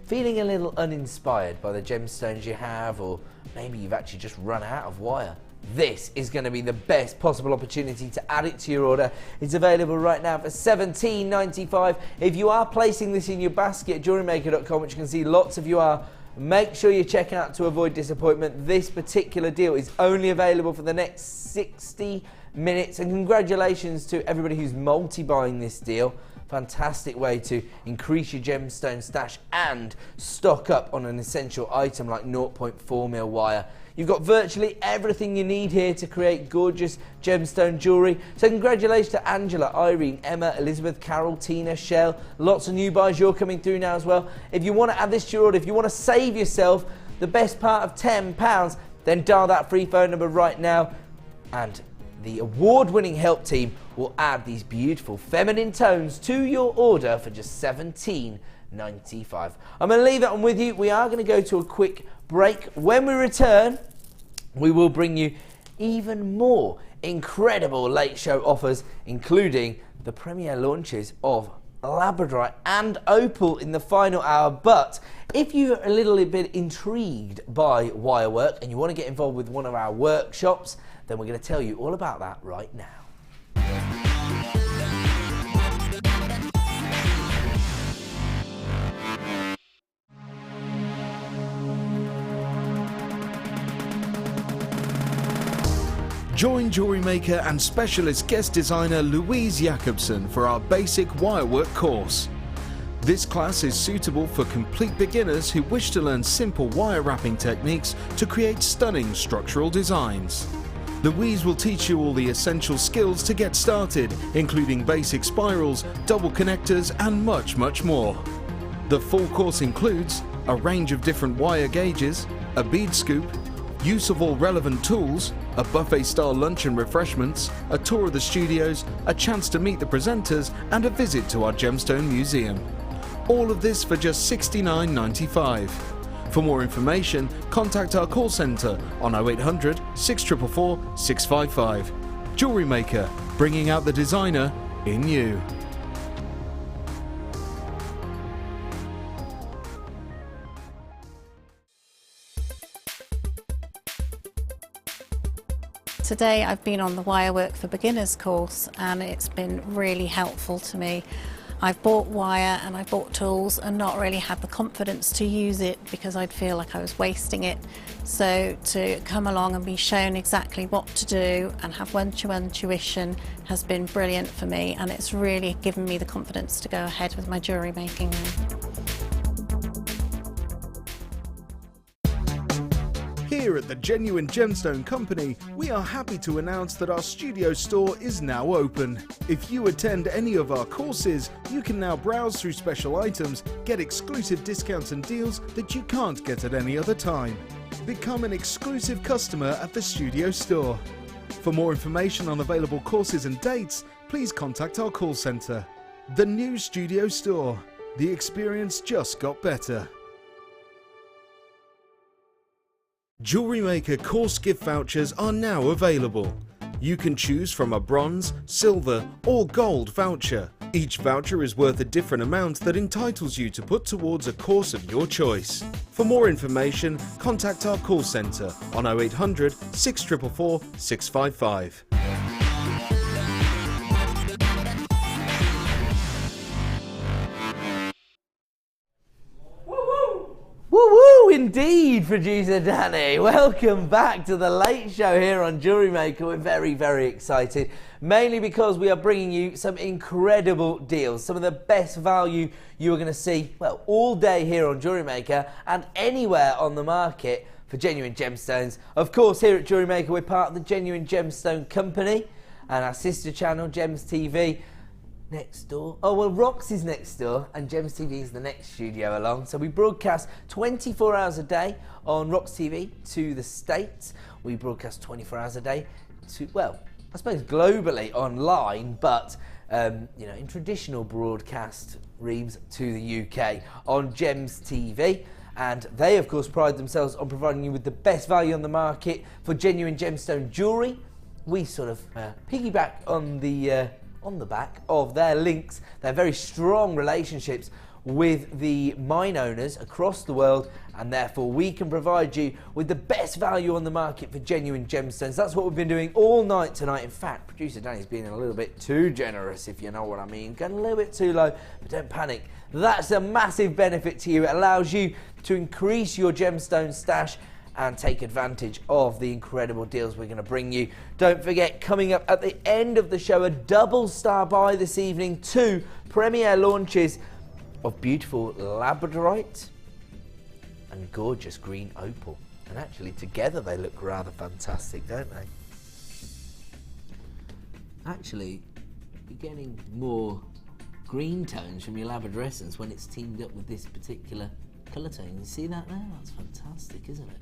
feeling a little uninspired by the gemstones you have, or maybe you've actually just run out of wire. This is going to be the best possible opportunity to add it to your order. It's available right now for $17.95. If you are placing this in your basket at JewelleryMaker.com, which you can see lots of you are, make sure you check out to avoid disappointment. This particular deal is only available for the next 60 minutes, and congratulations to everybody who's multi-buying this deal. Fantastic way to increase your gemstone stash and stock up on an essential item like 0.4 mil wire. You've got virtually everything you need here to create gorgeous gemstone jewellery. So congratulations to Angela, Irene, Emma, Elizabeth, Carol, Tina, Shell. Lots of new buys, you're coming through now as well. If you want to add this to your order, if you want to save yourself the best part of £10, then dial that free phone number right now, and the award-winning help team will add these beautiful feminine tones to your order for just $17.95. I'm going to leave that one with you. We are going to go to a quick break. When we return, we will bring you even more incredible late show offers, including the premiere launches of Labradorite and Opal in the final hour. But if you're a little bit intrigued by wirework and you want to get involved with one of our workshops, then we're going to tell you all about that right now. Join JewelleryMaker and specialist guest designer Louise Jacobson for our basic wirework course. This class is suitable for complete beginners who wish to learn simple wire wrapping techniques to create stunning structural designs. Louise will teach you all the essential skills to get started, including basic spirals, double connectors and much more. The full course includes a range of different wire gauges, a bead scoop, use of all relevant tools, a buffet-style lunch and refreshments, a tour of the studios, a chance to meet the presenters and a visit to our Gemstone Museum. All of this for just $69.95. For more information, contact our call centre on 0800 644 655. JewelleryMaker, bringing out the designer in you. Today I've been on the Wirework for Beginners course, and it's been really helpful to me. I've bought wire and I've bought tools and not really had the confidence to use it because I'd feel like I was wasting it. So to come along and be shown exactly what to do and have one-to-one tuition has been brilliant for me, and it's really given me the confidence to go ahead with my jewellery making now. Here at the Genuine Gemstone Company, we are happy to announce that our studio store is now open. If you attend any of our courses, you can now browse through special items, get exclusive discounts and deals that you can't get at any other time. Become an exclusive customer at the studio store. For more information on available courses and dates, please contact our call centre. The new studio store. The experience just got better. JewelleryMaker course gift vouchers are now available. You can choose from a bronze, silver or gold voucher. Each voucher is worth a different amount that entitles you to put towards a course of your choice. For more information, contact our call centre on 0800 644 655. Woo-woo indeed, producer Danny. Welcome back to the Late Show here on Jewellery Maker. We're very, very excited, mainly because we are bringing you some incredible deals, some of the best value you are going to see, well, all day here on Jewellery Maker and anywhere on the market for genuine gemstones. Of course, here at Jewellery Maker, we're part of the Genuine Gemstone Company and our sister channel, Gems TV, next door. Oh, well, Rox is next door and Gems TV is the next studio along. So we broadcast 24 hours a day on Rox TV to the States. We broadcast 24 hours a day to, well, I suppose globally online, but you know, in traditional broadcast reams to the UK on Gems TV. And they, of course, pride themselves on providing you with the best value on the market for genuine gemstone jewellery. We sort of piggyback on the back of their links, their very strong relationships with the mine owners across the world, and therefore we can provide you with the best value on the market for genuine gemstones. That's what we've been doing all night tonight. In fact, producer Danny's been a little bit too generous, if you know what I mean. Going a little bit too low, but don't panic. That's a massive benefit to you. It allows you to increase your gemstone stash and take advantage of the incredible deals we're going to bring you. Don't forget, coming up at the end of the show, a double star buy this evening, 2 premiere launches of beautiful Labradorite and gorgeous Green Opal. And actually together they look rather fantastic, don't they? Actually, you're getting more green tones from your Labradorescence when it's teamed up with this particular colour tone. You see that there? That's fantastic, isn't it?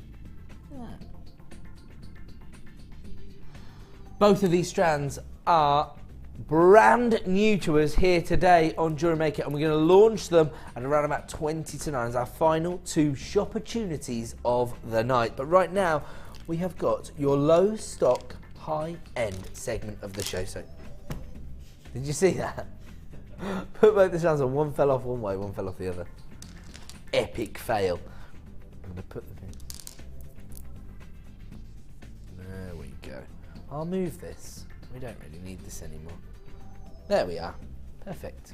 That. Both of these strands are brand new to us here today on Jewellery Maker, and we're going to launch them at around about 20 to 9 as our final 2 shopportunities of the night. But right now we have got your low stock, high end segment of the show. So did you see that? Put both the strands on, one fell off one way, one fell off the other. Epic fail. I'm going to put them in. There we go. I'll move this. We don't really need this anymore. There we are. Perfect.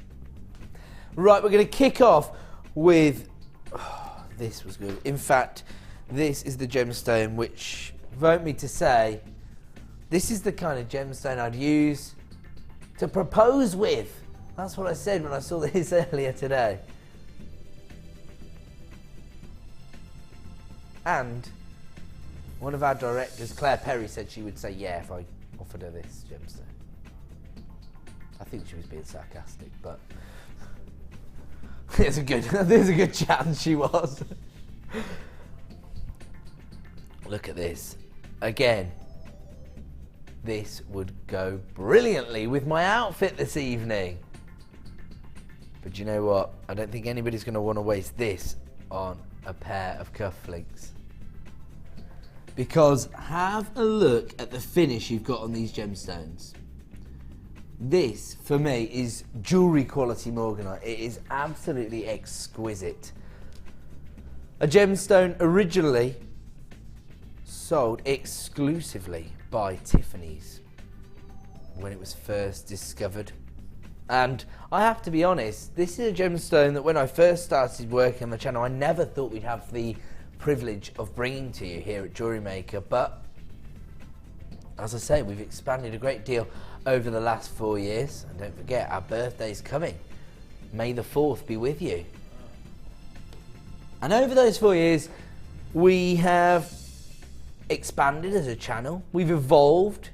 Right, we're going to kick off with... Oh, this was good. In fact, this is the gemstone which, vote me to say, this is the kind of gemstone I'd use to propose with. That's what I said when I saw this earlier today. And one of our directors, Claire Perry, said she would say yeah if I offered her this gemstone. I think she was being sarcastic, but there's a good chance she was. Look at this. Again, this would go brilliantly with my outfit this evening. But you know what? I don't think anybody's going to want to waste this on a pair of cufflinks. Because have a look at the finish you've got on these gemstones. This, for me, is jewellery quality Morganite. It is absolutely exquisite. A gemstone originally sold exclusively by Tiffany's when it was first discovered. And I have to be honest, this is a gemstone that when I first started working on the channel, I never thought we'd have the privilege of bringing to you here at JewelleryMaker. But as I say, we've expanded a great deal over the last 4 years. And don't forget, our birthday's coming. May the 4th be with you. And over those 4 years, we have expanded as a channel. We've evolved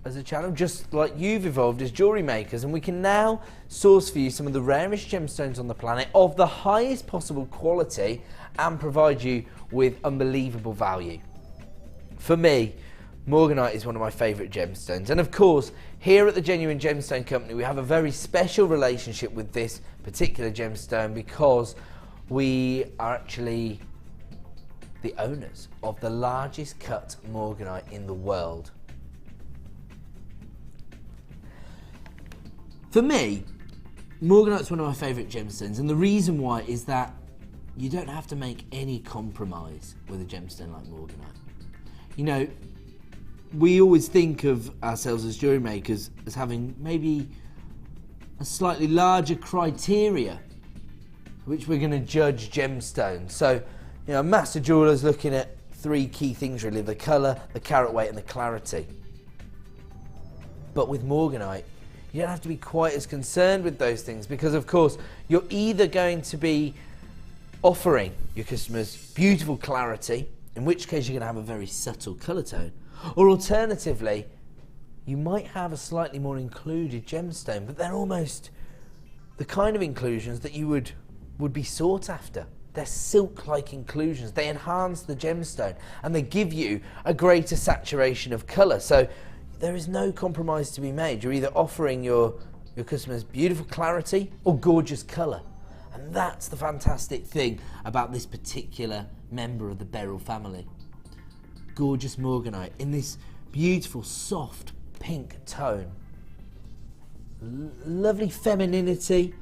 as a channel, just like you've evolved as jewellery makers, and we can now source for you some of the rarest gemstones on the planet of the highest possible quality and provide you with unbelievable value. For me, Morganite is one of my favourite gemstones, and of course here at the Genuine Gemstone Company we have a very special relationship with this particular gemstone because we are actually the owners of the largest cut Morganite in the world. For me, Morganite's one of my favourite gemstones, and the reason why is that you don't have to make any compromise with a gemstone like Morganite. You know, we always think of ourselves as jewellery makers as having maybe a slightly larger criteria which we're going to judge gemstones. So, you know, a master jeweller's looking at 3 key things really: the colour, the carat weight and the clarity. But with Morganite, you don't have to be quite as concerned with those things because, of course, you're either going to be offering your customers beautiful clarity, in which case you're going to have a very subtle colour tone, or alternatively, you might have a slightly more included gemstone, but they're almost the kind of inclusions that you would be sought after. They're silk-like inclusions. They enhance the gemstone and they give you a greater saturation of colour. So there is no compromise to be made. You're either offering your customers beautiful clarity or gorgeous colour. And that's the fantastic thing about this particular member of the beryl family. Gorgeous Morganite in this beautiful soft pink tone. Lovely femininity,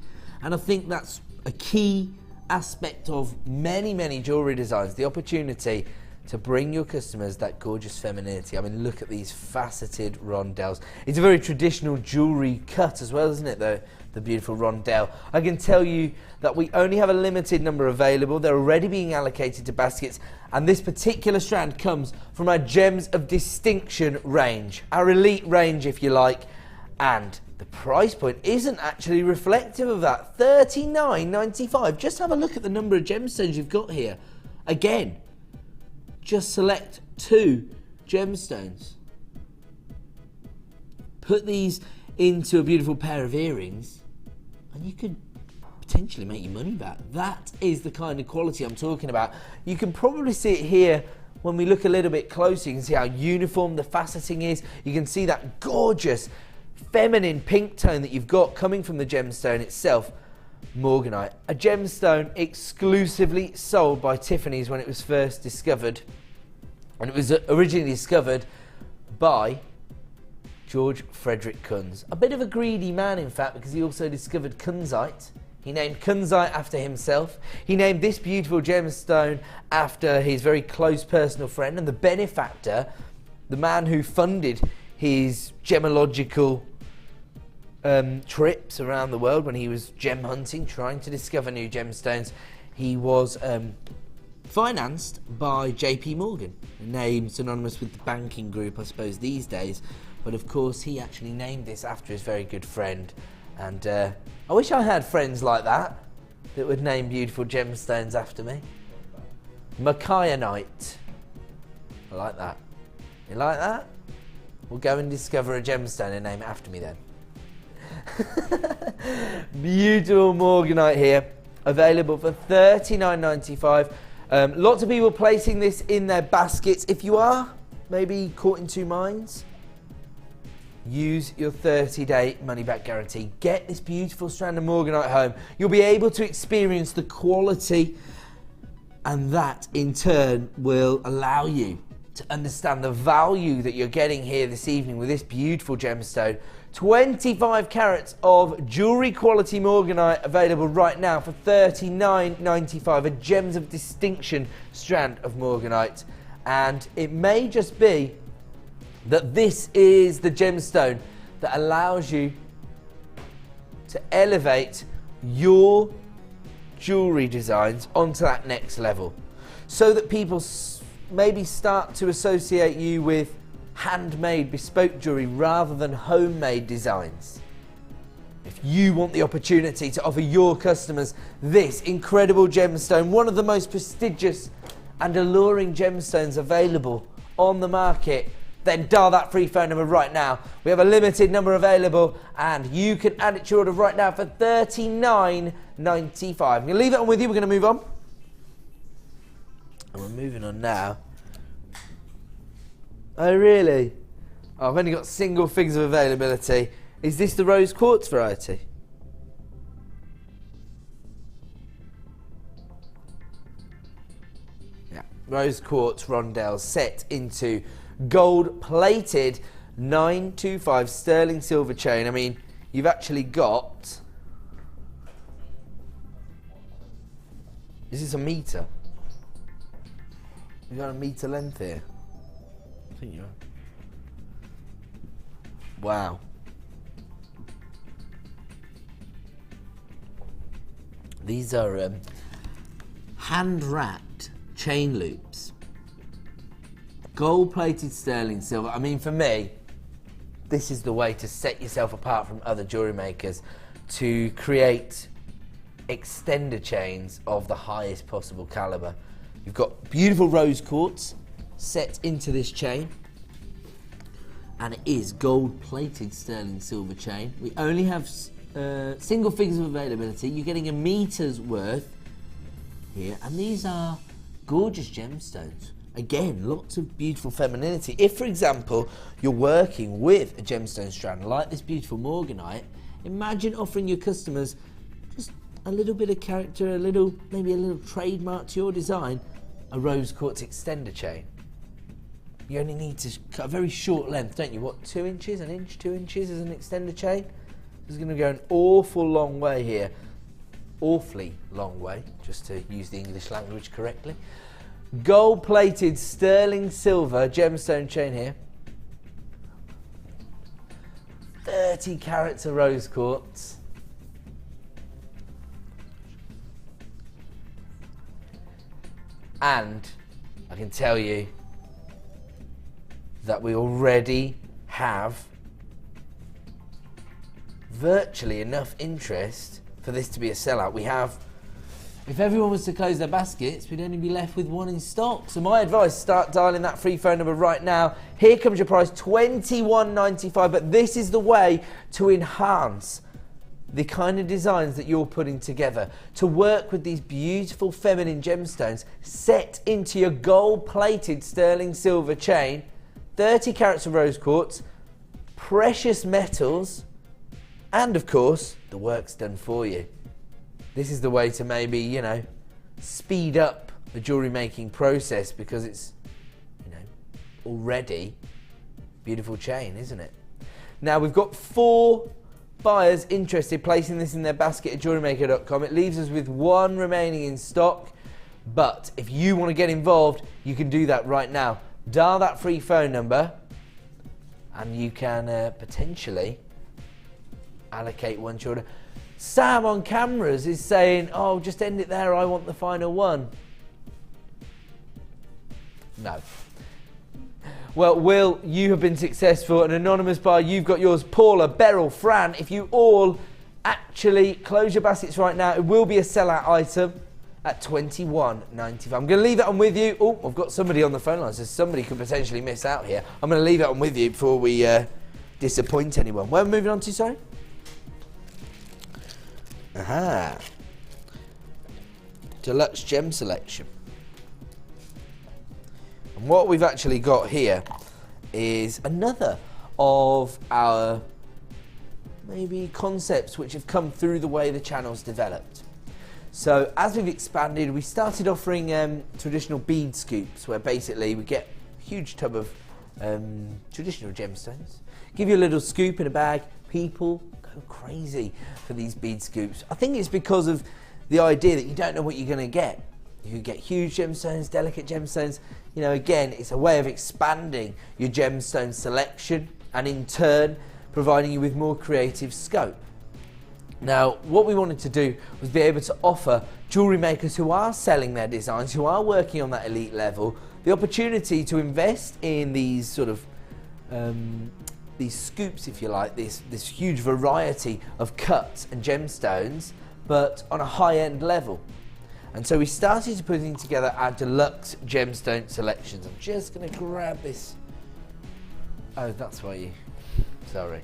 and I think that's a key aspect of many jewellery designs, the opportunity to bring your customers that gorgeous femininity. I mean, look at these faceted rondelles. It's a very traditional jewellery cut as well, isn't it, the beautiful rondelle. I can tell you that we only have a limited number available. They're already being allocated to baskets, and this particular strand comes from our Gems of Distinction range, our elite range if you like, and the price point isn't actually reflective of that. $39.95. Just have a look at the number of gemstones you've got here. Again, just select 2 gemstones. Put these into a beautiful pair of earrings and you could potentially make your money back. That is the kind of quality I'm talking about. You can probably see it here when we look a little bit closer. You can see how uniform the faceting is. You can see that gorgeous feminine pink tone that you've got coming from the gemstone itself. Morganite, a gemstone exclusively sold by Tiffany's when it was first discovered, and it was originally discovered by George Frederick Kunz, a bit of a greedy man in fact, because he also discovered kunzite. He named kunzite after himself. He named this beautiful gemstone after his very close personal friend and the benefactor, the man who funded his gemological trips around the world when he was gem hunting, trying to discover new gemstones. He was financed by JP Morgan, a name synonymous with the banking group I suppose these days, but of course he actually named this after his very good friend, and I wish I had friends like that would name beautiful gemstones after me. Mckayonite. I like that. You like that? We'll go and discover a gemstone and name it after me then. Beautiful Morganite here, available for $39.95. Lots of people placing this in their baskets. If you are maybe caught in 2 minds, use your 30-day money-back guarantee. Get this beautiful strand of Morganite home. You'll be able to experience the quality, and that in turn will allow you to understand the value that you're getting here this evening with this beautiful gemstone. 25 carats of jewellery quality Morganite available right now for $39.95, a Gems of Distinction strand of Morganite. And it may just be that this is the gemstone that allows you to elevate your jewellery designs onto that next level, so that people maybe start to associate you with handmade bespoke jewellery rather than homemade designs. If you want the opportunity to offer your customers this incredible gemstone, one of the most prestigious and alluring gemstones available on the market, then dial that free phone number right now. We have a limited number available and you can add it to your order right now for $39.95. I'm going to leave it on with you. We're going to move on. And we're moving on now. Oh, really? Oh, I've only got single figures of availability. Is this the rose quartz variety? Yeah, rose quartz rondelles set into gold-plated 925 sterling silver chain. I mean, you've actually got... Is this a metre? You've got a metre length here. I think you are. Wow. These are hand-wrapped chain loops. Gold-plated sterling silver. I mean, for me, this is the way to set yourself apart from other jewellery makers, to create extender chains of the highest possible calibre. You've got beautiful rose quartz set into this chain, and it is gold-plated sterling silver chain. We only have single figures of availability. You're getting a metre's worth here, and these are gorgeous gemstones. Again, lots of beautiful femininity. If, for example, you're working with a gemstone strand like this beautiful Morganite, imagine offering your customers just a little bit of character, maybe a little trademark to your design, a rose quartz extender chain. You only need to cut a very short length, don't you? What, 2 inches, an inch, 2 inches as an extender chain? This is going to go an awful long way here. Awfully long way, just to use the English language correctly. Gold-plated sterling silver gemstone chain here. 30 carats of rose quartz. And I can tell you that we already have virtually enough interest for this to be a sellout. We have, if everyone was to close their baskets, we'd only be left with one in stock. So my advice, start dialing that free phone number right now. Here comes your price, $21.95, but this is the way to enhance the kind of designs that you're putting together, to work with these beautiful feminine gemstones set into your gold-plated sterling silver chain, 30 carats of rose quartz, precious metals, and of course, the work's done for you. This is the way to maybe, you know, speed up the jewellery making process, because it's, you know, already beautiful chain, isn't it? Now we've got 4 buyers interested placing this in their basket at JewelleryMaker.com. It leaves us with 1 remaining in stock, but if you want to get involved, you can do that right now. Dial that free phone number and you can potentially allocate one to your order. Sam on cameras is saying, oh, just end it there, I want the final one. No. Well, Will, you have been successful. An anonymous buyer, you've got yours. Paula, Beryl, Fran, if you all actually close your baskets right now, it will be a sellout item at $21.95. I'm going to leave that on with you. Oh, I've got somebody on the phone line, so somebody could potentially miss out here. I'm going to leave that on with you before we disappoint anyone. Where are we moving on to, sorry? Aha. Deluxe gem selection. And what we've actually got here is another of our maybe concepts which have come through the way the channel's developed. So as we've expanded, we started offering traditional bead scoops, where basically we get a huge tub of traditional gemstones, give you a little scoop in a bag. People go crazy for these bead scoops. I think it's because of the idea that you don't know what you're going to get. You get huge gemstones, delicate gemstones. You know, again, it's a way of expanding your gemstone selection and in turn providing you with more creative scope. Now, what we wanted to do was be able to offer jewellery makers who are selling their designs, who are working on that elite level, the opportunity to invest in these sort of these scoops, if you like, this huge variety of cuts and gemstones, but on a high-end level. And so we started putting together our deluxe gemstone selections. I'm just going to grab this. Oh, that's why you... Sorry.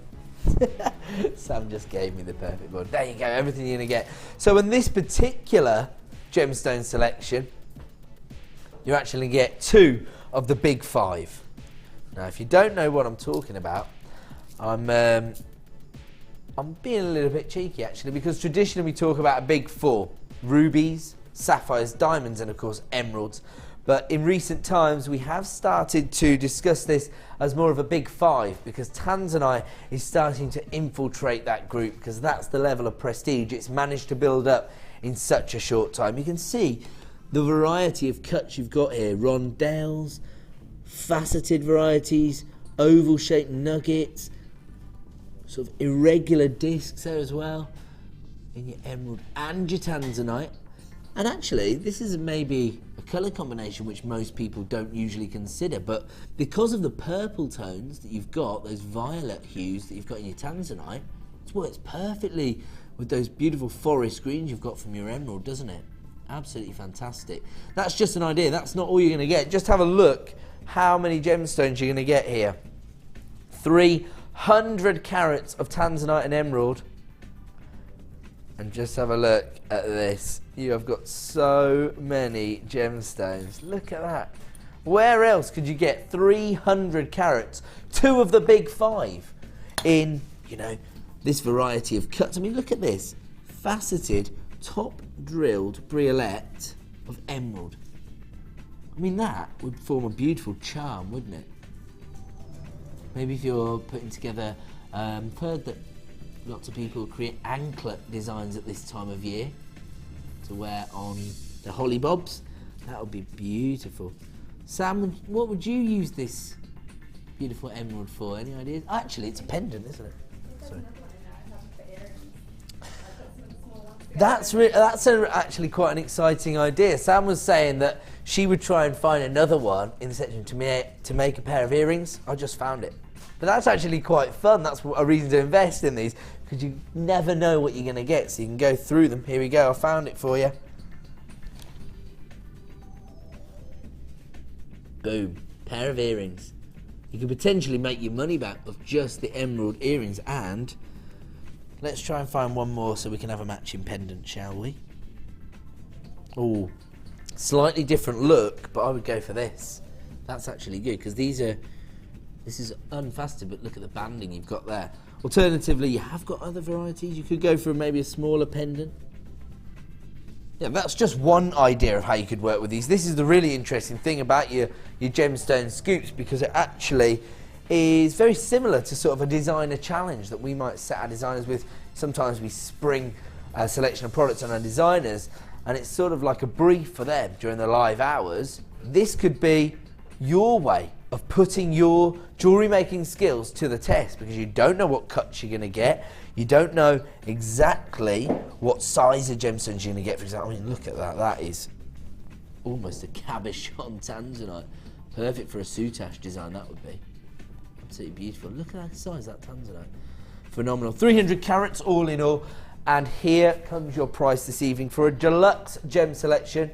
Sam just gave me the perfect one. There you go, everything you're going to get. So in this particular gemstone selection, you actually get 2 of the big 5. Now, if you don't know what I'm talking about, I'm being a little bit cheeky actually, because traditionally we talk about a big 4: rubies, sapphires, diamonds, and of course emeralds. But in recent times we have started to discuss this as more of a big 5, because tanzanite is starting to infiltrate that group, because that's the level of prestige it's managed to build up in such a short time. You can see the variety of cuts you've got here: rondelles, faceted varieties, oval shaped nuggets, sort of irregular discs there as well in your emerald and your tanzanite. And actually this is maybe a colour combination which most people don't usually consider, but because of the purple tones that you've got, those violet hues that you've got in your tanzanite, it works perfectly with those beautiful forest greens you've got from your emerald, doesn't it? Absolutely fantastic. That's just an idea, that's not all you're going to get. Just have a look how many gemstones you're going to get here. 300 carats of tanzanite and emerald. And just have a look at this. You have got so many gemstones. Look at that. Where else could you get 300 carats, 2 of the big 5, in, you know, this variety of cuts? I mean, look at this. Faceted, top drilled briolette of emerald. I mean, that would form a beautiful charm, wouldn't it? Maybe if you're putting together, I've heard that lots of people create anklet designs at this time of year to wear on the holly bobs. That would be beautiful. Sam, what would you use this beautiful emerald for? Any ideas? Actually, it's a pendant, isn't it? Sorry. That's actually quite an exciting idea. Sam was saying that she would try and find another one in the section to make a pair of earrings. I just found it. But that's actually quite fun. That's a reason to invest in these, because you never know what you're going to get, so you can go through them. Here we go, I found it for you. Boom, pair of earrings. You could potentially make your money back with just the emerald earrings. And let's try and find one more so we can have a matching pendant, shall we? Oh, slightly different look, but I would go for this. That's actually good, because this is unfaceted, but look at the banding you've got there. Alternatively, you have got other varieties. You could go for maybe a smaller pendant. Yeah, that's just one idea of how you could work with these. This is the really interesting thing about your gemstone scoops, because it actually is very similar to sort of a designer challenge that we might set our designers with. Sometimes we spring a selection of products on our designers, and it's sort of like a brief for them during the live hours. This could be your way of putting your jewellery making skills to the test, because you don't know what cuts you're going to get. You don't know exactly what size of gemstones you're going to get. For example, I mean, look at that. That is almost a cabochon tanzanite. Perfect for a soutache design, that would be. Absolutely beautiful. Look at that size, that tanzanite. Phenomenal. 300 carats all in all. And here comes your price this evening for a deluxe gem selection.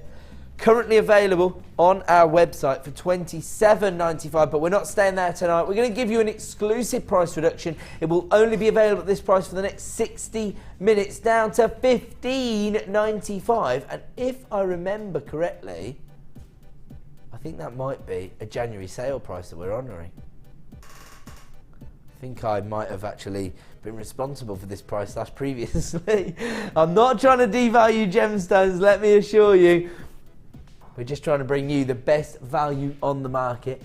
Currently available on our website for $27.95, but we're not staying there tonight. We're going to give you an exclusive price reduction. It will only be available at this price for the next 60 minutes, down to $15.95. And if I remember correctly, I think that might be a January sale price that we're honouring. I think I might have actually been responsible for this price slash previously. I'm not trying to devalue gemstones, let me assure you. We're just trying to bring you the best value on the market.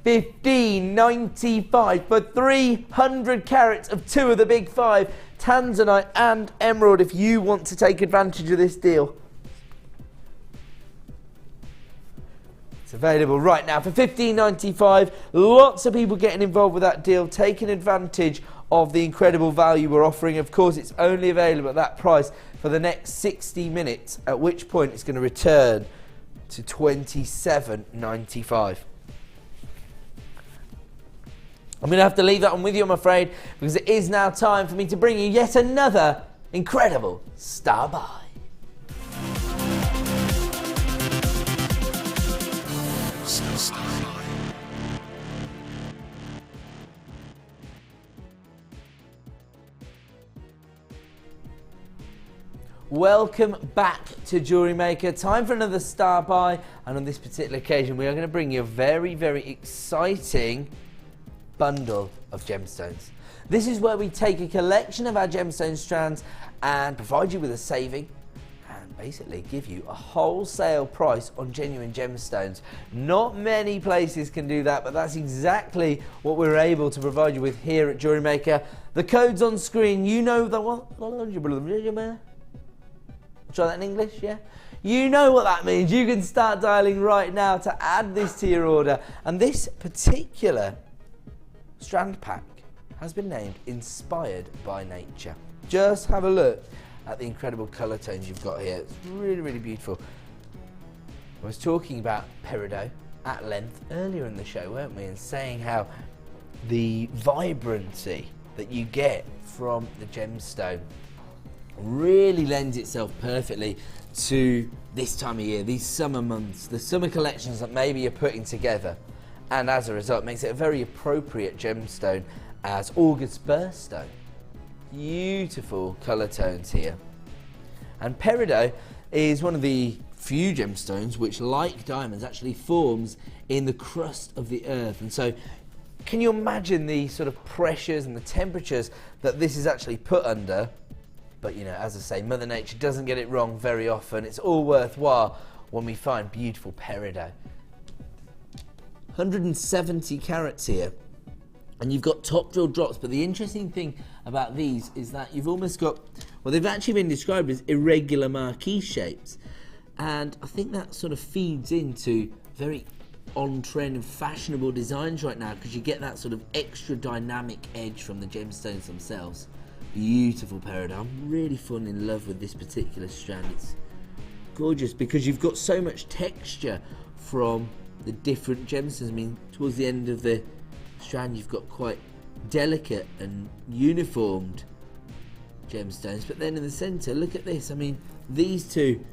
$15.95 for 300 carats of 2 of the big 5, tanzanite and emerald, if you want to take advantage of this deal. It's available right now for $15.95. Lots of people getting involved with that deal, taking advantage of the incredible value we're offering. Of course, it's only available at that price for the next 60 minutes, at which point it's going to return to $27.95. I'm going to have to leave that one with you, I'm afraid, because it is now time for me to bring you yet another incredible star buy. Welcome back to Jewellery Maker. Time for another star buy, and on this particular occasion we are going to bring you a very, very exciting bundle of gemstones. This is where we take a collection of our gemstone strands and provide you with a saving and basically give you a wholesale price on genuine gemstones. Not many places can do that, but that's exactly what we're able to provide you with here at Jewellery Maker. The code's on screen. You know the what? Try that in English, yeah? You know what that means. You can start dialing right now to add this to your order. And this particular strand pack has been named Inspired by Nature. Just have a look at the incredible colour tones you've got here. It's really, really beautiful. I was talking about Peridot at length earlier in the show, weren't we? And saying how the vibrancy that you get from the gemstone really lends itself perfectly to this time of year, these summer months, the summer collections that maybe you're putting together, and as a result makes it a very appropriate gemstone as August birthstone. Beautiful colour tones here. And Peridot is one of the few gemstones which, like diamonds, actually forms in the crust of the earth. And so can you imagine the sort of pressures and the temperatures that this is actually put under? But you know, as I say, Mother Nature doesn't get it wrong very often. It's all worthwhile when we find beautiful Peridot. 170 carats here, and you've got top drill drops. But the interesting thing about these is that you've almost got, well, they've actually been described as irregular marquee shapes, and I think that sort of feeds into very on-trend and fashionable designs right now, because you get that sort of extra dynamic edge from the gemstones themselves. Beautiful Peridot. I'm really falling in love with this particular strand. It's gorgeous because you've got so much texture from the different gemstones. I mean, towards the end of the strand you've got quite delicate and uniformed gemstones, but then in the centre, look at this. I mean, these two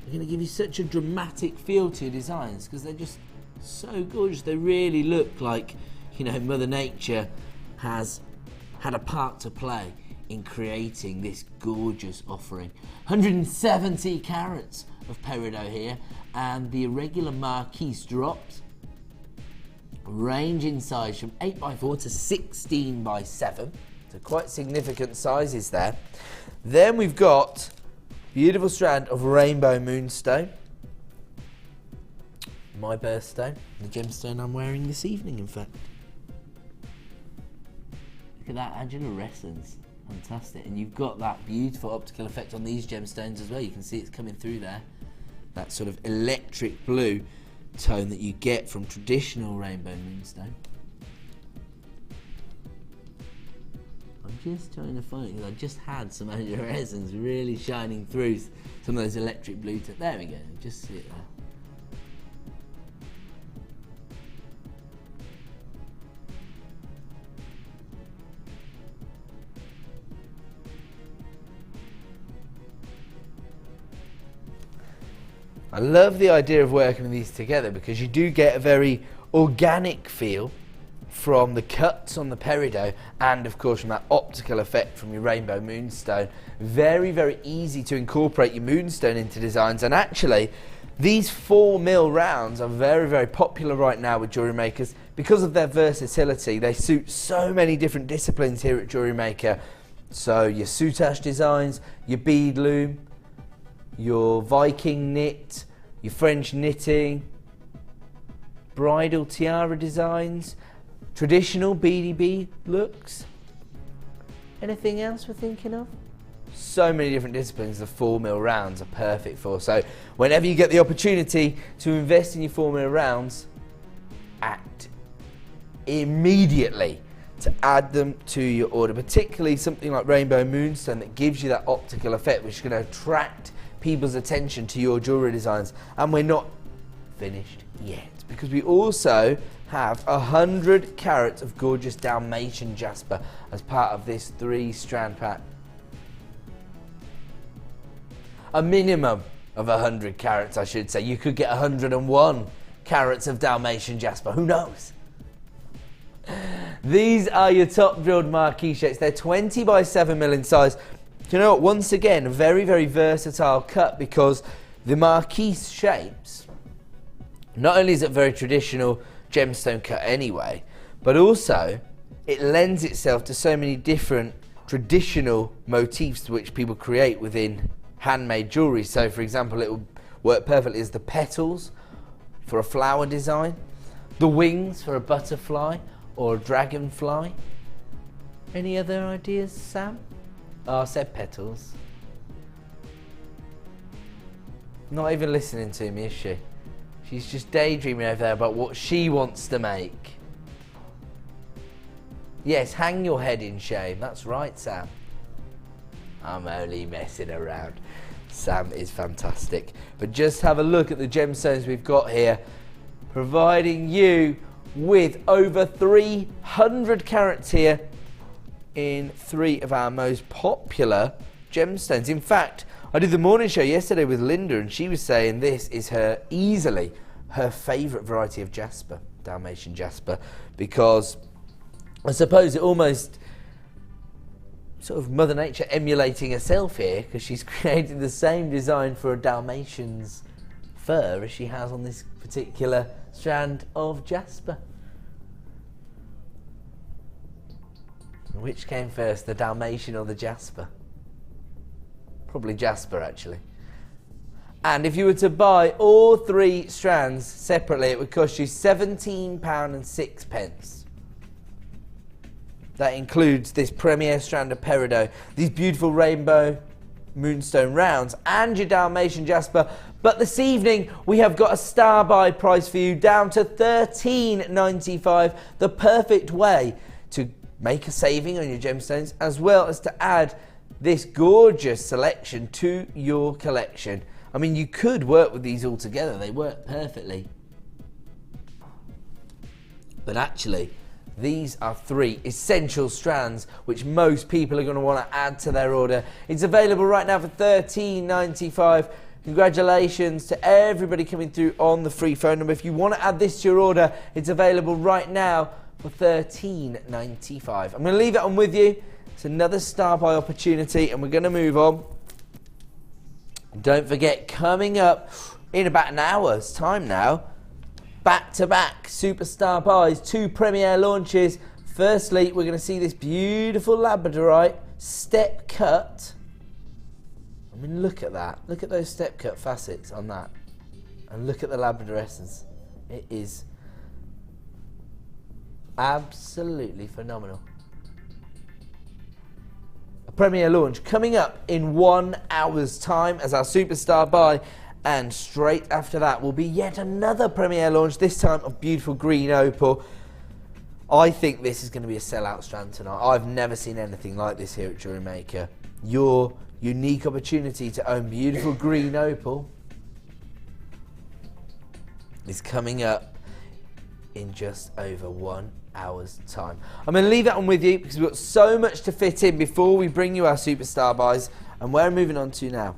are going to give you such a dramatic feel to your designs because they're just so gorgeous. They really look like, you know, Mother Nature has had a part to play in creating this gorgeous offering. 170 carats of Peridot here, and the irregular marquise drops range in size from 8x4 to 16x7, so quite significant sizes there. Then we've got beautiful strand of rainbow moonstone, my birthstone, the gemstone I'm wearing this evening, in fact. Look at that agilurescence. Fantastic. And you've got that beautiful optical effect on these gemstones as well. You can see it's coming through there. That sort of electric blue tone that you get from traditional rainbow moonstone. I'm just trying to find it because I just had some agilurescence really shining through some of those electric blue tones. There we go. Just see it there. I love the idea of working with these together because you do get a very organic feel from the cuts on the Peridot and of course from that optical effect from your rainbow moonstone. Very, very easy to incorporate your moonstone into designs, and actually these 4mm rounds are very, very popular right now with jewellery makers because of their versatility. They suit so many different disciplines here at Jewellery Maker. So your soutache designs, your bead loom, your Viking knit, your French knitting, bridal tiara designs, traditional beady bead looks. Anything else we're thinking of? so many different disciplines the 4mm rounds are perfect for. So whenever you get the opportunity to invest in your 4mm rounds, act immediately to add them to your order, particularly something like Rainbow Moonstone that gives you that optical effect which is going to attract people's attention to your jewellery designs. And we're not finished yet, because we also have 100 carats of gorgeous Dalmatian jasper as part of this 3-strand pack. A minimum of 100 carats, I should say. You could get 101 carats of Dalmatian jasper, who knows? These are your top drilled marquee shapes. They're 20 by 7mm in size. You know what, once again, a very, very versatile cut, because the marquee shapes, not only is it very traditional gemstone cut anyway, but also it lends itself to so many different traditional motifs which people create within handmade jewellery. So for example, it will work perfectly as the petals for a flower design, the wings for a butterfly or a dragonfly. Any other ideas, Sam? Oh, I said petals. Not even listening to me, is she? She's just daydreaming over there about what she wants to make. Yes, hang your head in shame. That's right, Sam. I'm only messing around. Sam is fantastic. But just have a look at the gemstones we've got here, providing you with over 300 carats here in 3 of our most popular gemstones. In fact, I did the morning show yesterday with Linda, and she was saying this is easily her favourite variety of jasper, Dalmatian jasper, because I suppose it almost sort of Mother Nature emulating herself here, because she's created the same design for a Dalmatian's fur as she has on this particular strand of jasper. Which came first, the Dalmatian or the jasper? Probably jasper, actually. And if you were to buy all 3 strands separately, it would cost you £17.06. That includes this premier strand of Peridot, these beautiful rainbow moonstone rounds, and your Dalmatian jasper. But this evening we have got a star buy price for you down to £13.95, the perfect way to make a saving on your gemstones, as well as to add this gorgeous selection to your collection. I mean, you could work with these all together, they work perfectly. But actually, these are 3 essential strands which most people are going to want to add to their order. It's available right now for £13.95. Congratulations to everybody coming through on the free phone number. If you want to add this to your order, it's available right now for £13.95. I'm going to leave it on with you. It's another star buy opportunity, and we're going to move on. Don't forget, coming up in about an hour's time now, back-to-back superstar buys, 2 premiere launches. Firstly, we're going to see this beautiful Labradorite step cut. I mean, look at that. Look at those step cut facets on that. And look at the Labrador essence. It is absolutely phenomenal. A premiere launch coming up in 1 hour's time as our superstar buy, and straight after that will be yet another premiere launch, this time of beautiful green opal. I think this is going to be a sellout strand tonight. I've never seen anything like this here at JewelleryMaker. Your unique opportunity to own beautiful green opal is coming up in just over 1 hour's time. I'm going to leave that on with you because we've got so much to fit in before we bring you our superstar buys, and we're moving on to now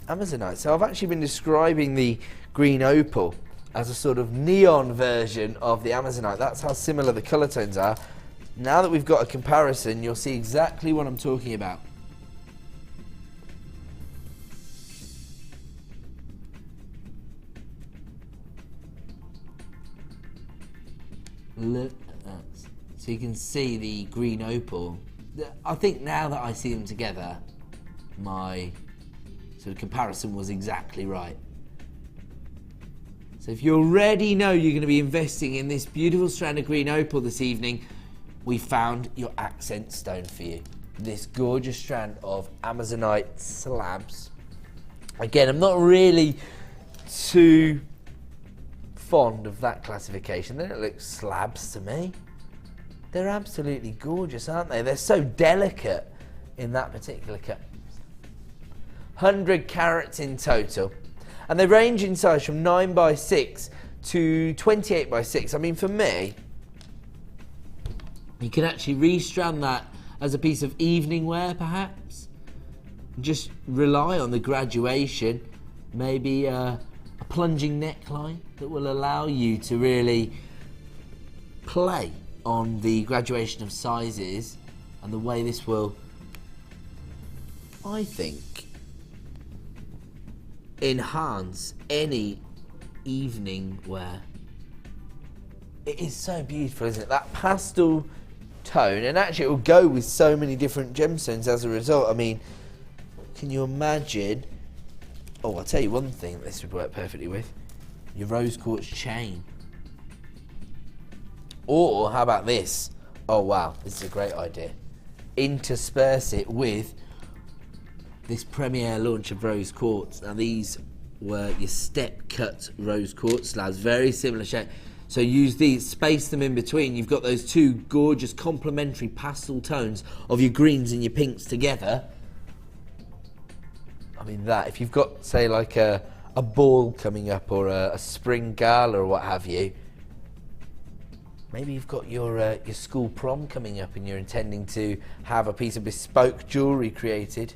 Amazonite. So I've actually been describing the green opal as a sort of neon version of the Amazonite. That's how similar the colour tones are. Now that we've got a comparison, you'll see exactly what I'm talking about. Look at that. So you can see the green opal. I think now that I see them together, my sort of comparison was exactly right. So if you already know you're going to be investing in this beautiful strand of green opal this evening, we found your accent stone for you. this gorgeous strand of Amazonite slabs. Again, I'm not really too fond of that classification. They don't look slabs to me. They're absolutely gorgeous, aren't they? They're so delicate in that particular cut. 100 carats in total. And they range in size from 9x6 to 28x6. I mean, for me, you can actually restrand that as a piece of evening wear, perhaps. Just rely on the graduation, maybe a plunging neckline that will allow you to really play on the graduation of sizes, and the way this will, I think, enhance any evening wear. It is so beautiful, isn't it? That pastel tone, and actually it will go with so many different gemstones as a result. I mean, can you imagine? Oh, I'll tell you one thing that this would work perfectly with. Your rose quartz chain. Or how about this? Oh wow, this is a great idea. Intersperse it with this premiere launch of rose quartz. Now these were your step cut rose quartz slabs, very similar shape. So use these, space them in between. You've got those two gorgeous complementary pastel tones of your greens and your pinks together. I mean that, if you've got, say, like a ball coming up or a spring gala or what have you, maybe you've got your school prom coming up and you're intending to have a piece of bespoke jewellery created.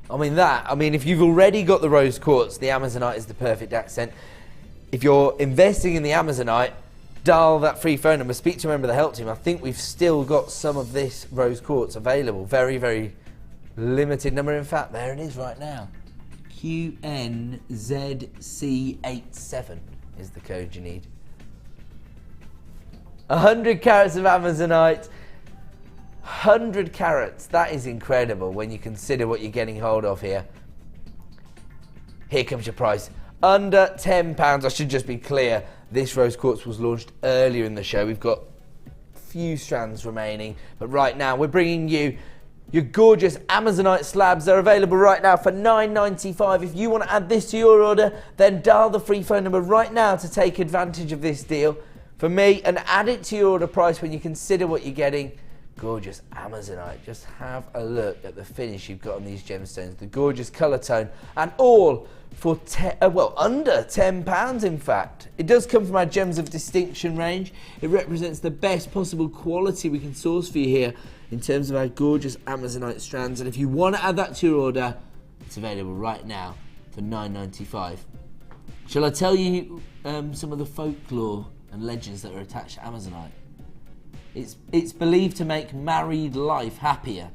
I mean, if you've already got the rose quartz, the Amazonite is the perfect accent. If you're investing in the Amazonite, dial that free phone number, speak to a member of the help team. I think we've still got some of this rose quartz available. Very, very limited number. In fact, there it is right now. QNZC87 is the code you need. 100 carats of Amazonite. 100 carats, that is incredible when you consider what you're getting hold of here. Here comes your price, under £10. I should just be clear, this rose quartz was launched earlier in the show. We've got a few strands remaining, but right now we're bringing you your gorgeous Amazonite slabs. They're available right now for £9.95. If you want to add this to your order, then dial the free phone number right now to take advantage of this deal for me and add it to your order price when you consider what you're getting. Gorgeous Amazonite. Just have a look at the finish you've got on these gemstones, the gorgeous colour tone, and all for under £10 in fact. It does come from our Gems of Distinction range. It represents the best possible quality we can source for you here in terms of our gorgeous Amazonite strands, and if you want to add that to your order, it's available right now for £9.95. Shall I tell you some of the folklore and legends that are attached to Amazonite? It's believed to make married life happier.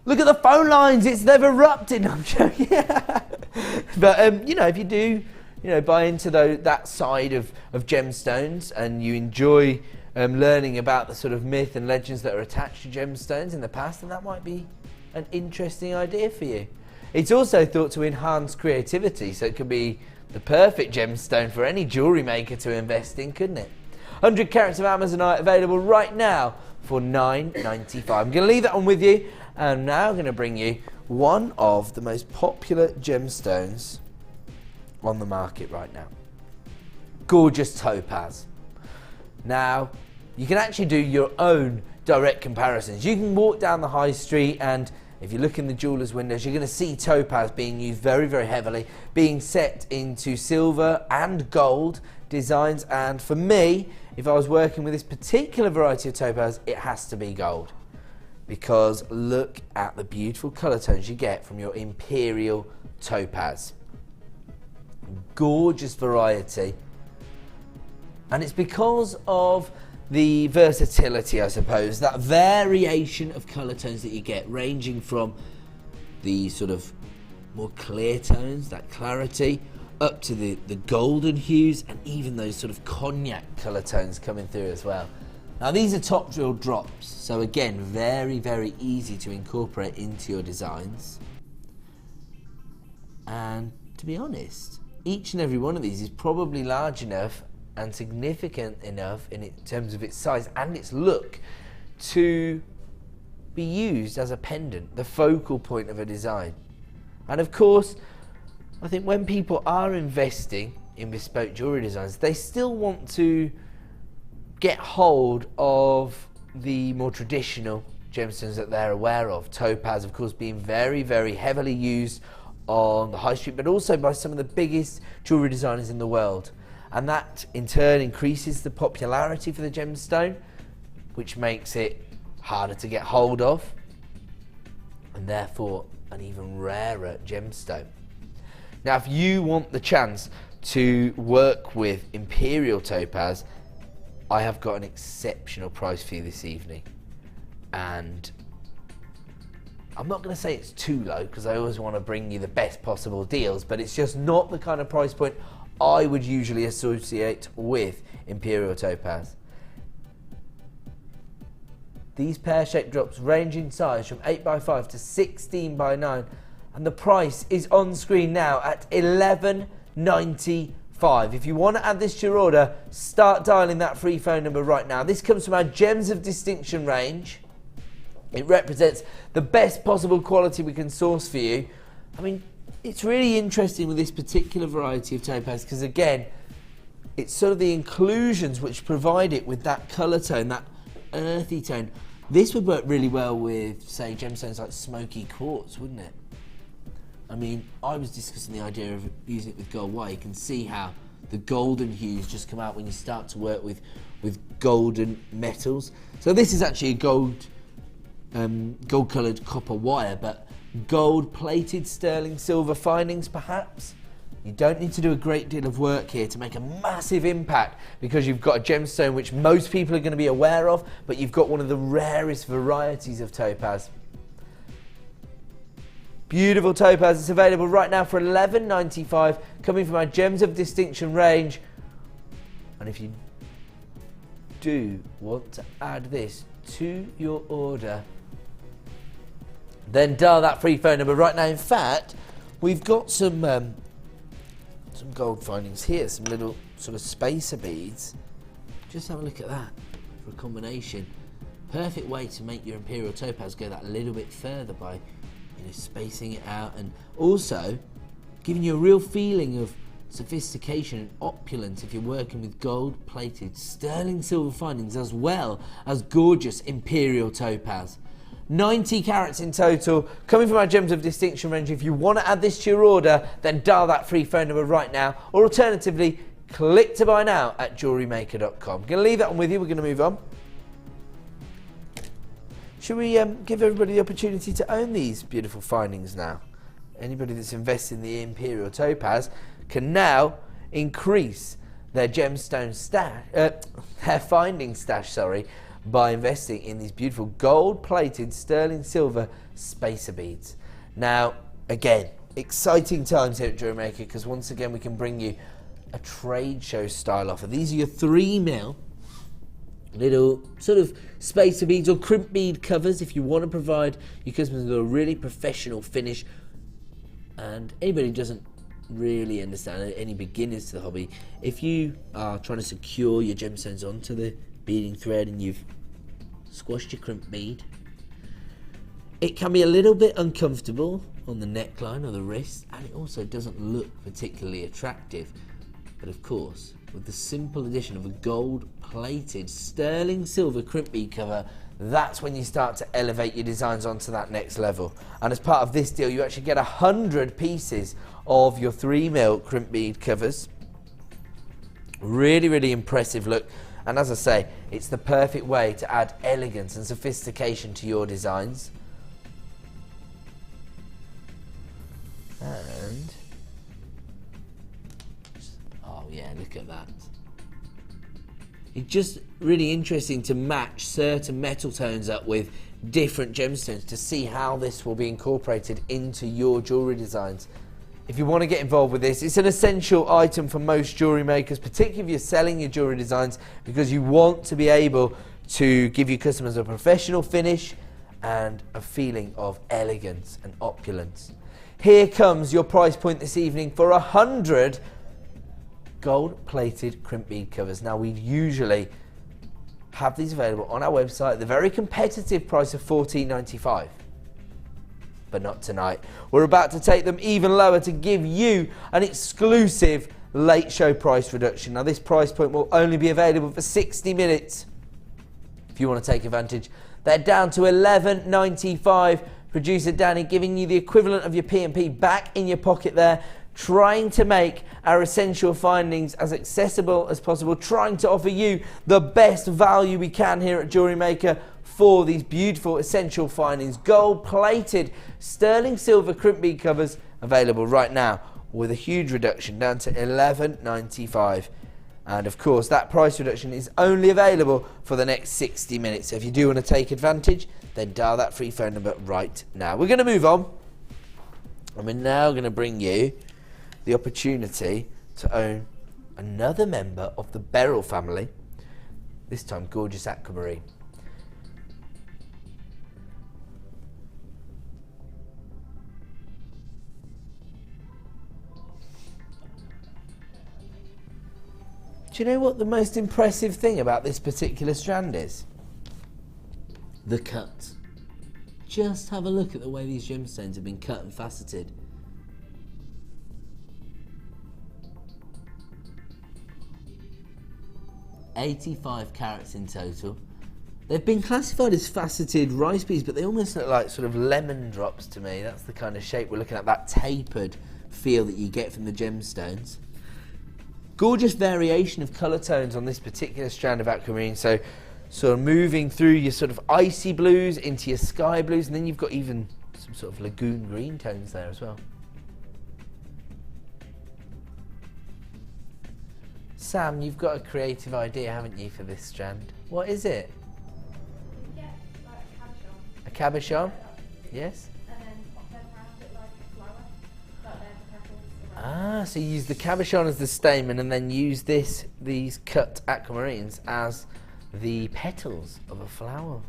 Look at the phone lines, they've erupted. I'm joking. But you know, if you do, buy into that side of gemstones, and you enjoy learning about the sort of myth and legends that are attached to gemstones in the past, then that might be an interesting idea for you. It's also thought to enhance creativity, so it could be the perfect gemstone for any jewellery maker to invest in, couldn't it? 100 carats of Amazonite available right now for £9.95. I'm going to leave that one with you, and I'm now going to bring you one of the most popular gemstones on the market right now. Gorgeous topaz. Now, you can actually do your own direct comparisons. You can walk down the high street, and if you look in the jewellers' windows, you're going to see topaz being used very, very heavily, being set into silver and gold designs, and for me, if I was working with this particular variety of topaz, it has to be gold, because look at the beautiful colour tones you get from your Imperial topaz. Gorgeous variety, and it's because of the versatility, I suppose, that variation of colour tones that you get, ranging from the sort of more clear tones, that clarity, up to the golden hues, and even those sort of cognac colour tones coming through as well. Now these are top drill drops, so again, very, very easy to incorporate into your designs. And to be honest, each and every one of these is probably large enough and significant enough in terms of its size and its look to be used as a pendant, the focal point of a design. And of course, I think when people are investing in bespoke jewellery designs, they still want to get hold of the more traditional gemstones that they're aware of. Topaz, of course, being very, very heavily used on the high street, but also by some of the biggest jewellery designers in the world. And that in turn increases the popularity for the gemstone, which makes it harder to get hold of, and therefore an even rarer gemstone. Now, if you want the chance to work with Imperial topaz, I have got an exceptional price for you this evening. And I'm not going to say it's too low, because I always want to bring you the best possible deals, but it's just not the kind of price point I would usually associate with Imperial topaz. These pear-shaped drops range in size from 8x5 to 16x9, and the price is on screen now at $11.95. If you want to add this to your order, start dialing that free phone number right now. This comes from our Gems of Distinction range. It represents the best possible quality we can source for you. I mean, it's really interesting with this particular variety of topaz, because again, it's sort of the inclusions which provide it with that colour tone, that earthy tone. This would work really well with, say, gemstones like smoky quartz, wouldn't it? I mean, I was discussing the idea of using it with gold wire. You can see how the golden hues just come out when you start to work with golden metals. So this is actually a gold coloured copper wire, but gold plated sterling silver findings perhaps. You don't need to do a great deal of work here to make a massive impact, because you've got a gemstone which most people are going to be aware of, but you've got one of the rarest varieties of topaz. Beautiful topaz. It's available right now for $11.95, coming from our Gems of Distinction range. And if you do want to add this to your order, then dial that free phone number right now. In fact, we've got some gold findings here, some little sort of spacer beads. Just have a look at that for a combination. Perfect way to make your Imperial topaz go that little bit further by, you know, spacing it out, and also giving you a real feeling of sophistication and opulence if you're working with gold plated sterling silver findings as well as gorgeous Imperial topaz. 90 carats in total, coming from our Gems of Distinction range. If you want to add this to your order, then dial that free phone number right now, or alternatively, click to buy now at JewelleryMaker.com. I'm going to leave that one with you. We're going to move on. Should we give everybody the opportunity to own these beautiful findings now? Anybody that's invested in the Imperial topaz can now increase their gemstone stash, their finding stash, sorry, by investing in these beautiful gold-plated sterling silver spacer beads. Now, again, exciting times here at JewelleryMaker, because once again we can bring you a trade show style offer. These are your 3mm little sort of spacer beads or crimp bead covers if you want to provide your customers with a really professional finish. And anybody who doesn't really understand, any beginners to the hobby, if you are trying to secure your gemstones onto the beading thread and you've squashed your crimp bead, it can be a little bit uncomfortable on the neckline or the wrist, and it also doesn't look particularly attractive. But of course, with the simple addition of a gold plated sterling silver crimp bead cover, that's when you start to elevate your designs onto that next level. And as part of this deal, you actually get 100 pieces of your 3mm crimp bead covers. Really, really impressive look. And as I say, it's the perfect way to add elegance and sophistication to your designs. And, oh yeah, look at that. It's just really interesting to match certain metal tones up with different gemstones to see how this will be incorporated into your jewellery designs. If you want to get involved with this, it's an essential item for most jewellery makers, particularly if you're selling your jewellery designs, because you want to be able to give your customers a professional finish and a feeling of elegance and opulence. Here comes your price point this evening for 100 gold-plated crimp bead covers. Now, we usually have these available on our website at the very competitive price of $14.95. But not tonight. We're about to take them even lower to give you an exclusive late show price reduction. Now, this price point will only be available for 60 minutes. If you want to take advantage, they're down to $11.95. Producer Danny giving you the equivalent of your P&P back in your pocket there, trying to make our essential findings as accessible as possible, trying to offer you the best value we can here at Jewellery Maker for these beautiful essential findings. Gold-plated sterling silver crimp bead covers available right now with a huge reduction down to $11.95. And of course, that price reduction is only available for the next 60 minutes. So if you do want to take advantage, then dial that free phone number right now. We're going to move on, and we're now going to bring you the opportunity to own another member of the Beryl family, this time gorgeous Aquamarine. Do you know what the most impressive thing about this particular strand is? The cut. Just have a look at the way these gemstones have been cut and faceted. $85 carats in total. They've been classified as faceted rice beads, but they almost look like sort of lemon drops to me. That's the kind of shape we're looking at, that tapered feel that you get from the gemstones. Gorgeous variation of colour tones on this particular strand of Aquamarine. So sort of moving through your sort of icy blues into your sky blues, and then you've got even some sort of lagoon green tones there as well. Sam, you've got a creative idea, haven't you, for this strand? What is it? You get like a cabochon. A cabochon? Yes. And then around it like a flower. Like there's the petals around. Ah, so you use the cabochon as the stamen and then use these cut aquamarines as the petals of a flower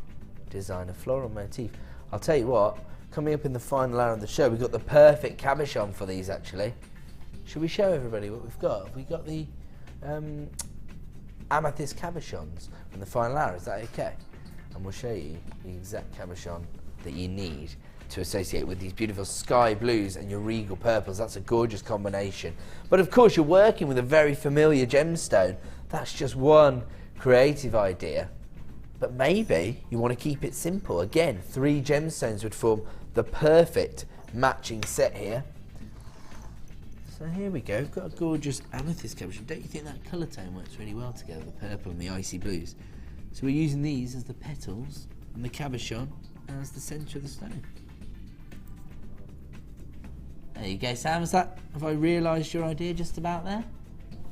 design, a floral motif. I'll tell you what, coming up in the final hour of the show, we've got the perfect cabochon for these actually. Should we show everybody what we've got? Have we got the Amethyst cabochons in the final hour? Is that okay? And we'll show you the exact cabochon that you need to associate with these beautiful sky blues and your regal purples. That's a gorgeous combination. But of course, you're working with a very familiar gemstone. That's just one creative idea. But maybe you want to keep it simple. Again, 3 gemstones would form the perfect matching set here. So here we go, we've got a gorgeous amethyst cabochon. Don't you think that colour tone works really well together, the purple and the icy blues? So we're using these as the petals and the cabochon as the centre of the stone. There you go, Sam. Have I realised your idea just about there?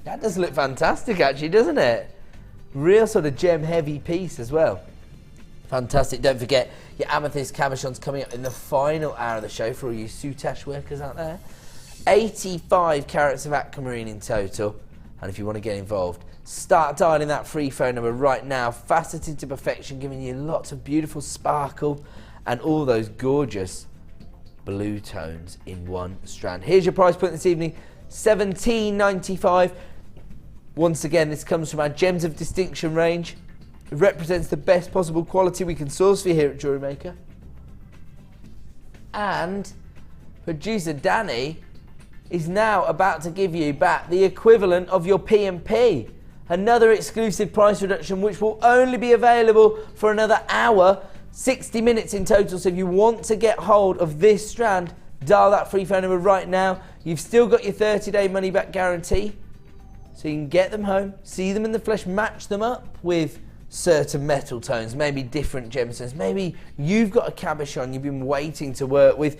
That does look fantastic actually, doesn't it? Real sort of gem heavy piece as well. Fantastic. Don't forget your amethyst cabochons coming up in the final hour of the show for all you soutache workers out there. 85 carats of aquamarine in total, and if you want to get involved, start dialing that free phone number right now. Faceted to perfection, giving you lots of beautiful sparkle and all those gorgeous blue tones in one strand. Here's your price point this evening, $17.95. Once again, this comes from our Gems of Distinction range. It represents the best possible quality we can source for you here at Jewellery Maker. And producer Danny is now about to give you back the equivalent of your P&P. Another exclusive price reduction which will only be available for another hour, 60 minutes in total. So if you want to get hold of this strand, dial that free phone number right now. You've still got your 30-day money-back guarantee. So you can get them home, see them in the flesh, match them up with certain metal tones, maybe different gemstones. Maybe you've got a cabochon you've been waiting to work with.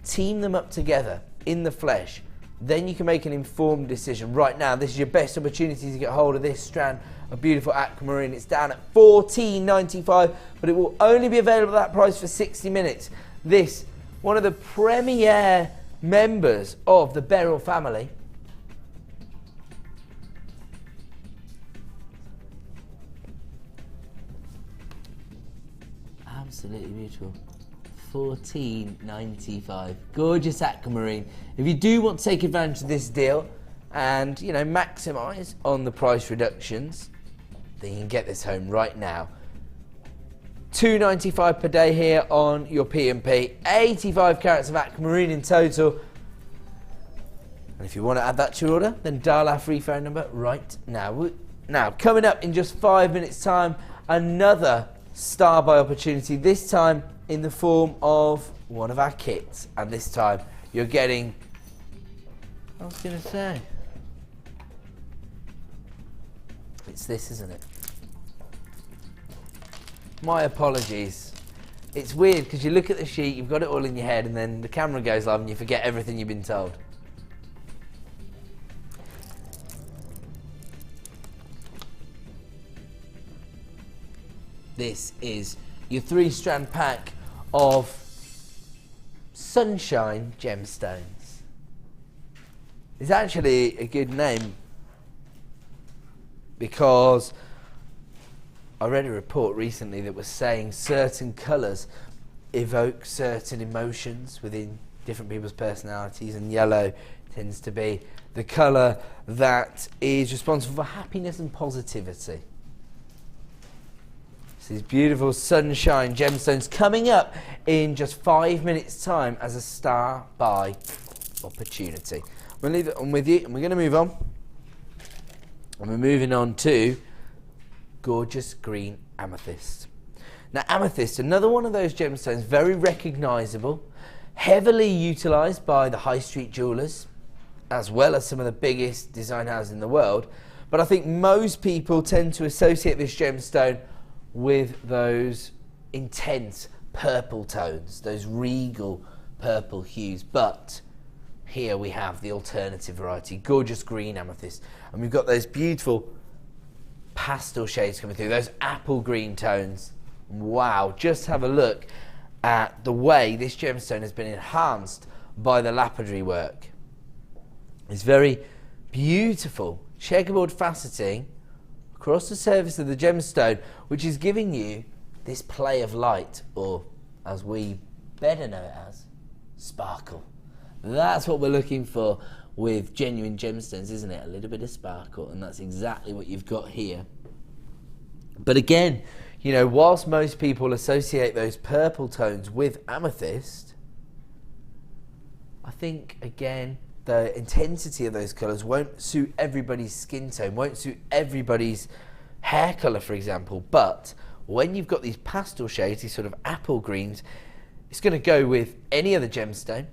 Team them up together in the flesh. Then you can make an informed decision. Right now, this is your best opportunity to get hold of this strand of beautiful aquamarine. It's down at $14.95, but it will only be available at that price for 60 minutes. This, one of the premier members of the Beryl family, absolutely beautiful. $14.95. Gorgeous aquamarine. If you do want to take advantage of this deal, and, you know, maximise on the price reductions, then you can get this home right now. $2.95 per day here on your P&P, 85 carats of Aquamarine in total. And if you want to add that to your order, then dial our free phone number right now. Now, coming up in just 5 minutes' time, another star buy opportunity, this time in the form of one of our kits. And this time, you're getting, I was going to say, it's this, isn't it? My apologies. It's weird because you look at the sheet, you've got it all in your head, and then the camera goes live and you forget everything you've been told. This is your 3-strand pack of Sunshine Gemstones. It's actually a good name because I read a report recently that was saying certain colours evoke certain emotions within different people's personalities, and yellow tends to be the colour that is responsible for happiness and positivity. So these beautiful Sunshine Gemstones coming up in just 5 minutes' time as a star buy opportunity. I'm going to leave it on with you, and we're going to move on. And we're moving on to gorgeous green amethyst. Now, amethyst, another one of those gemstones, very recognisable, heavily utilised by the high street jewellers, as well as some of the biggest design houses in the world. But I think most people tend to associate this gemstone with those intense purple tones, those regal purple hues. But here we have the alternative variety, gorgeous green amethyst. And we've got those beautiful pastel shades coming through, those apple green tones. Wow, just have a look at the way this gemstone has been enhanced by the lapidary work. It's very beautiful checkerboard faceting across the surface of the gemstone, which is giving you this play of light, or as we better know it as, sparkle. That's what we're looking for with genuine gemstones, isn't it? A little bit of sparkle, and that's exactly what you've got here. But again, you know, whilst most people associate those purple tones with amethyst, I think, again, the intensity of those colours won't suit everybody's skin tone, won't suit everybody's hair colour, for example. But when you've got these pastel shades, these sort of apple greens, it's going to go with any other gemstone,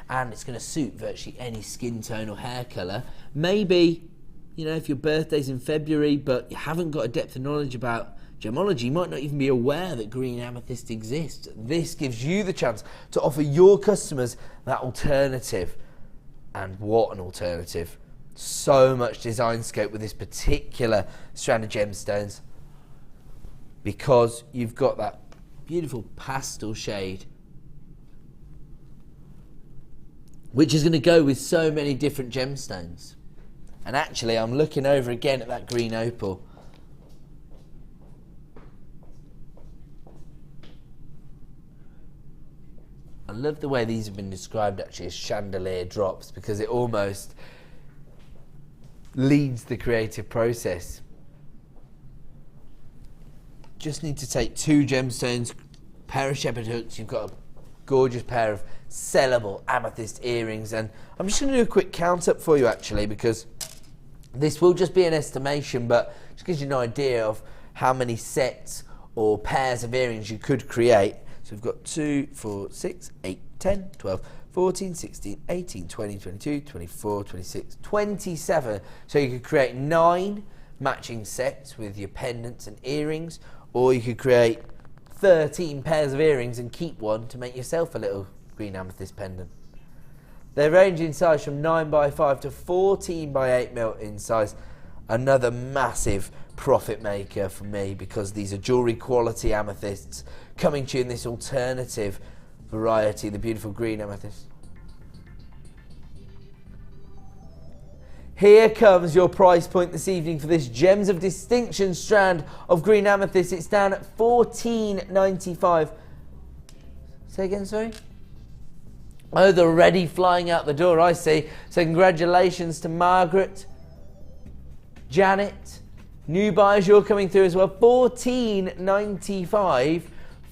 and it's going to suit virtually any skin tone or hair colour. Maybe, you know, if your birthday's in February but you haven't got a depth of knowledge about gemology, you might not even be aware that green amethyst exists. This gives you the chance to offer your customers that alternative. And what an alternative. So much design scope with this particular strand of gemstones, because you've got that beautiful pastel shade, which is going to go with so many different gemstones. And actually, I'm looking over again at that green opal. I love the way these have been described actually as chandelier drops, because it almost leads the creative process. Just need to take 2 gemstones, pair of shepherd hooks, you've got a gorgeous pair of sellable amethyst earrings, and I'm just going to do a quick count up for you actually, because this will just be an estimation, but just gives you an idea of how many sets or pairs of earrings you could create. So we've got 2, 4, 6, 8, 10, 12, 14, 16, 18, 20, 22, 24, 26, 27. So you could create 9 matching sets with your pendants and earrings, or you could create 13 pairs of earrings and keep one to make yourself a little green amethyst pendant. They range in size from 9x5 to 14x8mm in size. Another massive profit maker for me, because these are jewellery quality amethysts coming to you in this alternative variety, the beautiful green amethyst. Here comes your price point this evening for this Gems of Distinction strand of green amethyst. It's down at $14.95. Say again, sorry? Oh, they're already flying out the door, I see. So congratulations to Margaret, Janet, new buyers, you're coming through as well. $14.95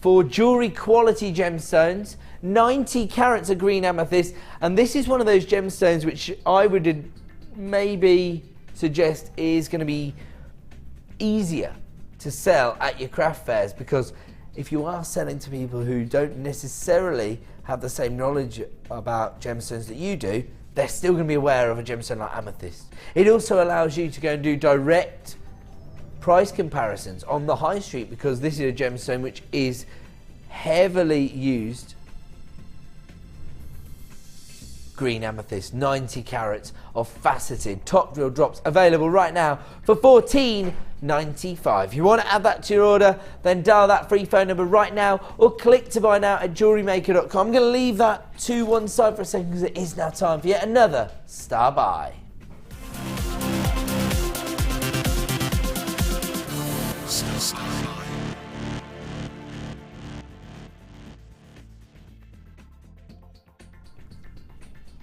for jewellery quality gemstones, 90 carats of green amethyst, and this is one of those gemstones which I would maybe suggest is going to be easier to sell at your craft fairs, because if you are selling to people who don't necessarily have the same knowledge about gemstones that you do, they're still going to be aware of a gemstone like amethyst. It also allows you to go and do direct price comparisons on the high street, because this is a gemstone which is heavily used. Green amethyst, 90 carats of faceted top drill drops, available right now for $14.95. If you want to add that to your order, then dial that free phone number right now or click to buy now at JewelleryMaker.com. I'm going to leave that to one side for a second because it is now time for yet another star buy.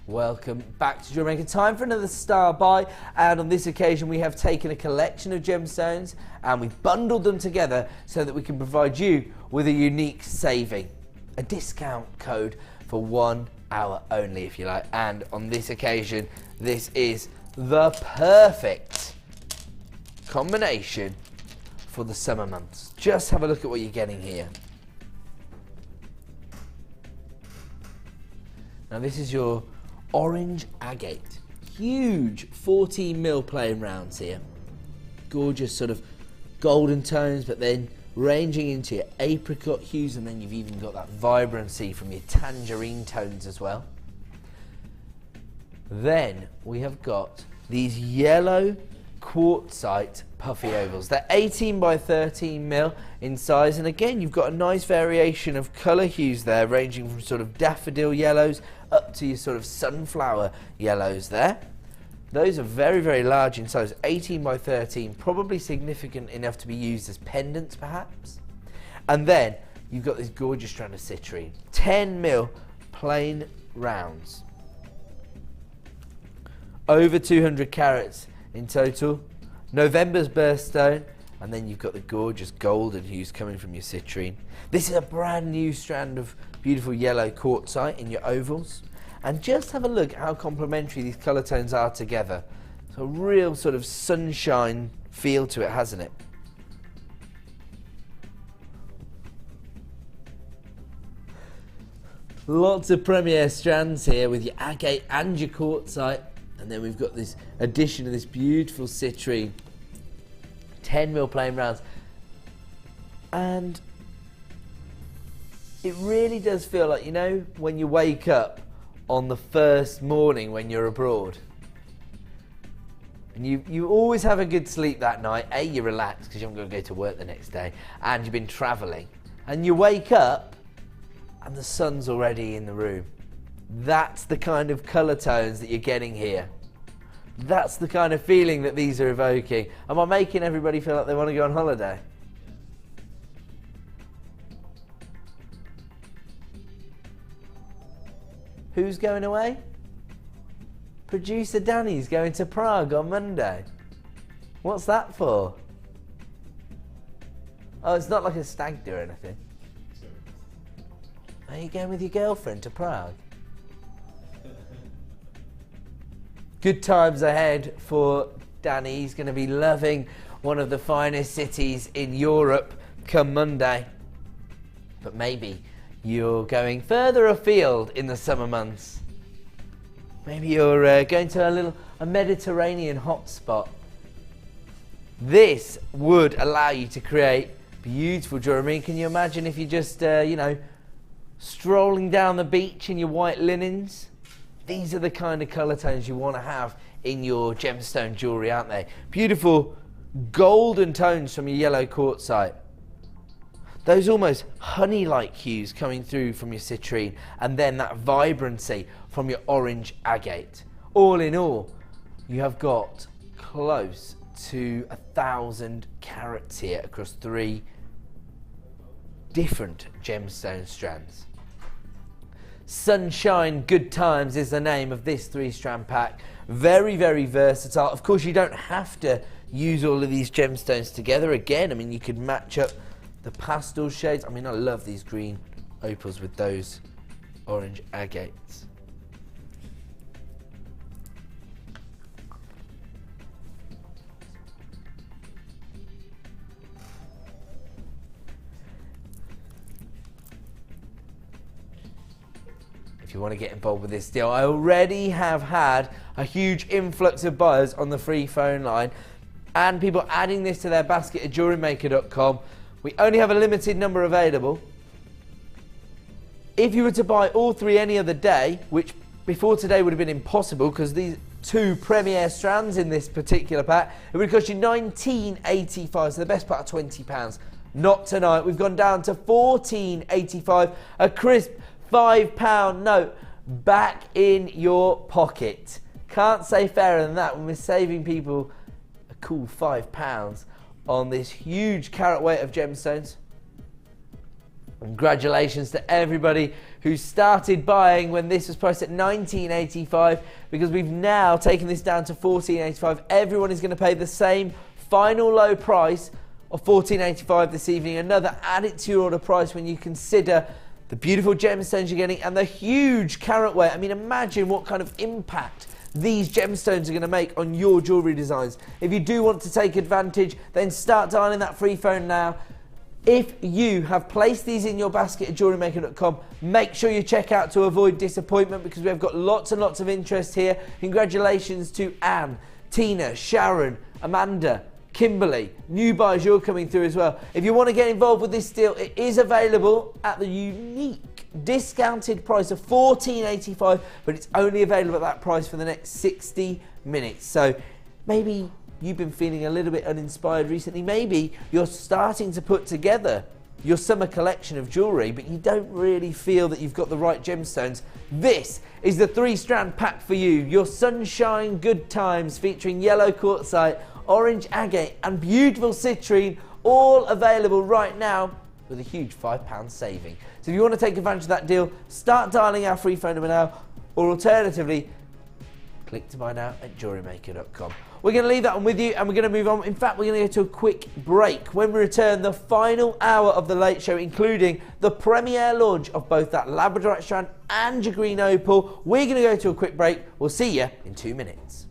Welcome back to JewelleryMaker. Time for another star buy, and on this occasion we have taken a collection of gemstones and we've bundled them together so that we can provide you with a unique saving, a discount code for 1 hour only, if you like. And on this occasion, this is the perfect combination for the summer months. Just have a look at what you're getting here. Now this is your orange agate, huge 14mm playing rounds here, gorgeous sort of golden tones, but then ranging into your apricot hues, and then you've even got that vibrancy from your tangerine tones as well. Then we have got these yellow quartzite puffy ovals. They're 18 by 13mm in size, and again you've got a nice variation of colour hues there, ranging from sort of daffodil yellows up to your sort of sunflower yellows there. Those are very, very large in size, 18 by 13, probably significant enough to be used as pendants perhaps. And then you've got this gorgeous strand of citrine, 10mm plain rounds, over 200 carats in total. November's birthstone, and then you've got the gorgeous golden hues coming from your citrine. This is a brand new strand of beautiful yellow quartzite in your ovals, and just have a look at how complementary these colour tones are together. It's a real sort of sunshine feel to it, hasn't it? Lots of premier strands here with your agate and your quartzite. And then we've got this addition of this beautiful citrine, 10mm plain rounds. And it really does feel like, you know, when you wake up on the first morning when you're abroad. And you always have a good sleep that night. A, you're relaxed because you're not going to go to work the next day, and you've been travelling. And you wake up and the sun's already in the room. That's the kind of colour tones that you're getting here. That's the kind of feeling that these are evoking. Am I making everybody feel like they want to go on holiday? Who's going away? Producer Danny's going to Prague on Monday. What's that for? Oh, it's not like a stag do or anything. Are you going with your girlfriend to Prague? Good times ahead for Danny. He's going to be loving one of the finest cities in Europe come Monday. But maybe you're going further afield in the summer months. Maybe you're going to a Mediterranean hotspot. This would allow you to create beautiful jewellery. I mean, can you imagine if you're just, you know, strolling down the beach in your white linens? These are the kind of colour tones you want to have in your gemstone jewellery, aren't they? Beautiful golden tones from your yellow quartzite. Those almost honey-like hues coming through from your citrine, and then that vibrancy from your orange agate. All in all, you have got close to 1,000 carats here across 3 different gemstone strands. Sunshine Good Times is the name of this 3-strand pack. Very, very versatile. Of course, you don't have to use all of these gemstones together. Again, I mean, you could match up the pastel shades. I mean, I love these green opals with those orange agates. If you want to get involved with this deal, I already have had a huge influx of buyers on the free phone line and people adding this to their basket at JewelleryMaker.com. We only have a limited number available. If you were to buy all 3 any other day, which before today would have been impossible because these 2 premier strands in this particular pack, it would cost you $19.85, so the best part of £20. Not tonight. We've gone down to $14.85, a crisp £5 note back in your pocket. Can't say fairer than that when we're saving people a cool £5 on this huge carat weight of gemstones. Congratulations to everybody who started buying when this was priced at $19.85, because we've now taken this down to $14.85. Everyone is going to pay the same final low price of $14.85 this evening. Another added to your order price when you consider the beautiful gemstones you're getting and the huge carat weight. I mean, imagine what kind of impact these gemstones are going to make on your jewellery designs. If you do want to take advantage, then start dialing that free phone now. If you have placed these in your basket at JewelleryMaker.com, make sure you check out to avoid disappointment, because we've got lots and lots of interest here. Congratulations to Anne, Tina, Sharon, Amanda, Kimberly, new buyers, you're coming through as well. If you want to get involved with this deal, it is available at the unique discounted price of $14.85, but it's only available at that price for the next 60 minutes. So maybe you've been feeling a little bit uninspired recently. Maybe you're starting to put together your summer collection of jewellery, but you don't really feel that you've got the right gemstones. This is the 3-strand pack for you. Your Sunshine Good Times, featuring yellow quartzite, orange agate and beautiful citrine, all available right now with a huge £5 saving. So if you want to take advantage of that deal, start dialing our free phone number now, or alternatively, click to buy now at JewelleryMaker.com. We're going to leave that one with you and we're going to move on. In fact, we're going to go to a quick break. When we return, the final hour of the Late Show, including the premiere launch of both that Labradorite strand and your Green Opal. We're going to go to a quick break. We'll see you in 2 minutes.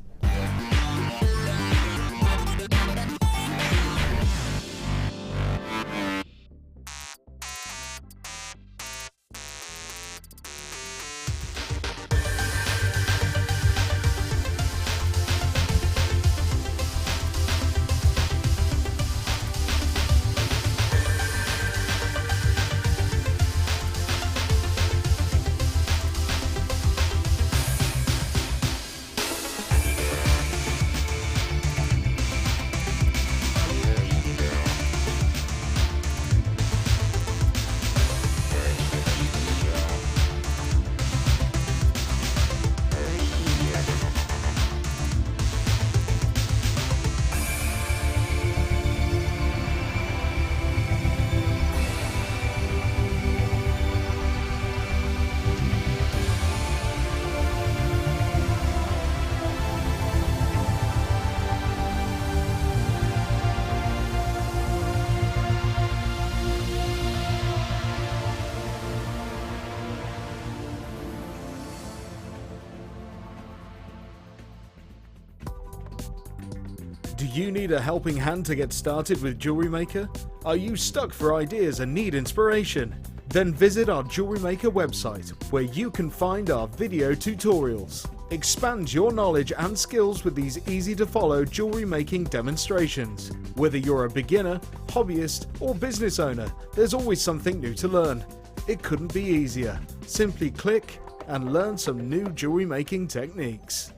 Do you need a helping hand to get started with Jewellery Maker? Are you stuck for ideas and need inspiration? Then visit our Jewellery Maker website, where you can find our video tutorials. Expand your knowledge and skills with these easy to follow jewellery making demonstrations. Whether you're a beginner, hobbyist or business owner, there's always something new to learn. It couldn't be easier. Simply click and learn some new jewellery making techniques.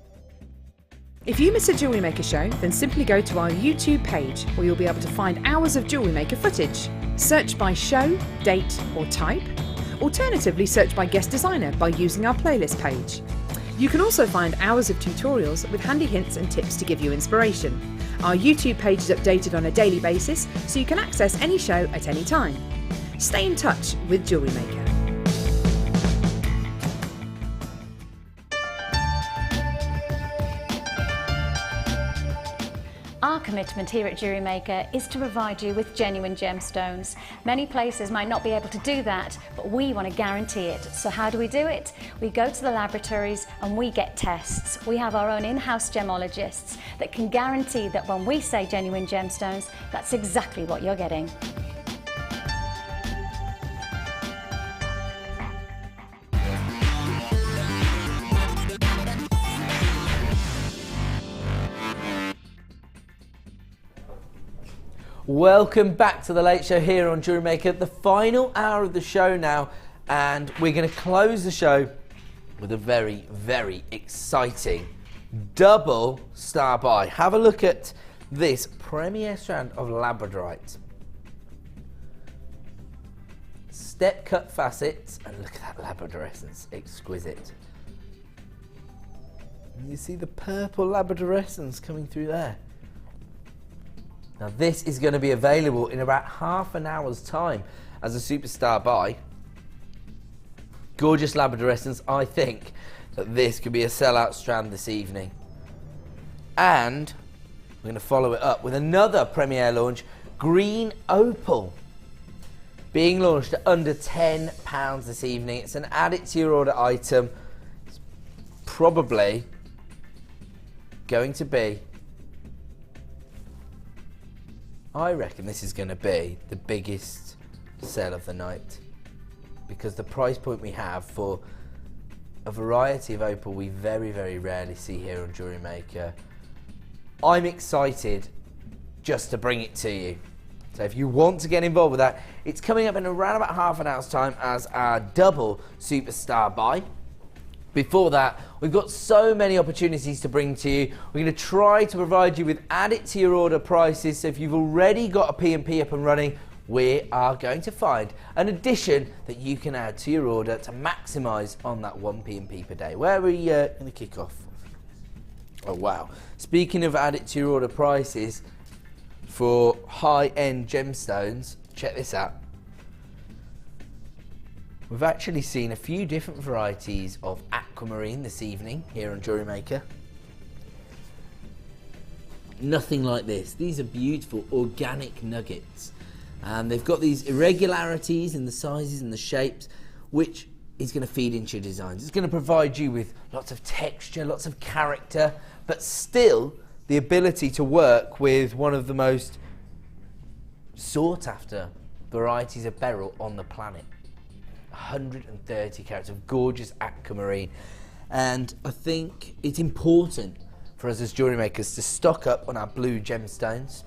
If you miss a Jewellery Maker show, then simply go to our YouTube page, where you'll be able to find hours of Jewellery Maker footage. Search by show, date or type. Alternatively, search by guest designer by using our playlist page. You can also find hours of tutorials with handy hints and tips to give you inspiration. Our YouTube page is updated on a daily basis, so you can access any show at any time. Stay in touch with Jewellery Maker. commitment here at JewelleryMaker is to provide you with genuine gemstones. Many places might not be able to do that, but we want to guarantee it. So how do we do it? We go to the laboratories and we get tests. We have our own in-house gemologists that can guarantee that when we say genuine gemstones, that's exactly what you're getting. Welcome back to the Late Show here on JewelleryMaker, the final hour of the show now, and we're going to close the show with a very, very exciting double star buy. Have a look at this premier strand of Labradorite. Step cut facets, and look at that labradorescence, exquisite. And you see the purple labradorescence coming through there. Now this is going to be available in about half an hour's time as a superstar buy. Gorgeous labradorescence. I think that this could be a sellout strand this evening. And we're going to follow it up with another premiere launch, Green Opal. Being launched at under £10 this evening. It's an add it to your order item. It's probably going to be, I reckon this is going to be the biggest sell of the night, because the price point we have for a variety of opal we very, very rarely see here on JewelleryMaker. I'm excited just to bring it to you. So if you want to get involved with that, it's coming up in around about half an hour's time as our double superstar buy. Before that, we've got so many opportunities to bring to you. We're going to try to provide you with add it to your order prices. So if you've already got a P&P up and running, we are going to find an addition that you can add to your order to maximise on that one P&P per day. Where are we going to kick off? Oh wow. Speaking of add it to your order prices for high-end gemstones, check this out. We've actually seen a few different varieties of Aquamarine this evening here on JewelleryMaker. Nothing like this. These are beautiful organic nuggets. And they've got these irregularities in the sizes and the shapes, which is going to feed into your designs. It's going to provide you with lots of texture, lots of character, but still the ability to work with one of the most sought after varieties of beryl on the planet. 130 carats of gorgeous aquamarine, and I think it's important for us as jewellery makers to stock up on our blue gemstones.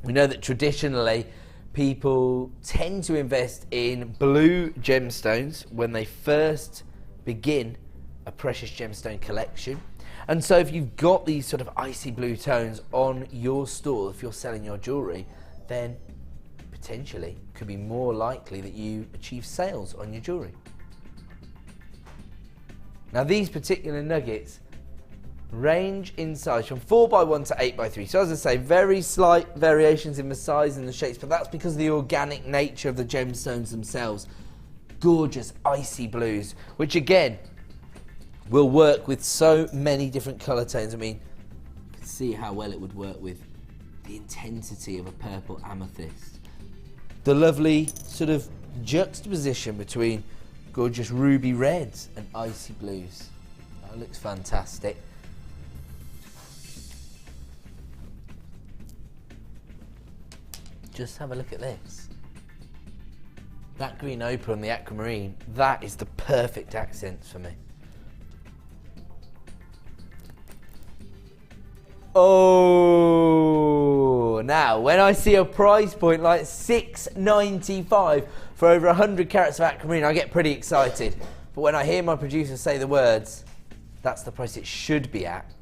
We know that traditionally people tend to invest in blue gemstones when they first begin a precious gemstone collection, and so if you've got these sort of icy blue tones on your stall, if you're selling your jewellery, then potentially could be more likely that you achieve sales on your jewellery. Now these particular nuggets range in size from 4x1 to 8x3. So as I say, very slight variations in the size and the shapes, but that's because of the organic nature of the gemstones themselves. Gorgeous icy blues, which again will work with so many different colour tones. I mean, you can see how well it would work with the intensity of a purple amethyst. The lovely sort of juxtaposition between gorgeous ruby reds and icy blues. That looks fantastic. Just have a look at this. That green opal and the aquamarine, that is the perfect accents for me. Oh, now when I see a price point like $6.95 for over 100 carats of aquamarine, I get pretty excited. But when I hear my producer say the words, that's the price it should be at,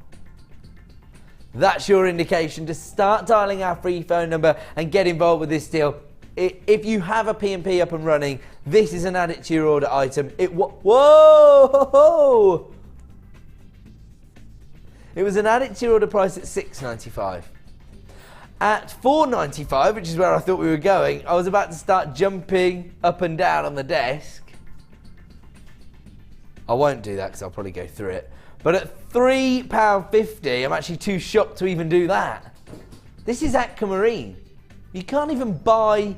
that's your indication to start dialing our free phone number and get involved with this deal. If you have a P&P up and running, this is an add it to your order item. Whoa! It was an add it to your order price at $6.95. At $4.95, which is where I thought we were going, I was about to start jumping up and down on the desk. I won't do that because I'll probably go through it. But at £3.50, I'm actually too shocked to even do that. This is Aquamarine. You can't even buy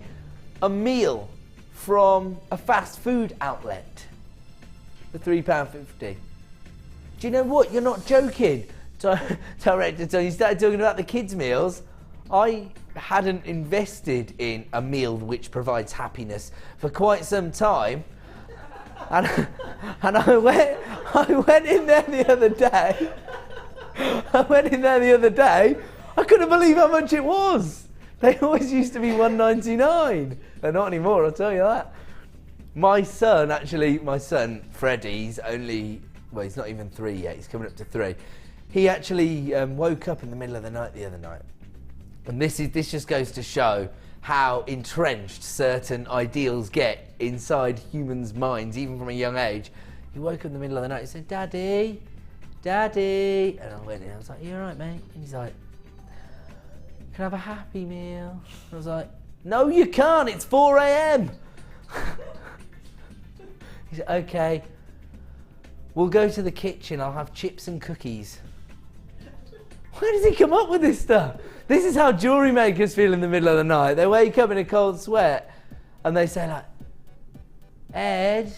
a meal from a fast food outlet for £3.50. Do you know what? You're not joking. Director, so you started talking about the kids' meals. I hadn't invested in a meal which provides happiness for quite some time. And I went in there the other day. I couldn't believe how much it was. They always used to be $1.99. They're not anymore, I'll tell you that. My son, Freddie, he's only, well, he's not even 3 yet. He's coming up to 3. He actually woke up in the middle of the night the other night. And this just goes to show how entrenched certain ideals get inside humans' minds, even from a young age. He woke up in the middle of the night and said, Daddy, Daddy. And I went in, I was like, you all right, mate? And he's like, can I have a Happy Meal? I was like, no, you can't, it's 4 a.m. He said, okay, we'll go to the kitchen, I'll have chips and cookies. Where does he come up with this stuff? This is how jewellery makers feel in the middle of the night. They wake up in a cold sweat and they say like, Ed,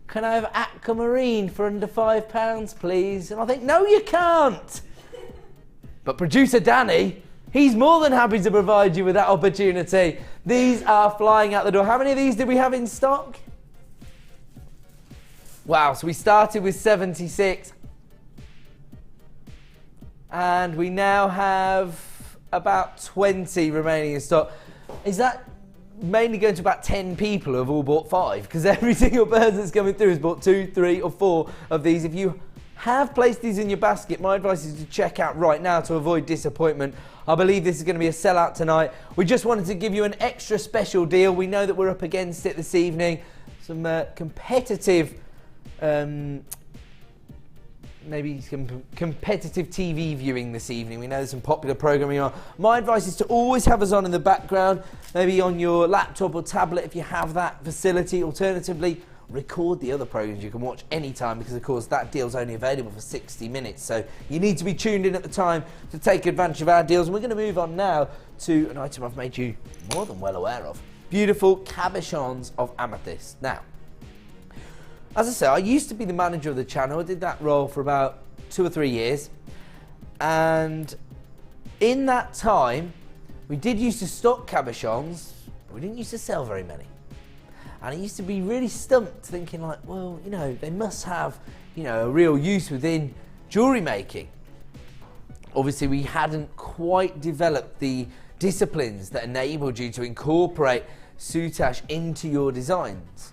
can I have Aquamarine for under £5, please? And I think, no, you can't. But producer Danny, he's more than happy to provide you with that opportunity. These are flying out the door. How many of these did we have in stock? Wow, so we started with 76. And we now have about 20 remaining in stock. Is that mainly going to about 10 people who have all bought 5? Because every single person that's coming through has bought 2, 3 or 4 of these. If you have placed these in your basket, my advice is to check out right now to avoid disappointment. I believe this is going to be a sellout tonight. We just wanted to give you an extra special deal. We know that we're up against it this evening. Some competitive, maybe some competitive TV viewing this evening. We know there's some popular programming on. My advice is to always have us on in the background, maybe on your laptop or tablet if you have that facility. Alternatively, record the other programs you can watch anytime, because of course that deal's only available for 60 minutes. So you need to be tuned in at the time to take advantage of our deals. And we're going to move on now to an item I've made you more than well aware of. Beautiful cabochons of amethyst. Now, as I say, I used to be the manager of the channel. I did that role for about 2 or 3 years. And in that time, we did used to stock cabochons, but we didn't used to sell very many. And I used to be really stumped, thinking like, well, you know, they must have, you know, a real use within jewellery making. Obviously, we hadn't quite developed the disciplines that enabled you to incorporate soutache into your designs.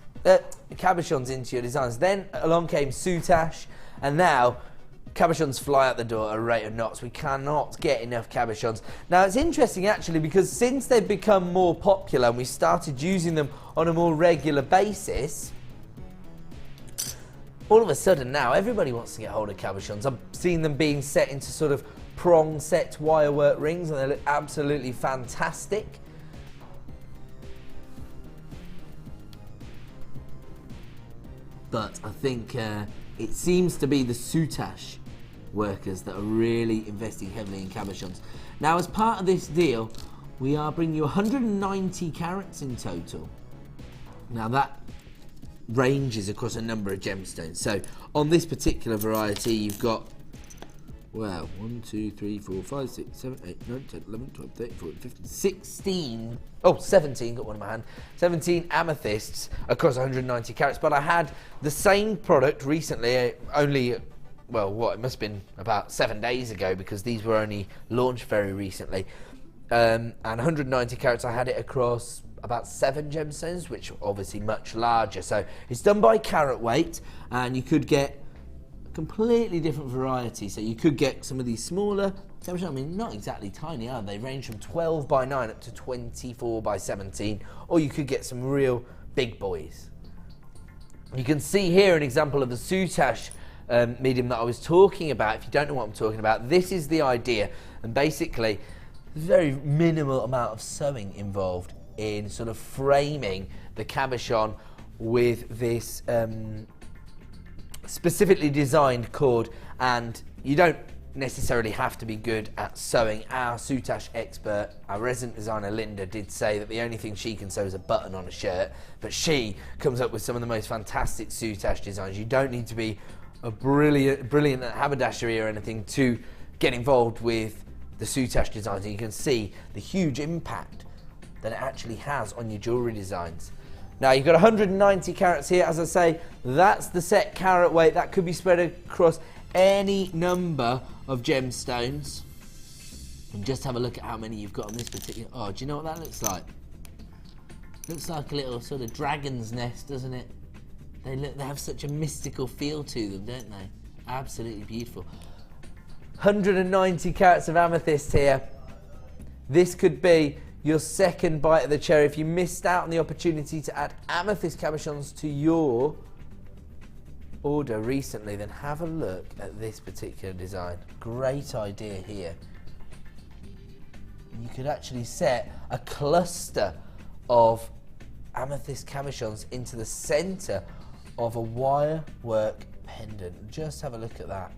Cabochons into your designs. Then along came soutache, and now cabochons fly out the door at a rate of knots. We cannot get enough cabochons. Now it's interesting actually, because since they've become more popular and we started using them on a more regular basis, all of a sudden now everybody wants to get hold of cabochons. I've seen them being set into sort of prong set wirework rings, and they look absolutely fantastic. But I think it seems to be the soutache workers that are really investing heavily in cabochons. Now, as part of this deal, we are bringing you 190 carats in total. Now, that ranges across a number of gemstones. So, on this particular variety, you've got, well, 1, 2, 3, 4, 5, 6, 7, 8, 9, 10, 11, 12, 13, 14, 15, 16. Oh, 17, got one in my hand. 17 amethysts across 190 carats. But I had the same product recently, only, well, what, it must have been about 7 days ago, because these were only launched very recently. And 190 carats, I had it across about 7 gemstones, which are obviously much larger. So it's done by carat weight, and you could get completely different variety. So you could get some of these smaller, I mean, not exactly tiny, are they? Range from 12 by 9 up to 24 by 17, or you could get some real big boys. You can see here an example of the soutache medium that I was talking about. If you don't know what I'm talking about, this is the idea. And basically, there's a very minimal amount of sewing involved in sort of framing the cabochon with this specifically designed cord, and you don't necessarily have to be good at sewing. Our soutache expert, our resident designer Linda, did say that the only thing she can sew is a button on a shirt, but she comes up with some of the most fantastic soutache designs. You don't need to be a brilliant at haberdashery or anything to get involved with the soutache designs, and you can see the huge impact that it actually has on your jewellery designs. Now you've got 190 carats here. As I say, that's the set carat weight. That could be spread across any number of gemstones. And just have a look at how many you've got on this particular. Oh, do you know what that looks like? Looks like a little sort of dragon's nest, doesn't it? They have such a mystical feel to them, don't they? Absolutely beautiful. 190 carats of amethyst here. This could be your second bite of the cherry. If you missed out on the opportunity to add amethyst cabochons to your order recently, then have a look at this particular design. Great idea here. You could actually set a cluster of amethyst cabochons into the center of a wire work pendant. Just have a look at that.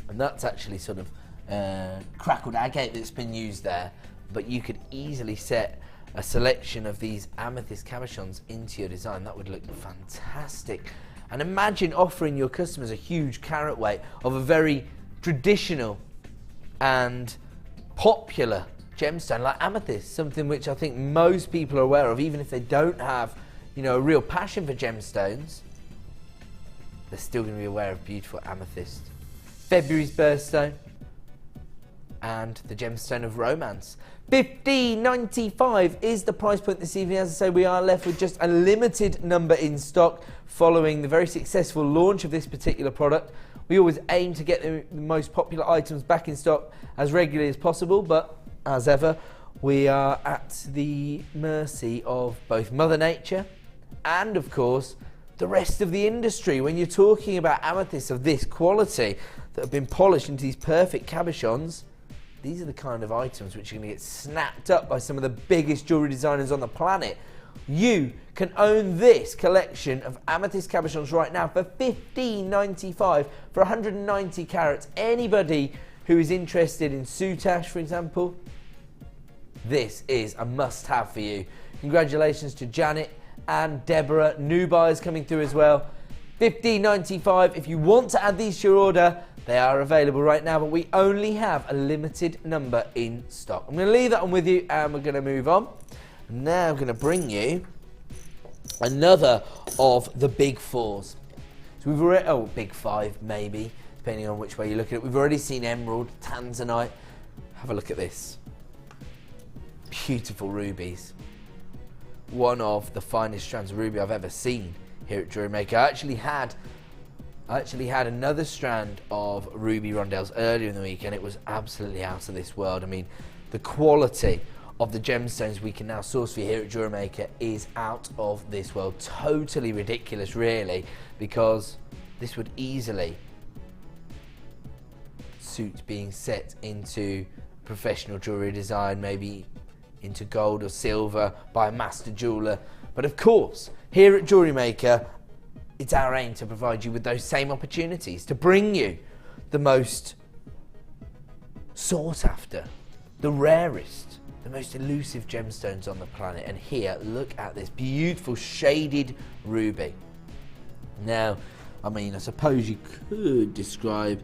And that's actually sort of crackled agate that's been used there, but you could easily set a selection of these amethyst cabochons into your design. That would look fantastic. And imagine offering your customers a huge carat weight of a very traditional and popular gemstone like amethyst, something which I think most people are aware of, even if they don't have, you know, a real passion for gemstones. They're still going to be aware of beautiful amethyst. February's birthstone and the gemstone of romance. $15.95 is the price point this evening. As I say, we are left with just a limited number in stock following the very successful launch of this particular product. We always aim to get the most popular items back in stock as regularly as possible, but as ever, we are at the mercy of both Mother Nature and, of course, the rest of the industry. When you're talking about amethysts of this quality that have been polished into these perfect cabochons, these are the kind of items which are going to get snapped up by some of the biggest jewellery designers on the planet. You can own this collection of amethyst cabochons right now for $15.95 for 190 carats. Anybody who is interested in soutache, for example, this is a must-have for you. Congratulations to Janet and Deborah. New buyers coming through as well. $15.95. If you want to add these to your order, they are available right now, but we only have a limited number in stock. I'm going to leave that one with you, and we're going to move on. Now I'm going to bring you another of the big fours. So we've already, oh, big five maybe, depending on which way you look at it. We've already seen emerald, tanzanite. Have a look at this. Beautiful rubies. One of the finest strands of ruby I've ever seen here at JewelleryMaker. I actually had another strand of ruby rondelles earlier in the week, and it was absolutely out of this world. I mean, the quality of the gemstones we can now source for you here at JewelleryMaker is out of this world. Totally ridiculous, really, because this would easily suit being set into professional jewellery design, maybe into gold or silver by a master jeweller. But of course, here at JewelleryMaker, it's our aim to provide you with those same opportunities, to bring you the most sought after, the rarest, the most elusive gemstones on the planet. And here, look at this beautiful shaded ruby. Now, I mean, I suppose you could describe,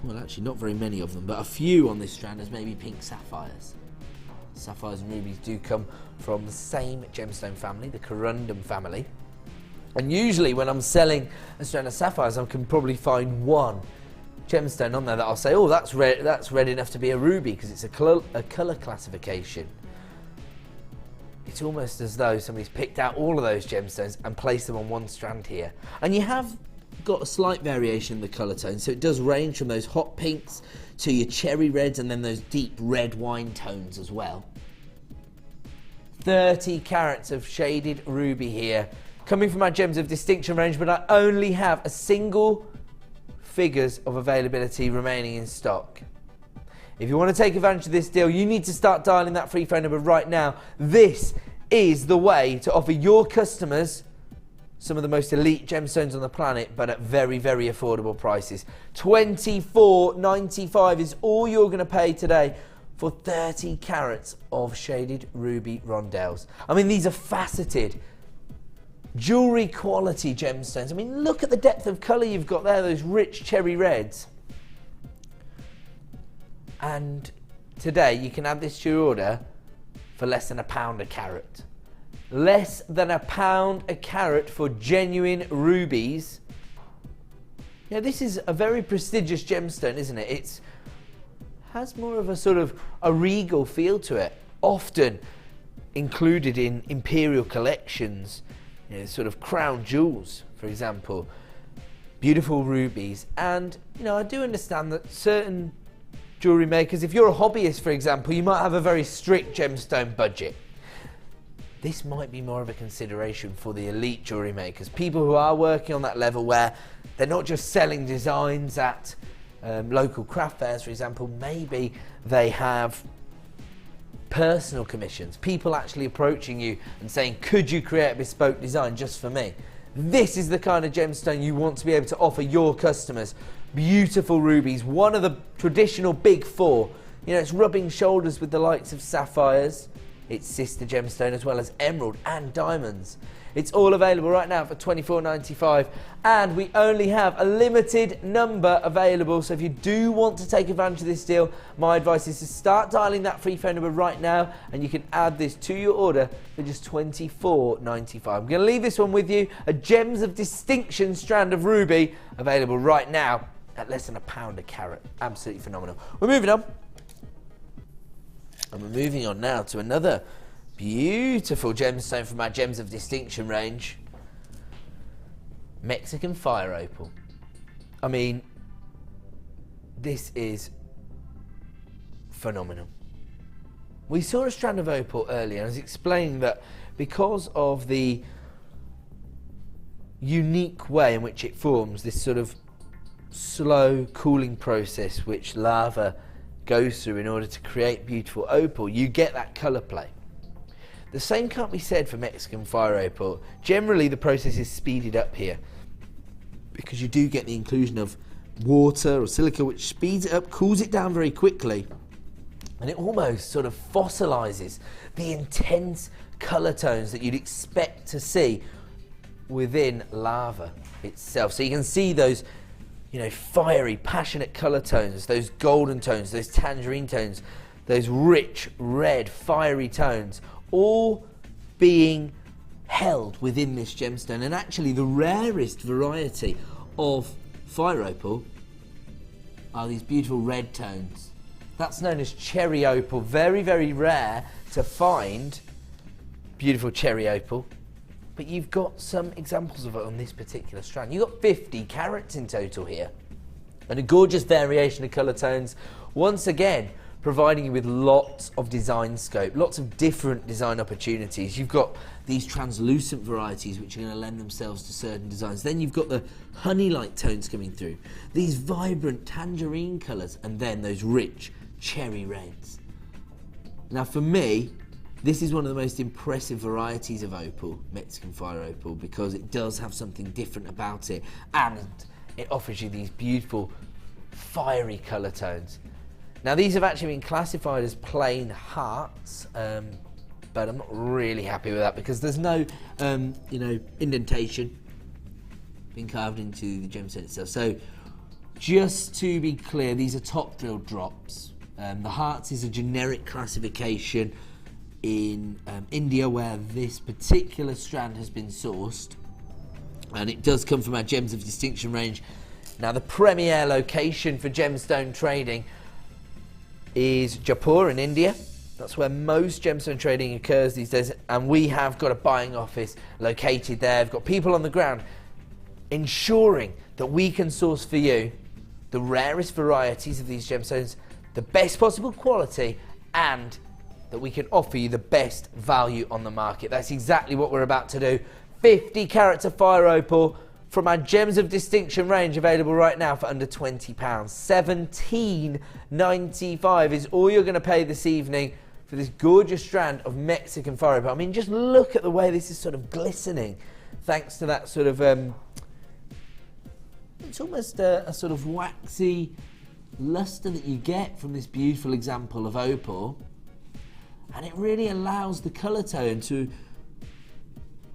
well, actually not very many of them, but a few on this strand as maybe pink sapphires. Sapphires and rubies do come from the same gemstone family, the corundum family. And usually when I'm selling a strand of sapphires, I can probably find one gemstone on there that I'll say, oh, that's red enough to be a ruby, because it's a colour classification. It's almost as though somebody's picked out all of those gemstones and placed them on one strand here. And you have got a slight variation in the colour tone, so it does range from those hot pinks to your cherry reds and then those deep red wine tones as well. 30 carats of shaded ruby here, coming from our Gems of Distinction range, but I only have a single figures of availability remaining in stock. If you want to take advantage of this deal, you need to start dialing that free phone number right now. This is the way to offer your customers some of the most elite gemstones on the planet, but at very, very affordable prices. $24.95 is all you're going to pay today for 30 carats of shaded ruby rondelles. I mean, these are faceted, jewellery quality gemstones. I mean, look at the depth of colour you've got there, those rich cherry reds. And today you can add this to your order for less than £1 a carat. Less than £1 a carat for genuine rubies. Now, this is a very prestigious gemstone, isn't it? It has more of a sort of a regal feel to it, often included in Imperial collections, you know, sort of crown jewels, for example. Beautiful rubies. And, you know, I do understand that certain jewellery makers, if you're a hobbyist, for example, you might have a very strict gemstone budget. This might be more of a consideration for the elite jewellery makers, people who are working on that level where they're not just selling designs at local craft fairs, for example. Maybe they have personal commissions, people actually approaching you and saying, could you create a bespoke design just for me? This is the kind of gemstone you want to be able to offer your customers. Beautiful rubies, one of the traditional big four. You know, it's rubbing shoulders with the likes of sapphires, its sister gemstone, as well as emerald and diamonds. It's all available right now for $24.95, and we only have a limited number available. So if you do want to take advantage of this deal, my advice is to start dialing that free phone number right now, and you can add this to your order for just $24.95. I'm going to leave this one with you, a Gems of Distinction strand of ruby, available right now at less than £1 a carat. Absolutely phenomenal. We're moving on. And we're moving on now to another beautiful gemstone from our Gems of Distinction range. Mexican fire opal. I mean, this is phenomenal. We saw a strand of opal earlier, and I was explaining that because of the unique way in which it forms, this sort of slow cooling process which lava goes through in order to create beautiful opal, you get that colour play. The same can't be said for Mexican fire opal. Generally the process is speeded up here because you do get the inclusion of water or silica, which speeds it up, cools it down very quickly, and it almost sort of fossilises the intense colour tones that you'd expect to see within lava itself. So you can see those, you know, fiery, passionate colour tones, those golden tones, those tangerine tones, those rich, red, fiery tones, all being held within this gemstone. And actually the rarest variety of fire opal are these beautiful red tones. That's known as cherry opal. Very, very rare to find beautiful cherry opal. But you've got some examples of it on this particular strand. You've got 50 carats in total here. And a gorgeous variation of colour tones. Once again, providing you with lots of design scope, lots of different design opportunities. You've got these translucent varieties which are going to lend themselves to certain designs. Then you've got the honey-like tones coming through, these vibrant tangerine colours, and then those rich cherry reds. Now for me, this is one of the most impressive varieties of opal, Mexican fire opal, because it does have something different about it, and it offers you these beautiful fiery colour tones. Now these have actually been classified as plain hearts, but I'm not really happy with that because there's no, you know, indentation being carved into the gemstone itself. So just to be clear, these are top drill drops. The hearts is a generic classification in India, where this particular strand has been sourced, and it does come from our Gems of Distinction range. Now the premier location for gemstone trading is Jaipur in India. That's where most gemstone trading occurs these days, and we have got a buying office located there. We've got people on the ground ensuring that we can source for you the rarest varieties of these gemstones, the best possible quality, and that we can offer you the best value on the market. That's exactly what we're about to do. 50 carats of fire opal from our Gems of Distinction range, available right now for under £20. $17.95 is all you're going to pay this evening for this gorgeous strand of Mexican fire opal. I mean, just look at the way this is sort of glistening. thanks to that sort of, it's almost a sort of waxy luster that you get from this beautiful example of opal. And it really allows the colour tone to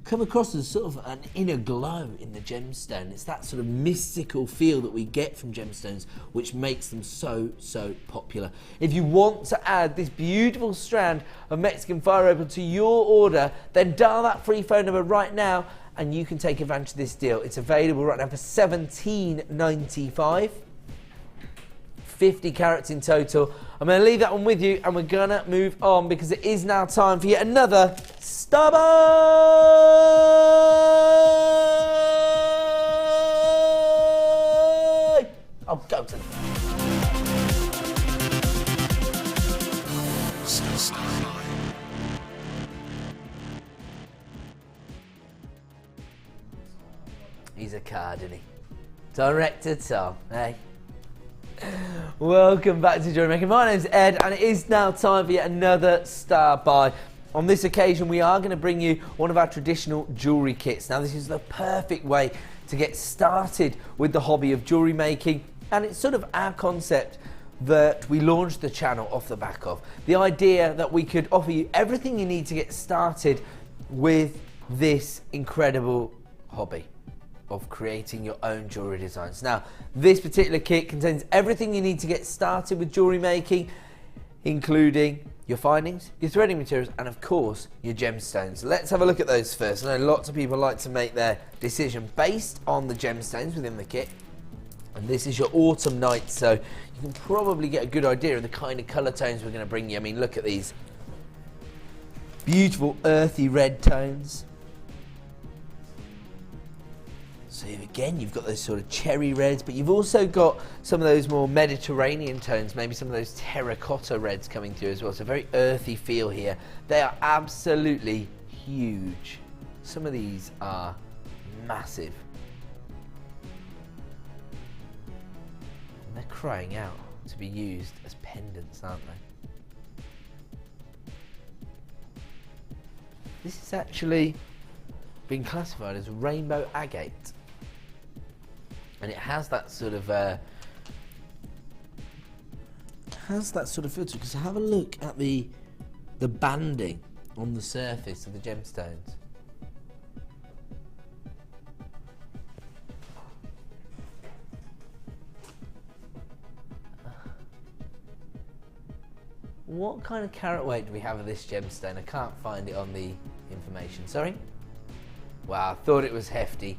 come across as sort of an inner glow in the gemstone. It's that sort of mystical feel that we get from gemstones, which makes them so popular. If you want to add this beautiful strand of Mexican fire opal to your order, then dial that free phone number right now and you can take advantage of this deal. It's available right now for $17.95. 50 carats in total. I'm going to leave that one with you and we're going to move on because it is now time for yet another Star Buy! Oh, go to He's a card, isn't he? Director Tom, hey? Welcome back to JewelleryMaker. My name's Ed and it is now time for yet another Star Buy. On this occasion we are going to bring you one of our traditional jewellery kits. Now this is the perfect way to get started with the hobby of jewellery making, and it's sort of our concept that we launched the channel off the back of. The idea that we could offer you everything you need to get started with this incredible hobby of creating your own jewellery designs. Now, this particular kit contains everything you need to get started with jewellery making, including your findings, your threading materials, and of course, your gemstones. Let's have a look at those first. I know lots of people like to make their decision based on the gemstones within the kit. And this is your autumn night, so you can probably get a good idea of the kind of colour tones we're going to bring you. I mean, look at these beautiful earthy red tones. So again, you've got those sort of cherry reds, but you've also got some of those more Mediterranean tones, maybe some of those terracotta reds coming through as well. So very earthy feel here. They are absolutely huge. Some of these are massive. And they're crying out to be used as pendants, aren't they? This is actually been classified as rainbow agate. And it has that sort of filter, because have a look at the banding on the surface of the gemstones. What kind of carat weight do we have of this gemstone? I can't find it on the information. Sorry? Wow, I thought it was hefty.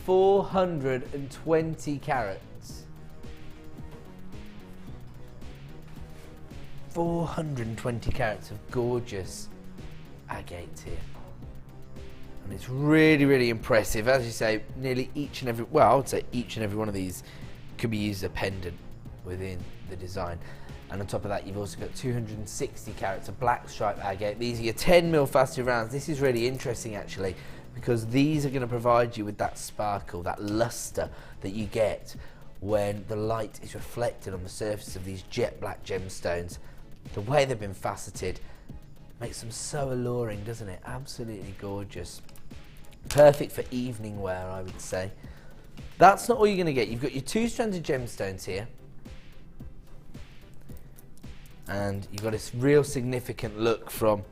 420 carats. 420 carats of gorgeous agate here. And it's really impressive. As you say, nearly each and every, well, I would say each and every one of these could be used as a pendant within the design. And on top of that, you've also got 260 carats of black stripe agate. These are your 10mm faceted rounds. This is really interesting actually, because these are going to provide you with that sparkle, that luster that you get when the light is reflected on the surface of these jet black gemstones. The way they've been faceted makes them so alluring, doesn't it? Absolutely gorgeous. Perfect for evening wear, I would say. That's not all you're going to get. You've got your 2 strands of gemstones here. And you've got this real significant look from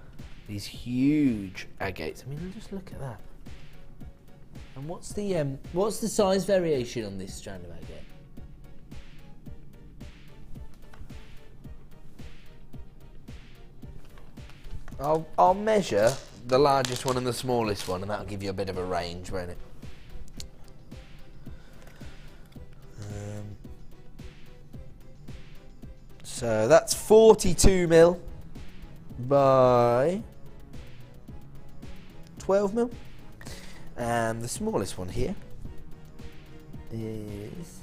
these huge agates. I mean, just look at that. And what's the size variation on this strand of agate? I'll measure the largest one and the smallest one, and that'll give you a bit of a range, won't it? So that's 42mm by 12mm, and the smallest one here is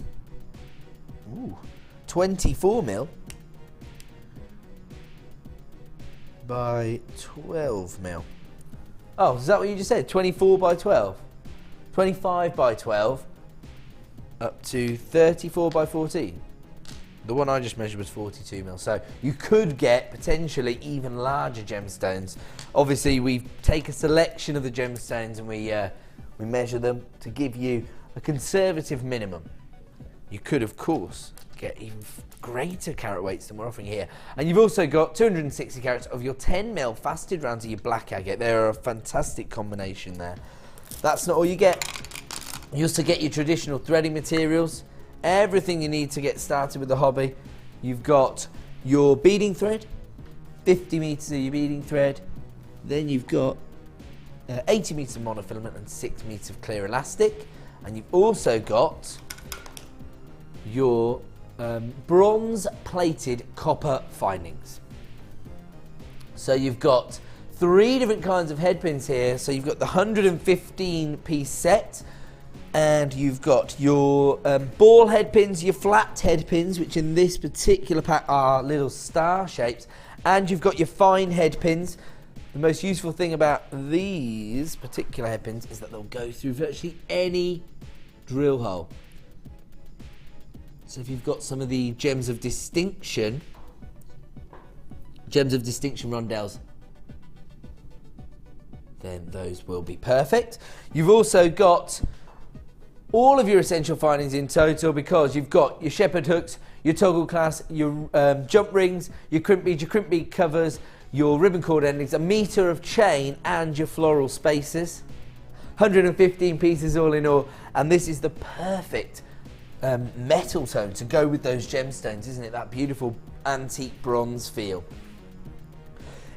24mm by 12mm. Oh, is that what you just said? 24 by 12? 25 by 12 up to 34 by 14. The one I just measured was 42 mil, so you could get potentially even larger gemstones. Obviously, we take a selection of the gemstones and we measure them to give you a conservative minimum. You could, of course, get even greater carat weights than we're offering here. And you've also got 260 carats of your 10 mil faceted rounds of your black agate. They're a fantastic combination there. That's not all you get. You also get your traditional threading materials, everything you need to get started with the hobby. You've got your beading thread, 50 meters of your beading thread. Then you've got 80 meters of monofilament and 6 meters of clear elastic. And you've also got your bronze plated copper findings. So you've got 3 different kinds of head pins here. So you've got the 115 piece set, and you've got your ball head pins, your flat head pins, which in this particular pack are little star shapes, and you've got your fine head pins. The most useful thing about these particular head pins is that they'll go through virtually any drill hole. So if you've got some of the gems of distinction rondelles, then those will be perfect. You've also got all of your essential findings in total, because you've got your shepherd hooks, your toggle clasp, your jump rings, your crimp bead covers, your ribbon cord endings, a meter of chain, and your floral spacers. 115 pieces all in all, and this is the perfect metal tone to go with those gemstones, isn't it? That beautiful antique bronze feel.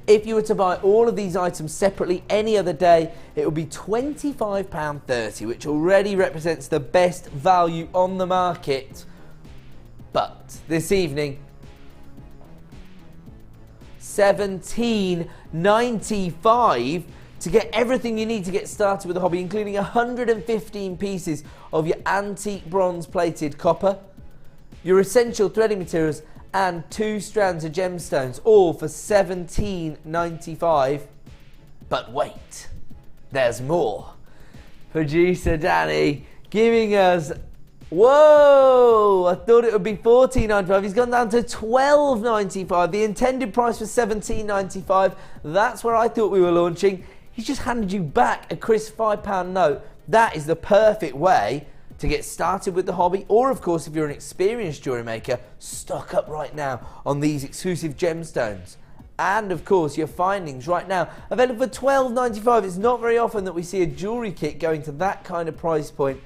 If you were to buy all of these items separately any other day, it would be £25.30, which already represents the best value on the market. But this evening, £17.95 to get everything you need to get started with the hobby, including 115 pieces of your antique bronze plated copper, your essential threading materials, and 2 strands of gemstones, all for £17.95. But wait, there's more. Producer Danny giving us, whoa, I thought it would be £14.95. He's gone down to £12.95. The intended price was £17.95. That's where I thought we were launching. He's just handed you back a crisp £5 note. That is the perfect way to get started with the hobby. Or of course, if you're an experienced jewellery maker, stock up right now on these exclusive gemstones. And of course, your findings right now available for £12.95. It's not very often that we see a jewellery kit going to that kind of price point.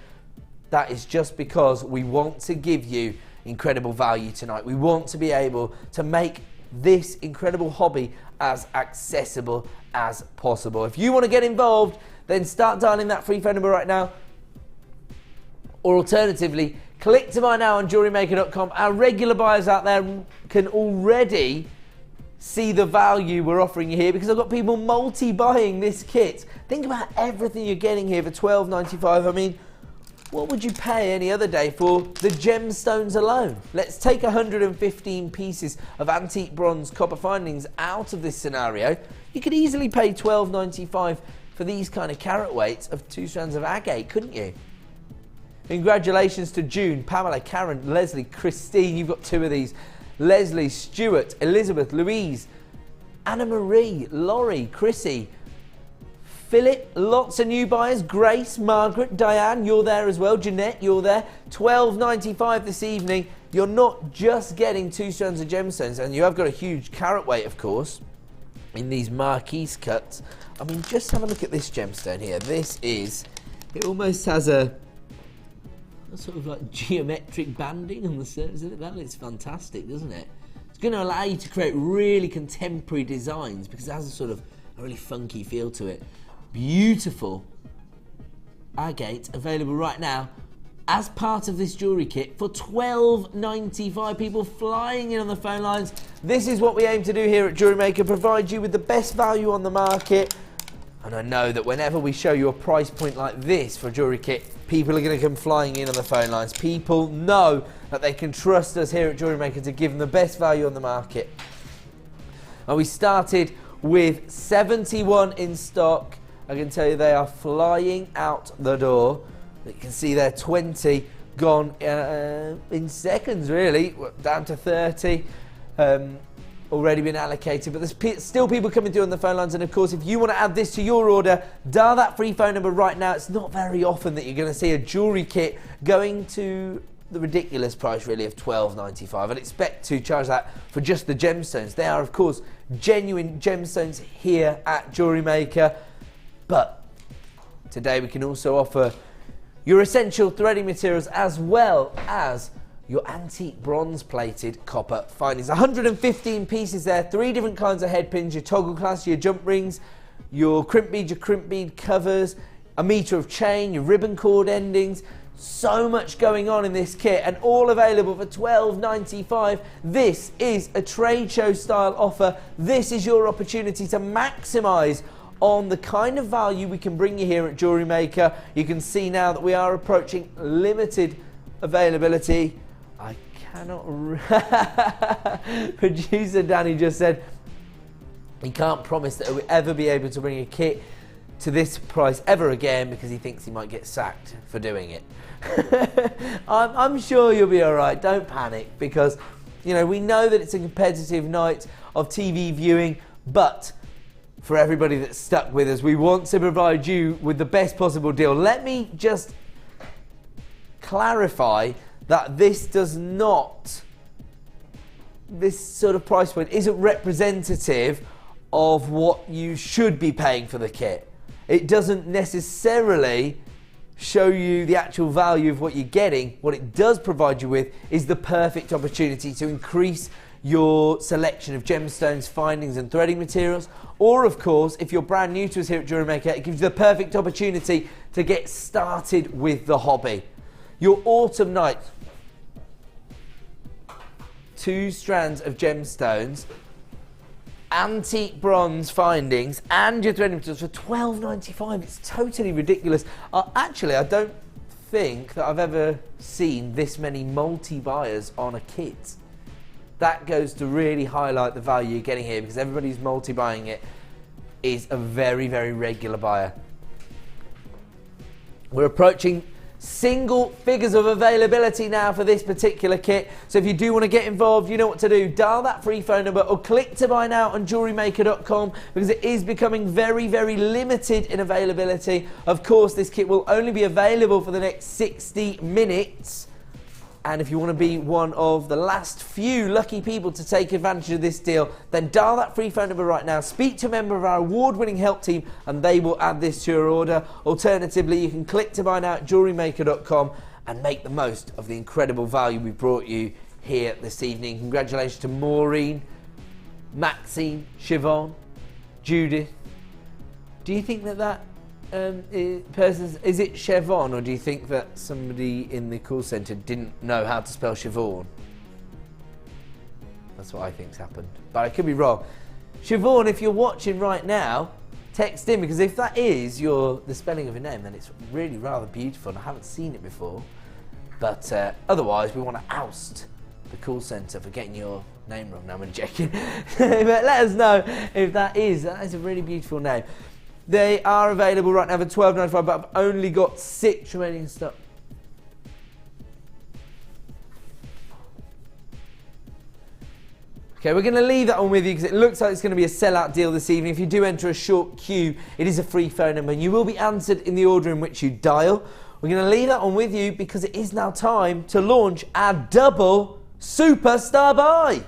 That is just because we want to give you incredible value tonight. We want to be able to make this incredible hobby as accessible as possible. If you want to get involved, then start dialing that free phone number right now. Or alternatively, click to buy now on JewelleryMaker.com. Our regular buyers out there can already see the value we're offering you here, because I've got people multi-buying this kit. Think about everything you're getting here for £12.95. I mean, what would you pay any other day for the gemstones alone? Let's take 115 pieces of antique bronze copper findings out of this scenario. You could easily pay £12.95 for these kind of carat weights of 2 strands of agate, couldn't you? Congratulations to June, Pamela, Karen, Leslie, Christine. You've got 2 of these. Leslie, Stuart, Elizabeth, Louise, Anna Marie, Laurie, Chrissy, Philip, lots of new buyers. Grace, Margaret, Diane, you're there as well. Jeanette, you're there. £12.95 this evening. You're not just getting 2 strands of gemstones, and you have got a huge carat weight, of course, in these marquise cuts. I mean, just have a look at this gemstone here. This is, it almost has a sort of like geometric banding on the surface of it. That looks fantastic, doesn't it? It's going to allow you to create really contemporary designs because it has a sort of a really funky feel to it. Beautiful agate available right now as part of this jewellery kit for £12.95. People flying in on the phone lines. This is what we aim to do here at Jewellery Maker, provide you with the best value on the market. And I know that whenever we show you a price point like this for a jewellery kit, people are going to come flying in on the phone lines. People know that they can trust us here at Jewellery Maker to give them the best value on the market. And we started with 71 in stock. I can tell you they are flying out the door. You can see there 20 gone in seconds, really, down to 30. Already been allocated, but there's still people coming through on the phone lines. And of course, if you want to add this to your order, dial that free phone number right now. It's not very often that you're going to see a jewellery kit going to the ridiculous price, really, of $12.95. I'd expect to charge that for just the gemstones. They are, of course, genuine gemstones here at JewelleryMaker, but today we can also offer your essential threading materials as well as your antique bronze plated copper findings. 115 pieces there, 3 different kinds of head pins, your toggle clasp, your jump rings, your crimp bead covers, a metre of chain, your ribbon cord endings. So much going on in this kit, and all available for $12.95. This is a trade show style offer. This is your opportunity to maximise on the kind of value we can bring you here at JewelleryMaker. You can see now that we are approaching limited availability. I cannot... Producer Danny just said he can't promise that he'll ever be able to bring a kit to this price ever again because he thinks he might get sacked for doing it. I'm sure you'll be all right. Don't panic, because you know we know that it's a competitive night of TV viewing, but for everybody that's stuck with us, we want to provide you with the best possible deal. Let me just clarify that this sort of price point isn't representative of what you should be paying for the kit. It doesn't necessarily show you the actual value of what you're getting. What it does provide you with is the perfect opportunity to increase your selection of gemstones, findings and threading materials. Or of course, if you're brand new to us here at JewelleryMaker, it gives you the perfect opportunity to get started with the hobby. Your autumn night, 2 strands of gemstones, antique bronze findings and your threading materials for $12.95. It's totally ridiculous. Actually, I don't think that I've ever seen this many multi-buyers on a kit. That goes to really highlight the value you're getting here, because everybody who's multi-buying it is a very, very regular buyer. We're approaching single figures of availability now for this particular kit. So if you do want to get involved, you know what to do. Dial that free phone number or click to buy now on JewelleryMaker.com, because it is becoming very, very limited in availability. Of course, this kit will only be available for the next 60 minutes. And if you want to be one of the last few lucky people to take advantage of this deal, then dial that free phone number right now. Speak to a member of our award-winning help team and they will add this to your order. Alternatively, you can click to buy now at JewelleryMaker.com and make the most of the incredible value we brought you here this evening. Congratulations to Maureen, Maxine, Siobhan, Judith. Do you think that is it Siobhan, or do you think that somebody in the call centre didn't know how to spell Siobhan? That's what I think's happened, but I could be wrong. Siobhan, if you're watching right now, text in, because if that is the spelling of your name, then it's really rather beautiful and I haven't seen it before. But otherwise, we want to oust the call centre for getting your name wrong. No, I'm only joking. But let us know if that is a really beautiful name. They are available right now for $12.95, but I've only got 6 remaining stock. Okay, we're going to leave that one with you because it looks like it's going to be a sellout deal this evening. If you do enter a short queue, it is a free phone number and you will be answered in the order in which you dial. We're going to leave that one with you because it is now time to launch our double superstar buy.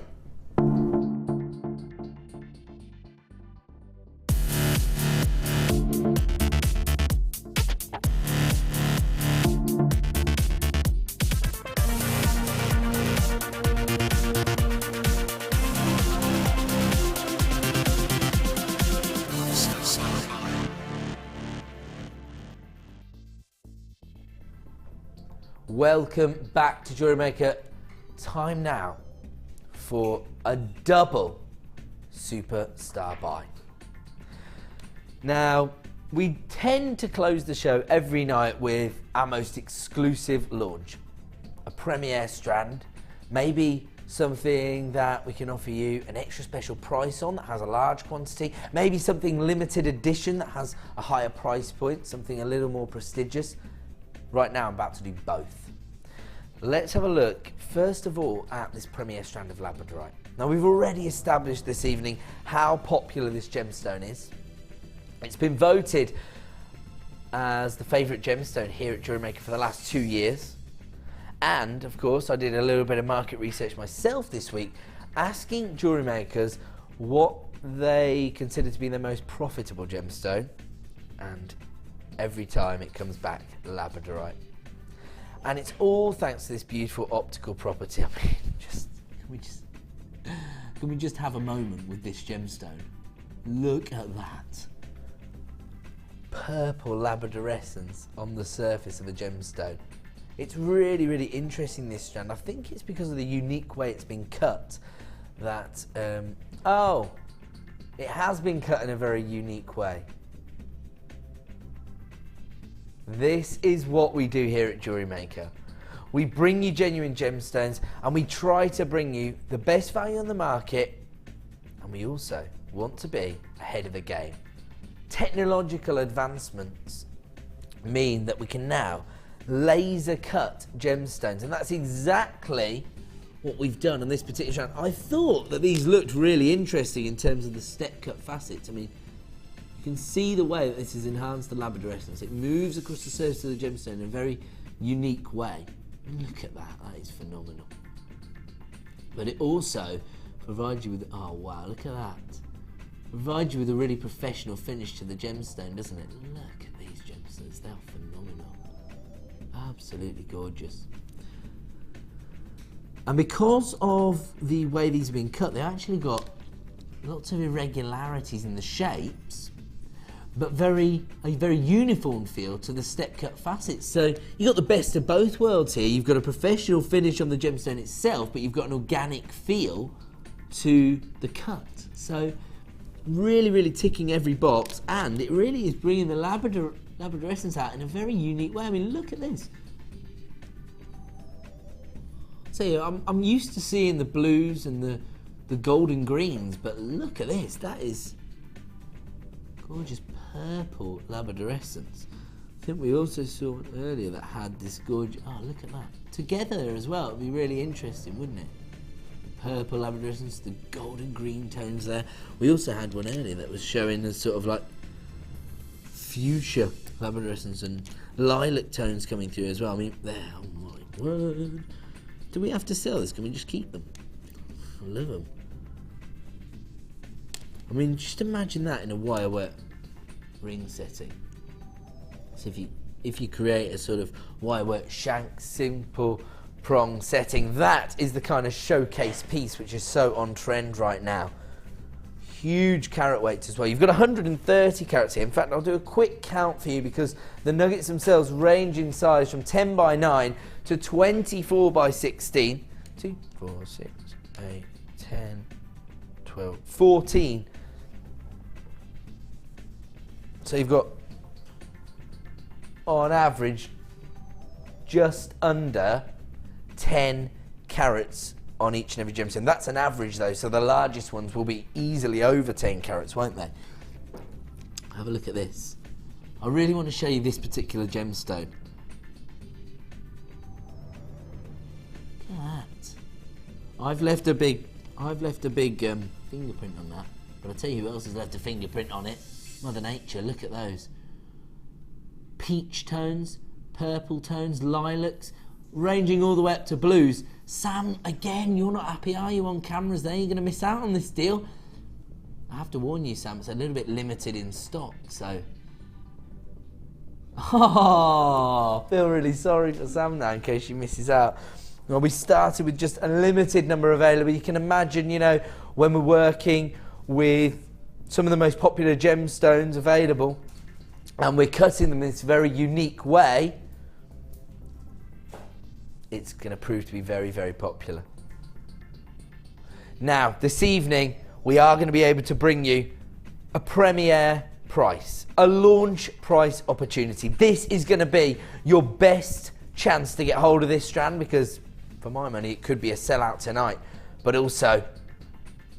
Welcome back to JewelleryMaker. Time now for a double superstar buy. Now, we tend to close the show every night with our most exclusive launch. A premiere strand, maybe something that we can offer you an extra special price on that has a large quantity, maybe something limited edition that has a higher price point, something a little more prestigious. Right now I'm about to do both. let's have a look, first of all, at this premier strand of Labradorite. Now, we've already established this evening how popular this gemstone is. It's been voted as the favourite gemstone here at JewelleryMaker for the last 2 years. And, of course, I did a little bit of market research myself this week, asking jewellery makers what they consider to be their most profitable gemstone. And every time it comes back Labradorite. And it's all thanks to this beautiful optical property. I mean, can we just have a moment with this gemstone? Look at that. Purple labradorescence on the surface of a gemstone. It's really, really interesting, this strand. I think it's because of the unique way it's been cut that, oh, it has been cut in a very unique way. This is what we do here at JewelleryMaker. We bring you genuine gemstones and we try to bring you the best value on the market, and we also want to be ahead of the game. Technological advancements mean that we can now laser cut gemstones, and that's exactly what we've done on this particular strand. I thought that these looked really interesting in terms of the step cut facets. I mean, you can see the way that this has enhanced the labradorescence. It moves across the surface of the gemstone in a very unique way. Look at that, that is phenomenal. But it also provides you with, oh wow, look at that. Provides you with a really professional finish to the gemstone, doesn't it? Look at these gemstones, they're phenomenal. Absolutely gorgeous. And because of the way these have been cut, they actually got lots of irregularities in the shapes, but a very uniform feel to the step cut facets. So you've got the best of both worlds here. You've got a professional finish on the gemstone itself, but you've got an organic feel to the cut. So really, really ticking every box, and it really is bringing the labradorescence out in a very unique way. I mean, look at this. So I'm used to seeing the blues and the golden greens, but look at this. That is gorgeous purple labradorescence. I think we also saw one earlier that had this gorgeous, oh look at that. Together as well, it'd be really interesting, wouldn't it? Purple labradorescence, the golden green tones there. We also had one earlier that was showing a sort of like fuchsia labradorescence and lilac tones coming through as well. I mean, there, oh my word. Do we have to sell this? Can we just keep them? I love them. I mean, just imagine that in a wirework ring setting. So if you create a sort of wirework shank, simple prong setting, that is the kind of showcase piece which is so on trend right now. Huge carat weights as well. You've got 130 carats here. In fact, I'll do a quick count for you because the nuggets themselves range in size from 10 by 9 to 24 by 16. 2, 4, 6, 8, 10, 12, 14. So you've got, on average, just under 10 carats on each and every gemstone. That's an average though, so the largest ones will be easily over 10 carats, won't they? Have a look at this. I really want to show you this particular gemstone. Look at that. I've left a big fingerprint on that, but I'll tell you who else has left a fingerprint on it. Mother Nature, look at those. Peach tones, purple tones, lilacs, ranging all the way up to blues. Sam, again, you're not happy, are you, on cameras there? You're going to miss out on this deal. I have to warn you, Sam, it's a little bit limited in stock, so... Oh, I feel really sorry for Sam now in case she misses out. Well, we started with just a limited number available. You can imagine, you know, when we're working with some of the most popular gemstones available and we're cutting them in this very unique way, it's going to prove to be very, very popular. Now, this evening, we are going to be able to bring you a premiere price, a launch price opportunity. This is going to be your best chance to get hold of this strand because, for my money, it could be a sellout tonight, but also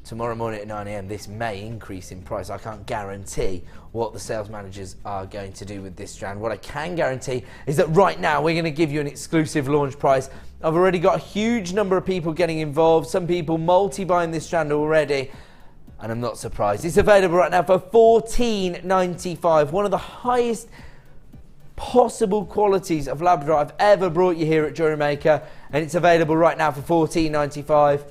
tomorrow morning at 9 AM, this may increase in price. I can't guarantee what the sales managers are going to do with this strand. What I can guarantee is that right now we're going to give you an exclusive launch price I've already got a huge number of people getting involved, some people multi-buying this strand already, and I'm not surprised. It's available right now for $14.95, one of the highest possible qualities of Labradorite I've ever brought you here at JewelleryMaker, and it's available right now for $14.95.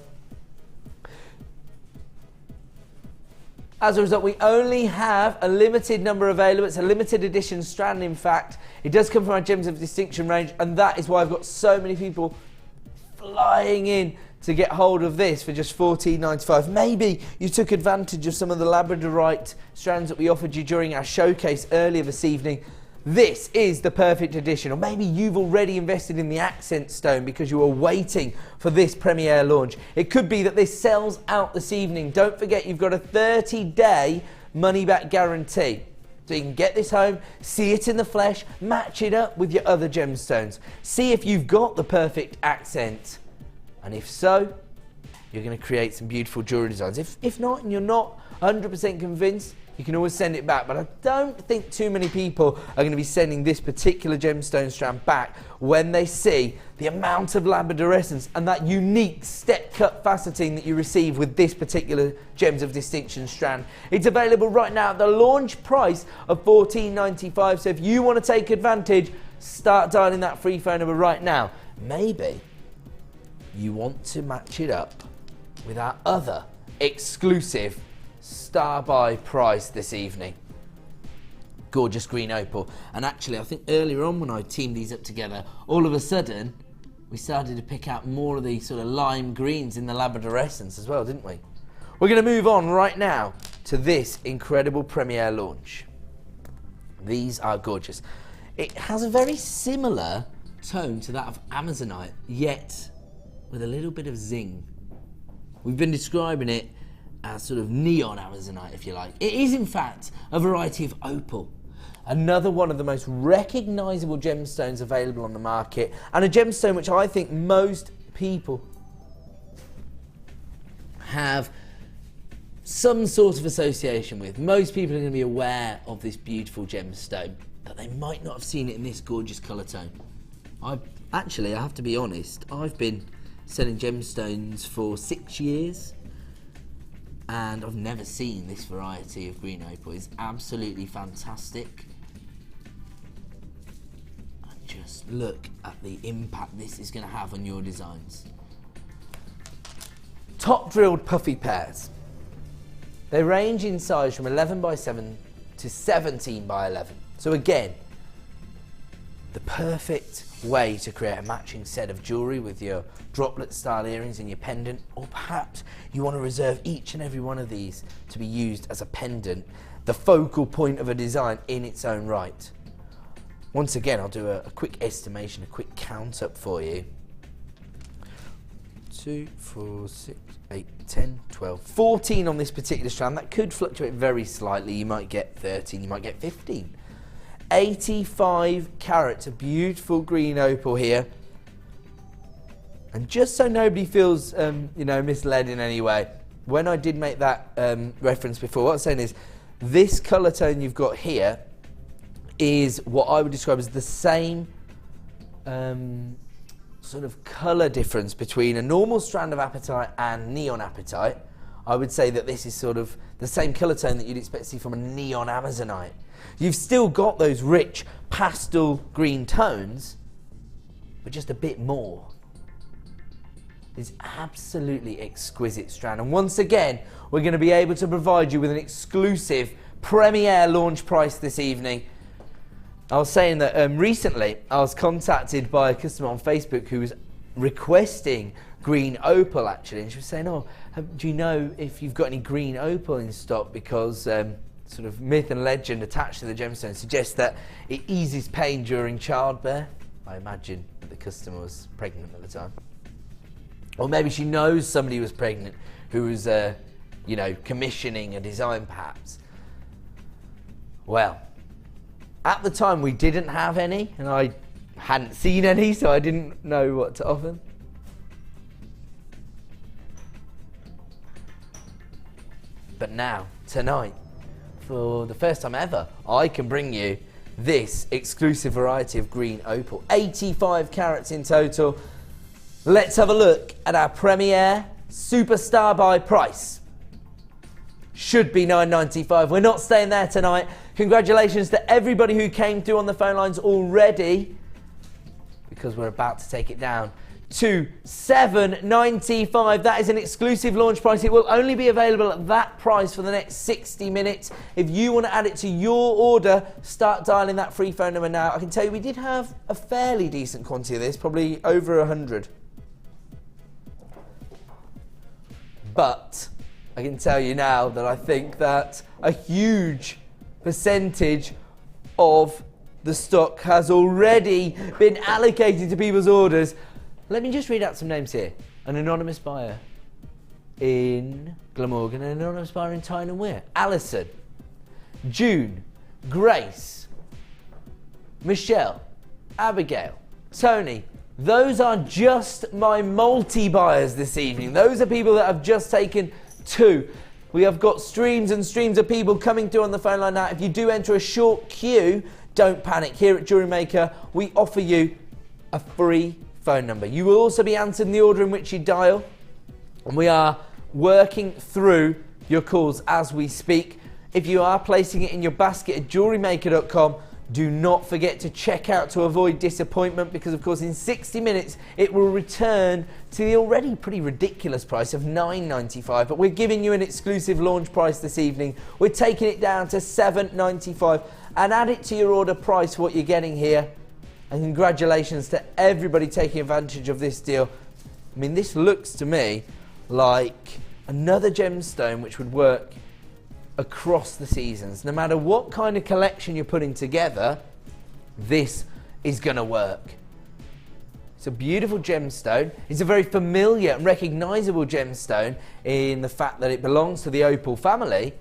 As a result, we only have a limited number available. It's a limited edition strand, in fact. It does come from our Gems of Distinction range, and that is why I've got so many people flying in to get hold of this for just $14.95. Maybe you took advantage of some of the Labradorite strands that we offered you during our showcase earlier this evening. This is the perfect addition. Or maybe you've already invested in the accent stone because you were waiting for this premiere launch. It could be that this sells out this evening. Don't forget, you've got a 30-day money-back guarantee. So you can get this home, see it in the flesh, match it up with your other gemstones. See if you've got the perfect accent. And if so, you're going to create some beautiful jewellery designs. If not, and you're not 100% convinced, you can always send it back, but I don't think too many people are going to be sending this particular gemstone strand back when they see the amount of labradorescence and that unique step-cut faceting that you receive with this particular Gems of Distinction strand. It's available right now at the launch price of $14.95, so if you want to take advantage, start dialing that free phone number right now. Maybe you want to match it up with our other exclusive star buy price this evening. Gorgeous green opal. And actually, I think earlier on when I teamed these up together, all of a sudden we started to pick out more of the sort of lime greens in the labradorescence as well, didn't we? We're going to move on right now to this incredible premiere launch. These are gorgeous. It has a very similar tone to that of Amazonite, yet with a little bit of zing. We've been describing it as sort of neon Amazonite, if you like. It is in fact a variety of opal, another one of the most recognisable gemstones available on the market, and a gemstone which I think most people have some sort of association with. Most people are going to be aware of this beautiful gemstone, but they might not have seen it in this gorgeous colour tone. I have to be honest, I've been selling gemstones for 6 years, and I've never seen this variety of green opal. It's absolutely fantastic. And just look at the impact this is going to have on your designs. Top drilled puffy pairs. They range in size from 11 by 7 to 17 by 11. So again, the perfect way to create a matching set of jewellery with your droplet style earrings and your pendant, or perhaps you want to reserve each and every one of these to be used as a pendant, the focal point of a design in its own right. Once again, I'll do a quick estimation, a quick count up for you. 2, 4, 6, 8, 10, 12, 14 on this particular strand. That could fluctuate very slightly. You might get 13, you might get 15. 85 carats of beautiful green opal here. And just so nobody feels misled in any way, when I did make that reference before, what I'm saying is this colour tone you've got here is what I would describe as the same sort of colour difference between a normal strand of apatite and neon apatite. I would say that this is sort of the same colour tone that you'd expect to see from a neon Amazonite. You've still got those rich pastel green tones, but just a bit more. It's absolutely exquisite strand, and once again we're going to be able to provide you with an exclusive premiere launch price this evening. I was saying that recently I was contacted by a customer on Facebook who was requesting green opal actually, and she was saying, oh, do you know if you've got any green opal in stock, because sort of myth and legend attached to the gemstone suggests that it eases pain during childbirth. I imagine that the customer was pregnant at the time. Or maybe she knows somebody was pregnant who was, commissioning a design perhaps. Well, at the time we didn't have any, and I hadn't seen any, so I didn't know what to offer. But now, tonight, for the first time ever, I can bring you this exclusive variety of green opal. 85 carats in total. let's have a look at our Premier Superstar Buy price. Should be $9.95. We're not staying there tonight. Congratulations to everybody who came through on the phone lines already, because we're about to take it down to $7.95. That is an exclusive launch price. It will only be available at that price for the next 60 minutes. If you want to add it to your order, start dialing that free phone number now. I can tell you we did have a fairly decent quantity of this, probably over 100. But I can tell you now that I think that a huge percentage of the stock has already been allocated to people's orders. Let me just read out some names here. An anonymous buyer in Glamorgan, an anonymous buyer in Tyne and Wear, Alison, June, Grace, Michelle, Abigail, Tony. Those are just my multi-buyers this evening. Those are people that have just taken 2. We have got streams and streams of people coming through on the phone line now. If you do enter a short queue, don't panic. Here at JewelleryMaker, we offer you a free phone number. You will also be answered in the order in which you dial, and we are working through your calls as we speak. If you are placing it in your basket at JewelleryMaker.com, do not forget to check out to avoid disappointment, because of course in 60 minutes it will return to the already pretty ridiculous price of $9.95, but we're giving you an exclusive launch price this evening. We're taking it down to $7.95, and add it to your order price what you're getting here. And congratulations to everybody taking advantage of this deal. I mean, this looks to me like another gemstone which would work across the seasons. No matter what kind of collection you're putting together, this is going to work. It's a beautiful gemstone. It's a very familiar and recognizable gemstone in the fact that it belongs to the opal family,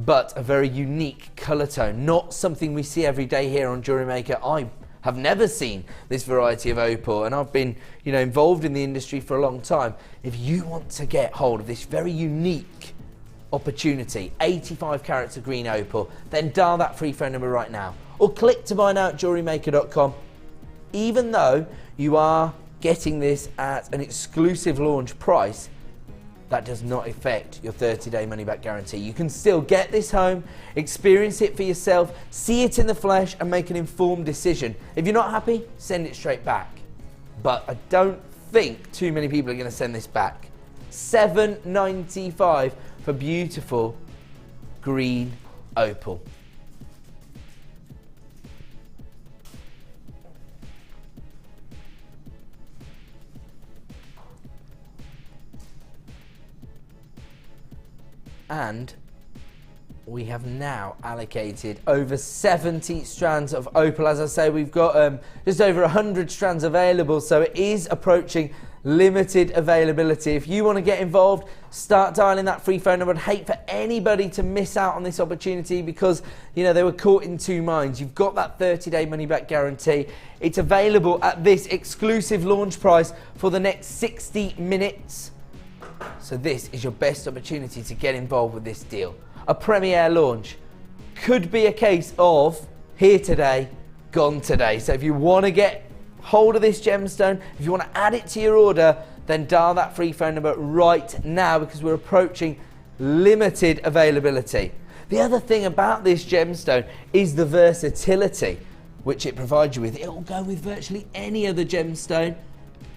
but a very unique color tone. Not something we see every day here on JewelleryMaker. I have never seen this variety of opal, and I've been, involved in the industry for a long time. If you want to get hold of this very unique opportunity, 85 carats of green opal, then dial that free phone number right now, or click to buy now at JewelleryMaker.com. Even though you are getting this at an exclusive launch price, that does not affect your 30-day money-back guarantee. You can still get this home, experience it for yourself, see it in the flesh, and make an informed decision. If you're not happy, send it straight back. But I don't think too many people are going to send this back. $7.95 for beautiful green opal. And we have now allocated over 70 strands of opal. As I say, we've got just over 100 strands available, so it is approaching limited availability. If you want to get involved, start dialing that free phone number. I'd hate for anybody to miss out on this opportunity because, they were caught in two minds. You've got that 30-day money-back guarantee. It's available at this exclusive launch price for the next 60 minutes. So this is your best opportunity to get involved with this deal. A premiere launch could be a case of here today, gone today. So if you want to get hold of this gemstone, if you want to add it to your order, then dial that free phone number right now, because we're approaching limited availability. The other thing about this gemstone is the versatility which it provides you with. It will go with virtually any other gemstone,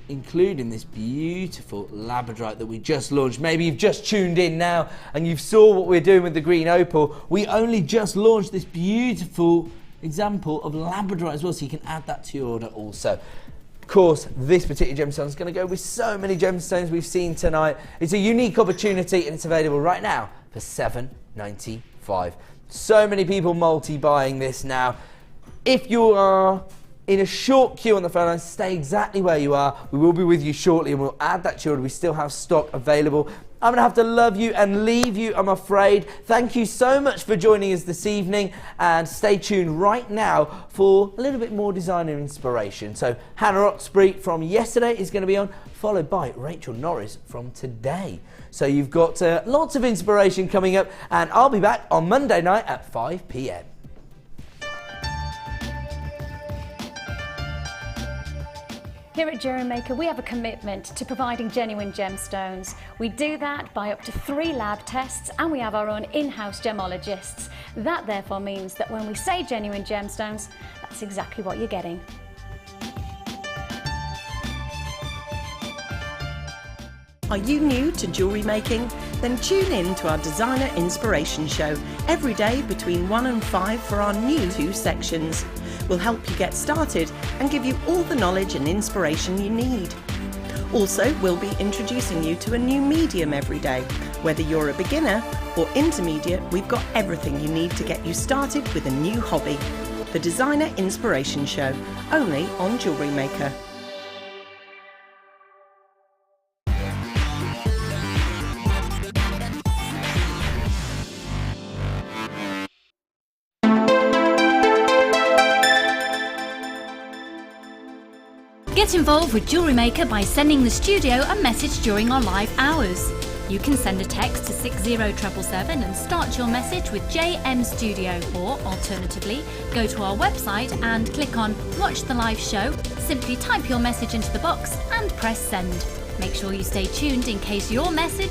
including this beautiful Labradorite that we just launched. Maybe you've just tuned in now and you saw what we're doing with the green opal. We only just launched this beautiful example of Labradorite as well, so you can add that to your order also. Of course, this particular gemstone is going to go with so many gemstones we've seen tonight. It's a unique opportunity and it's available right now for $7.95. So many people multi-buying this now. If you are in a short queue on the phone line, stay exactly where you are. We will be with you shortly and we'll add that to your order. We still have stock available. I'm going to have to love you and leave you, I'm afraid. Thank you so much for joining us this evening, and stay tuned right now for a little bit more designer inspiration. So Hannah Oxbury from yesterday is going to be on, followed by Rachel Norris from today. So you've got lots of inspiration coming up, and I'll be back on Monday night at 5 p.m. Here at JewelleryMaker, we have a commitment to providing genuine gemstones. We do that by up to 3 lab tests, and we have our own in-house gemologists. That therefore means that when we say genuine gemstones, that's exactly what you're getting. Are you new to jewellery making? Then tune in to our Designer Inspiration Show every day between 1 and 5 for our new 2 sections. We'll help you get started and give you all the knowledge and inspiration you need. Also, we'll be introducing you to a new medium every day. Whether you're a beginner or intermediate, we've got everything you need to get you started with a new hobby. The Designer Inspiration Show, only on JewelleryMaker. Get involved with JewelleryMaker by sending the studio a message during our live hours. You can send a text to 60777 and start your message with JM Studio, or alternatively, go to our website and click on Watch the Live Show, simply type your message into the box and press send. Make sure you stay tuned in case your message